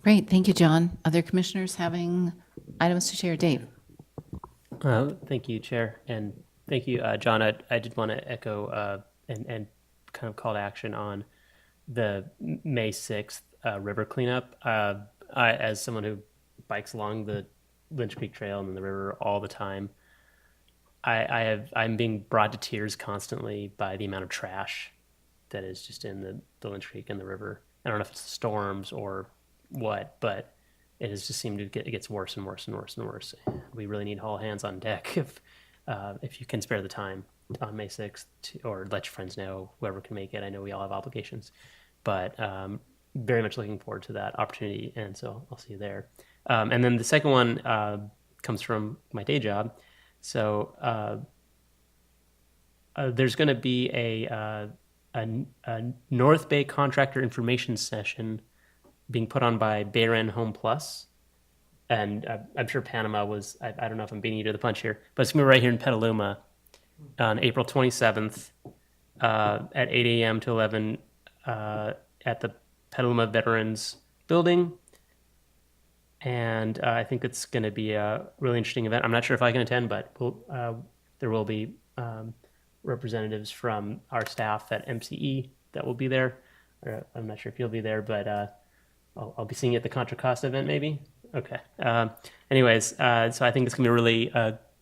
Great, thank you, John. Other commissioners having items to share? Dave? Thank you, Chair, and thank you, John. I did want to echo and kind of call to action on the May 6th river cleanup. As someone who bikes along the Lynch Creek Trail and the river all the time, I'm being brought to tears constantly by the amount of trash that is just in the Lynch Creek and the river. I don't know if it's the storms or what, but it has just seemed to it gets worse and worse and worse and worse. We really need all hands on deck if you can spare the time on May 6th, or let your friends know, whoever can make it. I know we all have obligations, but very much looking forward to that opportunity, and so I'll see you there. And then the second one comes from my day job. So there's going to be a North Bay contractor information session being put on by Bayren Home Plus. And I'm sure Panama was, I don't know if I'm beating you to the punch here, but it's going to be right here in Petaluma on April 27th at 8 a.m. to 11 at the Petaluma Veterans Building. And I think it's going to be a really interesting event. I'm not sure if I can attend, but there will be representatives from our staff at MCE that will be there. I'm not sure if you'll be there, but I'll be seeing you at the Contra Costa event, maybe. Okay. Anyways, so I think it's going to be a really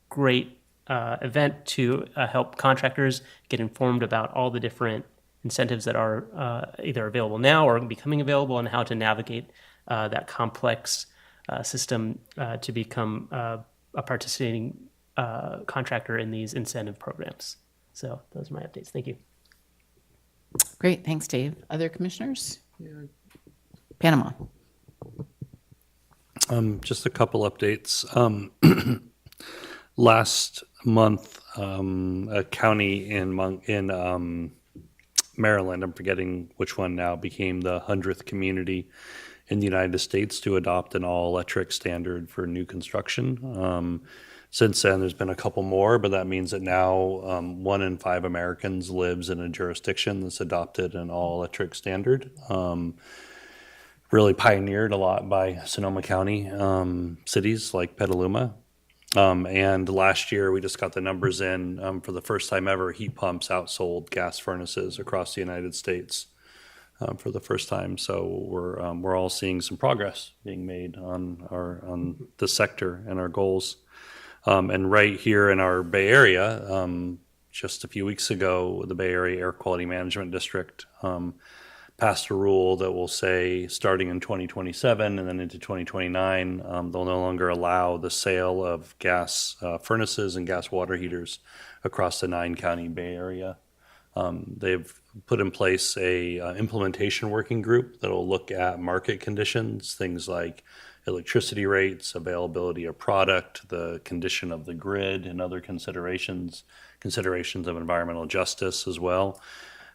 great event to help contractors get informed about all the different incentives that are either available now or becoming available, and how to navigate that complex system to become a participating contractor in these incentive programs. So those are my updates. Thank you. Great, thanks, Dave. Other commissioners? Panama. Just a couple updates. Last month, a county in Maryland, I'm forgetting which one now, became the 100th community in the United States to adopt an all-electric standard for new construction. Since then, there's been a couple more, but that means that now 1 in 5 Americans lives in a jurisdiction that's adopted an all-electric standard. Really pioneered a lot by Sonoma County cities like Petaluma. And last year, we just got the numbers in. For the first time ever, heat pumps outsold gas furnaces across the United States for the first time. So we're all seeing some progress being made on the sector and our goals. And right here in our Bay Area, just a few weeks ago, the Bay Area Air Quality Management District passed a rule that will say, starting in 2027 and then into 2029, they'll no longer allow the sale of gas furnaces and gas water heaters across the 9-county Bay Area. They've put in place a implementation working group that will look at market conditions, things like electricity rates, availability of product, the condition of the grid, and other considerations of environmental justice as well,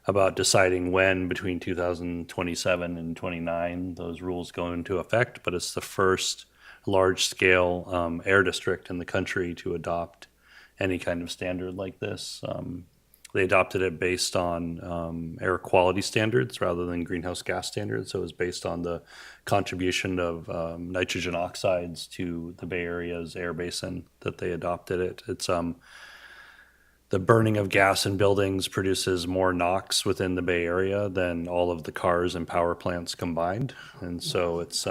about deciding when between 2027 and 29 those rules go into effect. But it's the first large-scale air district in the country to adopt any kind of standard like this. They adopted it based on air quality standards rather than greenhouse gas standards. So it was based on the contribution of nitrogen oxides to the Bay Area's air basin that they adopted it. It's the burning of gas in buildings produces more NOx within the Bay Area than all of the cars and power plants combined. And so it's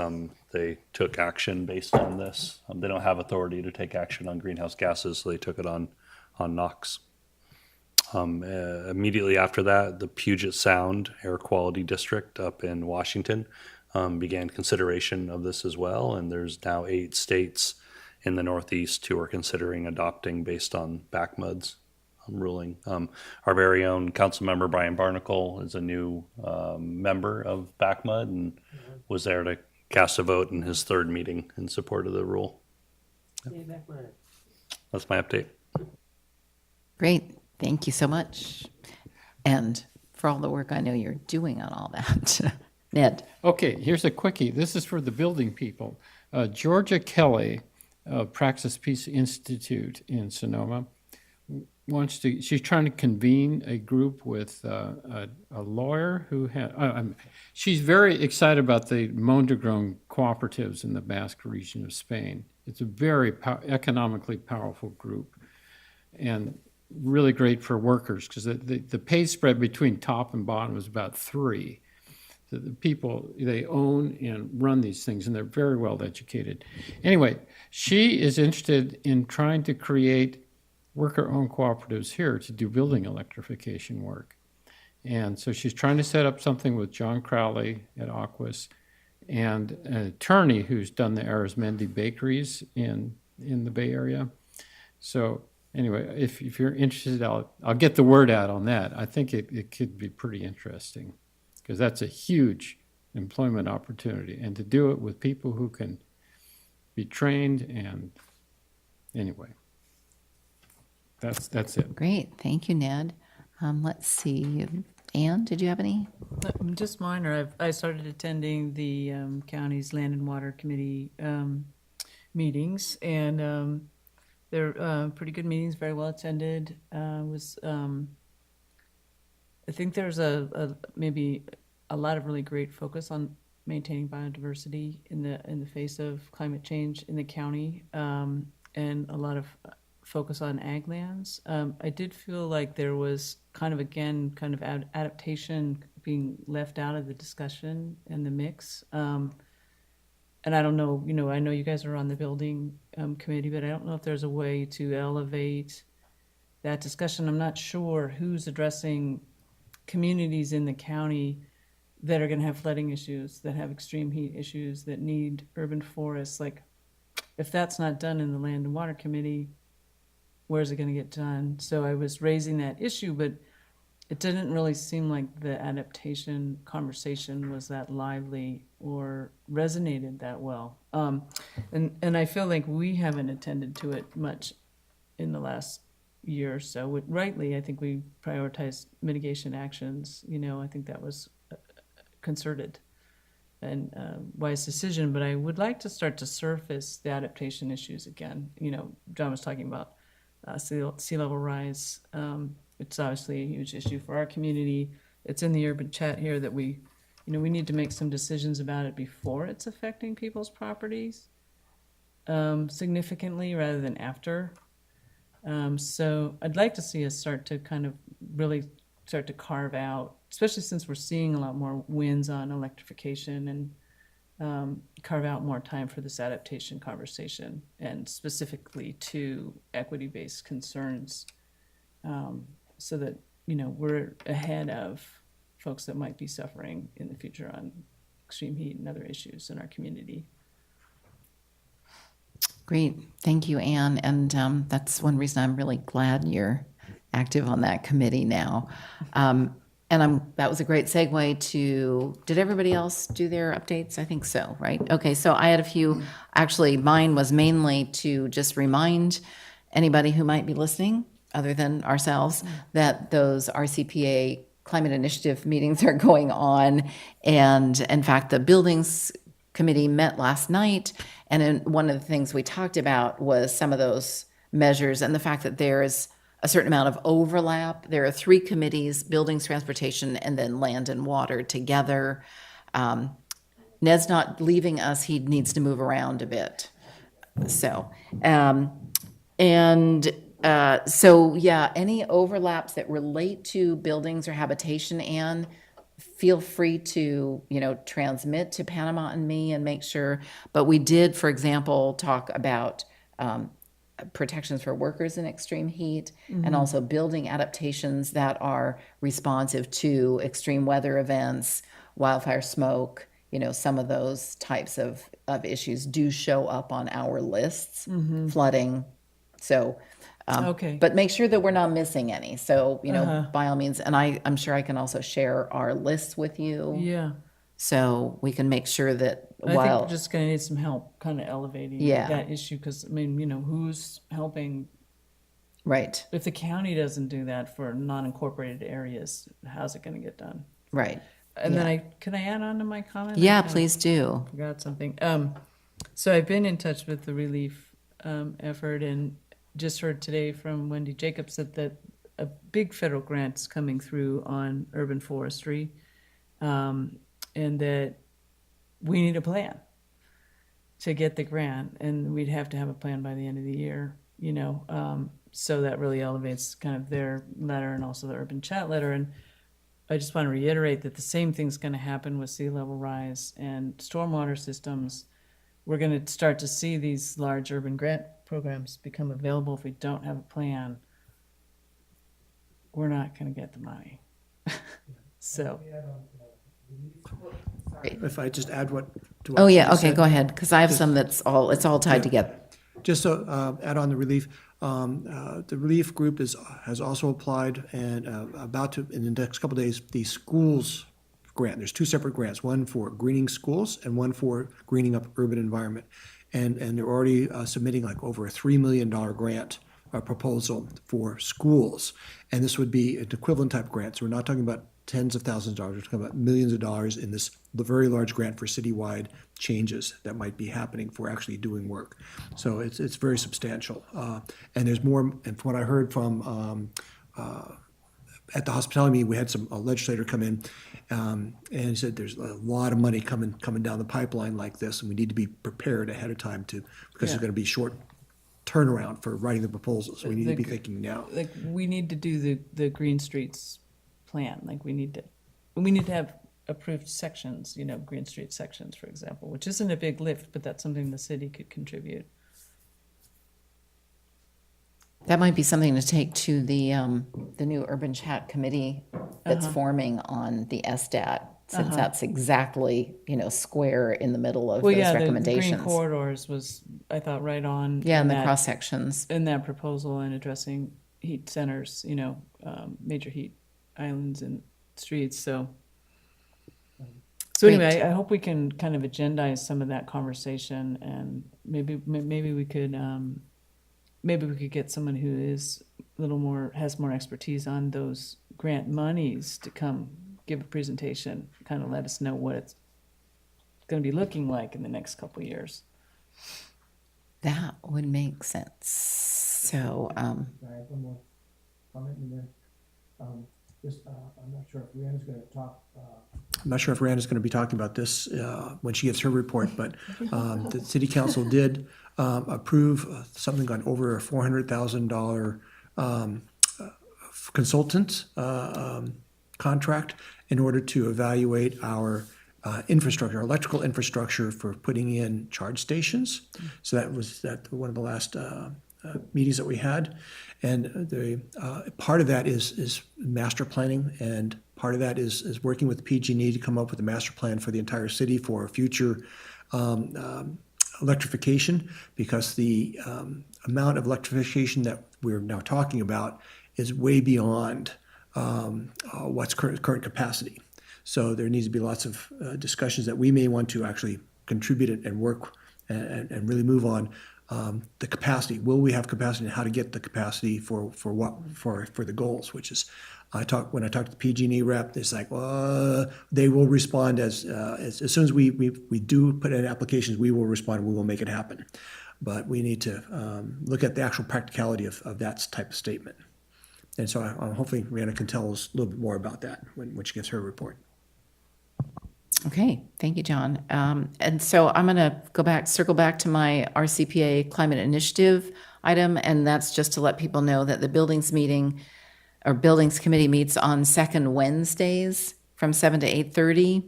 they took action based on this. They don't have authority to take action on greenhouse gases, so they took it on NOx. Immediately after that, the Puget Sound Air Quality District up in Washington began consideration of this as well. And there's now 8 states in the Northeast who are considering adopting based on BACMUD's ruling. Our very own council member, Brian Barnacle, is a new member of BACMUD and was there to cast a vote in his 3rd meeting in support of the rule. Yep. That's my update. Great. Thank you so much. And for all the work I know you're doing on all that. Ned. Okay, here's a quickie. This is for the building people. Georgia Kelly of Praxis Peace Institute in Sonoma she's trying to convene a group with a lawyer who she's very excited about the Mondragon cooperatives in the Basque region of Spain. It's a very economically powerful group and really great for workers because the pay spread between top and bottom is about 3. So the people, they own and run these things, and they're very well educated. Anyway, she is interested in trying to create worker-owned cooperatives here to do building electrification work. And so she's trying to set up something with John Crowley at Aquas and an attorney who's done the Arizmendi bakeries in the Bay Area. So anyway, if you're interested, I'll get the word out on that. I think it could be pretty interesting because that's a huge employment opportunity. And to do it with people who can be trained and anyway. That's it. Great, thank you, Ned. Let's see, Anne, did you have any? Just minor. I started attending the county's Land and Water Committee meetings, and they're pretty good meetings, very well attended. I think there's maybe a lot of really great focus on maintaining biodiversity in the face of climate change in the county, and a lot of focus on ag lands. I did feel like there was kind of adaptation being left out of the discussion and the mix. And I don't know, I know you guys are on the building committee, but I don't know if there's a way to elevate that discussion. I'm not sure who's addressing communities in the county that are going to have flooding issues, that have extreme heat issues, that need urban forests. Like, if that's not done in the Land and Water Committee, where's it going to get done? So I was raising that issue, but it didn't really seem like the adaptation conversation was that lively or resonated that well. And I feel like we haven't attended to it much in the last year or so. Rightly, I think we prioritized mitigation actions. I think that was concerted and wise decision, but I would like to start to surface the adaptation issues again. John was talking about sea level rise. It's obviously a huge issue for our community. It's in the urban chat here that we need to make some decisions about it before it's affecting people's properties significantly rather than after. So I'd like to see us start to kind of really start to carve out, especially since we're seeing a lot more wins on electrification, and carve out more time for this adaptation conversation, and specifically to equity-based concerns, so that we're ahead of folks that might be suffering in the future on extreme heat and other issues in our community. Great, thank you, Anne. And that's one reason I'm really glad you're active on that committee now. And that was a great segue to, did everybody else do their updates? I think so, right? Okay, so I had a few, actually mine was mainly to just remind anybody who might be listening, other than ourselves, that those RCPA Climate Initiative meetings are going on. And in fact, the Buildings Committee met last night, and one of the things we talked about was some of those measures and the fact that there is a certain amount of overlap. There are 3 committees, buildings, transportation, and then land and water together. Ned's not leaving us. He needs to move around a bit. So, any overlaps that relate to buildings or habitation, Anne, feel free to, transmit to Panama and me and make sure. But we did, for example, talk about protections for workers in extreme heat, and also building adaptations that are responsive to extreme weather events, wildfire smoke. Some of those types of issues do show up on our lists, flooding. So, Okay. But make sure that we're not missing any. So, by all means, and I'm sure I can also share our lists with you. Yeah. So we can make sure that I think we're just going to need some help kind of elevating that issue, because, who's helping? Right. If the county doesn't do that for non-incorporated areas, how's it going to get done? Right. And then can I add on to my comment? Yeah, please do. Forgot something. So I've been in touch with the relief effort, and just heard today from Wendy Jacobs that a big federal grant's coming through on urban forestry, and that we need a plan to get the grant, and we'd have to have a plan by the end of the year, so that really elevates kind of their letter and also the Urban Chat letter. And I just want to reiterate that the same thing's going to happen with sea level rise and stormwater systems. We're going to start to see these large urban grant programs become available. If we don't have a plan, we're not going to get the money. So. If I just add what. Oh, yeah, you okay, said. go ahead, because I have some it's all tied together. Just to add on the relief, the relief group has also applied and about to, in the next couple of days, the schools grant. There's two separate grants, one for greening schools and one for greening up urban environment. And they're already submitting like over a $3 million grant proposal for schools. And this would be an equivalent type grant. So we're not talking about tens of thousands of dollars, we're talking about millions of dollars in this very large grant for citywide changes that might be happening for actually doing work. So it's very substantial. And there's more, and from what I heard from at the hospitality meeting, we had a legislator come in, and he said there's a lot of money coming down the pipeline like this, and we need to be prepared ahead of time because there's going to be short turnaround for writing the proposals. So we need to be thinking now. Like, we need to do the Green Streets plan. Like, we need to have approved sections, Green Street sections, for example, which isn't a big lift, but that's something the city could contribute. That might be something to take to the new Urban Chat Committee that's forming on the SDAT, since that's exactly, square in the middle of those recommendations. The green corridors was, I thought, right on. Yeah, and the cross sections. In that proposal and addressing heat centers, major heat islands and streets. So anyway, I hope we can kind of agendize some of that conversation, and maybe we could get someone who is a little more, has more expertise on those grant monies to come give a presentation, kind of let us know what it's going to be looking like in the next couple of years. That would make sense. So, I have one more comment in there. I'm not sure if Rhiannon's going to talk. I'm not sure if Rhiannon's going to be talking about this when she gives her report, but the city council did approve something on over a $400,000 consultant contract in order to evaluate our infrastructure, our electrical infrastructure for putting in charge stations. So that was one of the last meetings that we had. And the part of that is master planning, and part of that is working with PG&E to come up with a master plan for the entire city for future electrification, because the amount of electrification that we're now talking about is way beyond what's current capacity. So there needs to be lots of discussions that we may want to actually contribute and work and really move on the capacity. Will we have capacity, and how to get the capacity for the goals? Which is, when I talk to the PG&E rep, it's like, well, they will respond as soon as we do put in applications, we will respond. We will make it happen. But we need to look at the actual practicality of that type of statement. And so hopefully Rhiannon can tell us a little bit more about that when she gives her report. okay, thank you, John. And so I'm going to circle back to my RCPA Climate Initiative item, and that's just to let people know that the Buildings Committee meets on second Wednesdays from 7 to 8:30.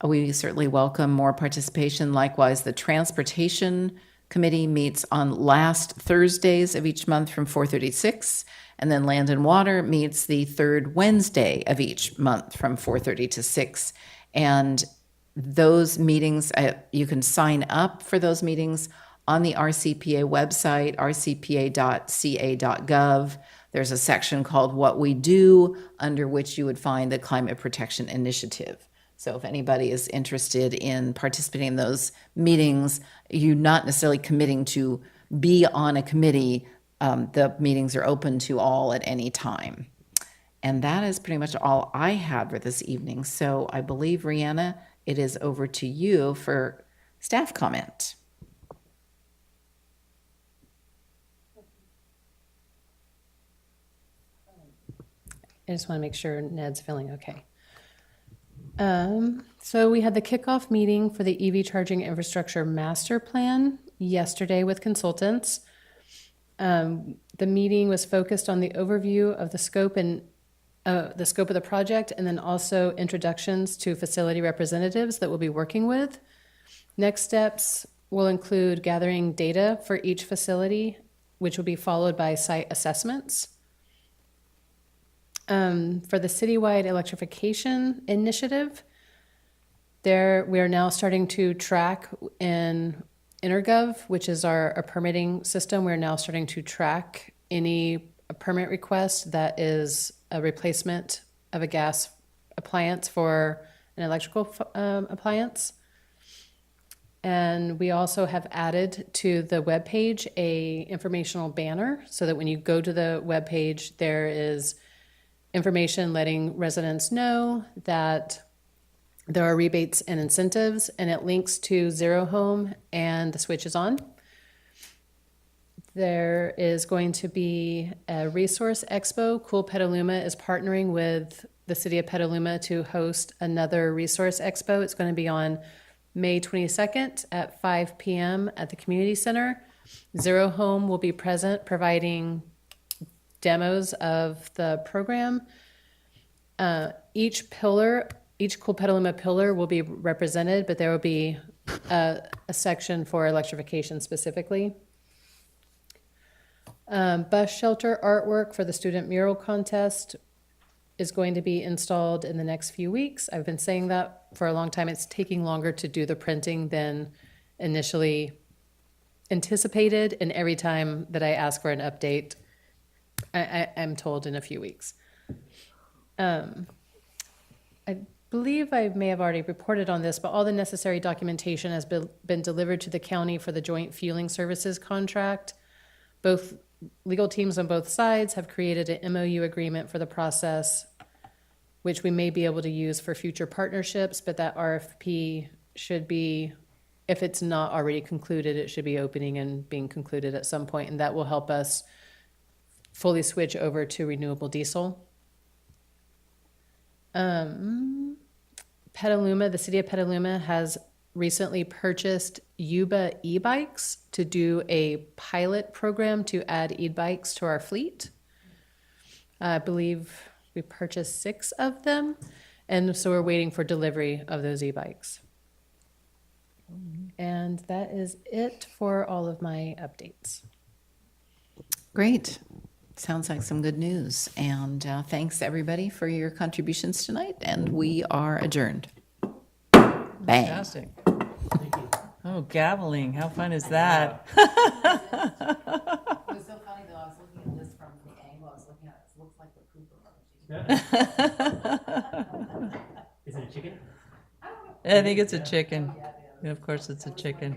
We certainly welcome more participation. Likewise, the Transportation Committee meets on last Thursdays of each month from 4:30 to 6, and then Land and Water meets the third Wednesday of each month from 4:30 to 6. And those meetings, you can sign up for those meetings on the RCPA website, rcpa.ca.gov. There's a section called What We Do, under which you would find the Climate Protection Initiative. So if anybody is interested in participating in those meetings, you're not necessarily committing to be on a committee. The meetings are open to all at any time. And that is pretty much all I had for this evening. So I believe, Rhiannon, it is over to you for staff comment. I just want to make sure Ned's feeling okay. So we had the kickoff meeting for the EV charging infrastructure master plan yesterday with consultants. The meeting was focused on the overview of the scope of the project, and then also introductions to facility representatives that we'll be working with. Next steps will include gathering data for each facility, which will be followed by site assessments. For the citywide electrification initiative, we are now starting to track in Intergov, which is our permitting system. We're now starting to track any permit request that is a replacement of a gas appliance for an electrical appliance. And we also have added to the webpage a informational banner so that when you go to the webpage, there is information letting residents know that there are rebates and incentives, and it links to Zero Home and the switch is on. There is going to be a resource expo. Cool Petaluma is partnering with the city of Petaluma to host another resource expo. It's going to be on May 22nd at 5 p.m. at the community center. Zero Home will be present providing demos of the program. Each Cool Petaluma pillar will be represented, but there will be a section for electrification specifically. Bus shelter artwork for the student mural contest is going to be installed in the next few weeks. I've been saying that for a long time. It's taking longer to do the printing than initially anticipated, and every time that I ask for an update, I'm told in a few weeks. I believe I may have already reported on this, but all the necessary documentation has been delivered to the county for the joint fueling services contract. Both legal teams on both sides have created an MOU agreement for the process, which we may be able to use for future partnerships, but that RFP should be, if it's not already concluded, it should be opening and being concluded at some point, and that will help us fully switch over to renewable diesel. Petaluma, the city of Petaluma has recently purchased Yuba e-bikes to do a pilot program to add e-bikes to our fleet. I believe we purchased 6 of them, and so we're waiting for delivery of those e-bikes. And that is it for all of my updates. Great. Sounds like some good news. And thanks, everybody, for your contributions tonight. And we are adjourned. Bang. Fantastic. Oh, gaveling. How fun is that? It was so funny, though. I was looking at this from the angle I was looking at. It looks like the Cooper. Is it a chicken? I think it's a chicken. Yeah, of course, it's a chicken.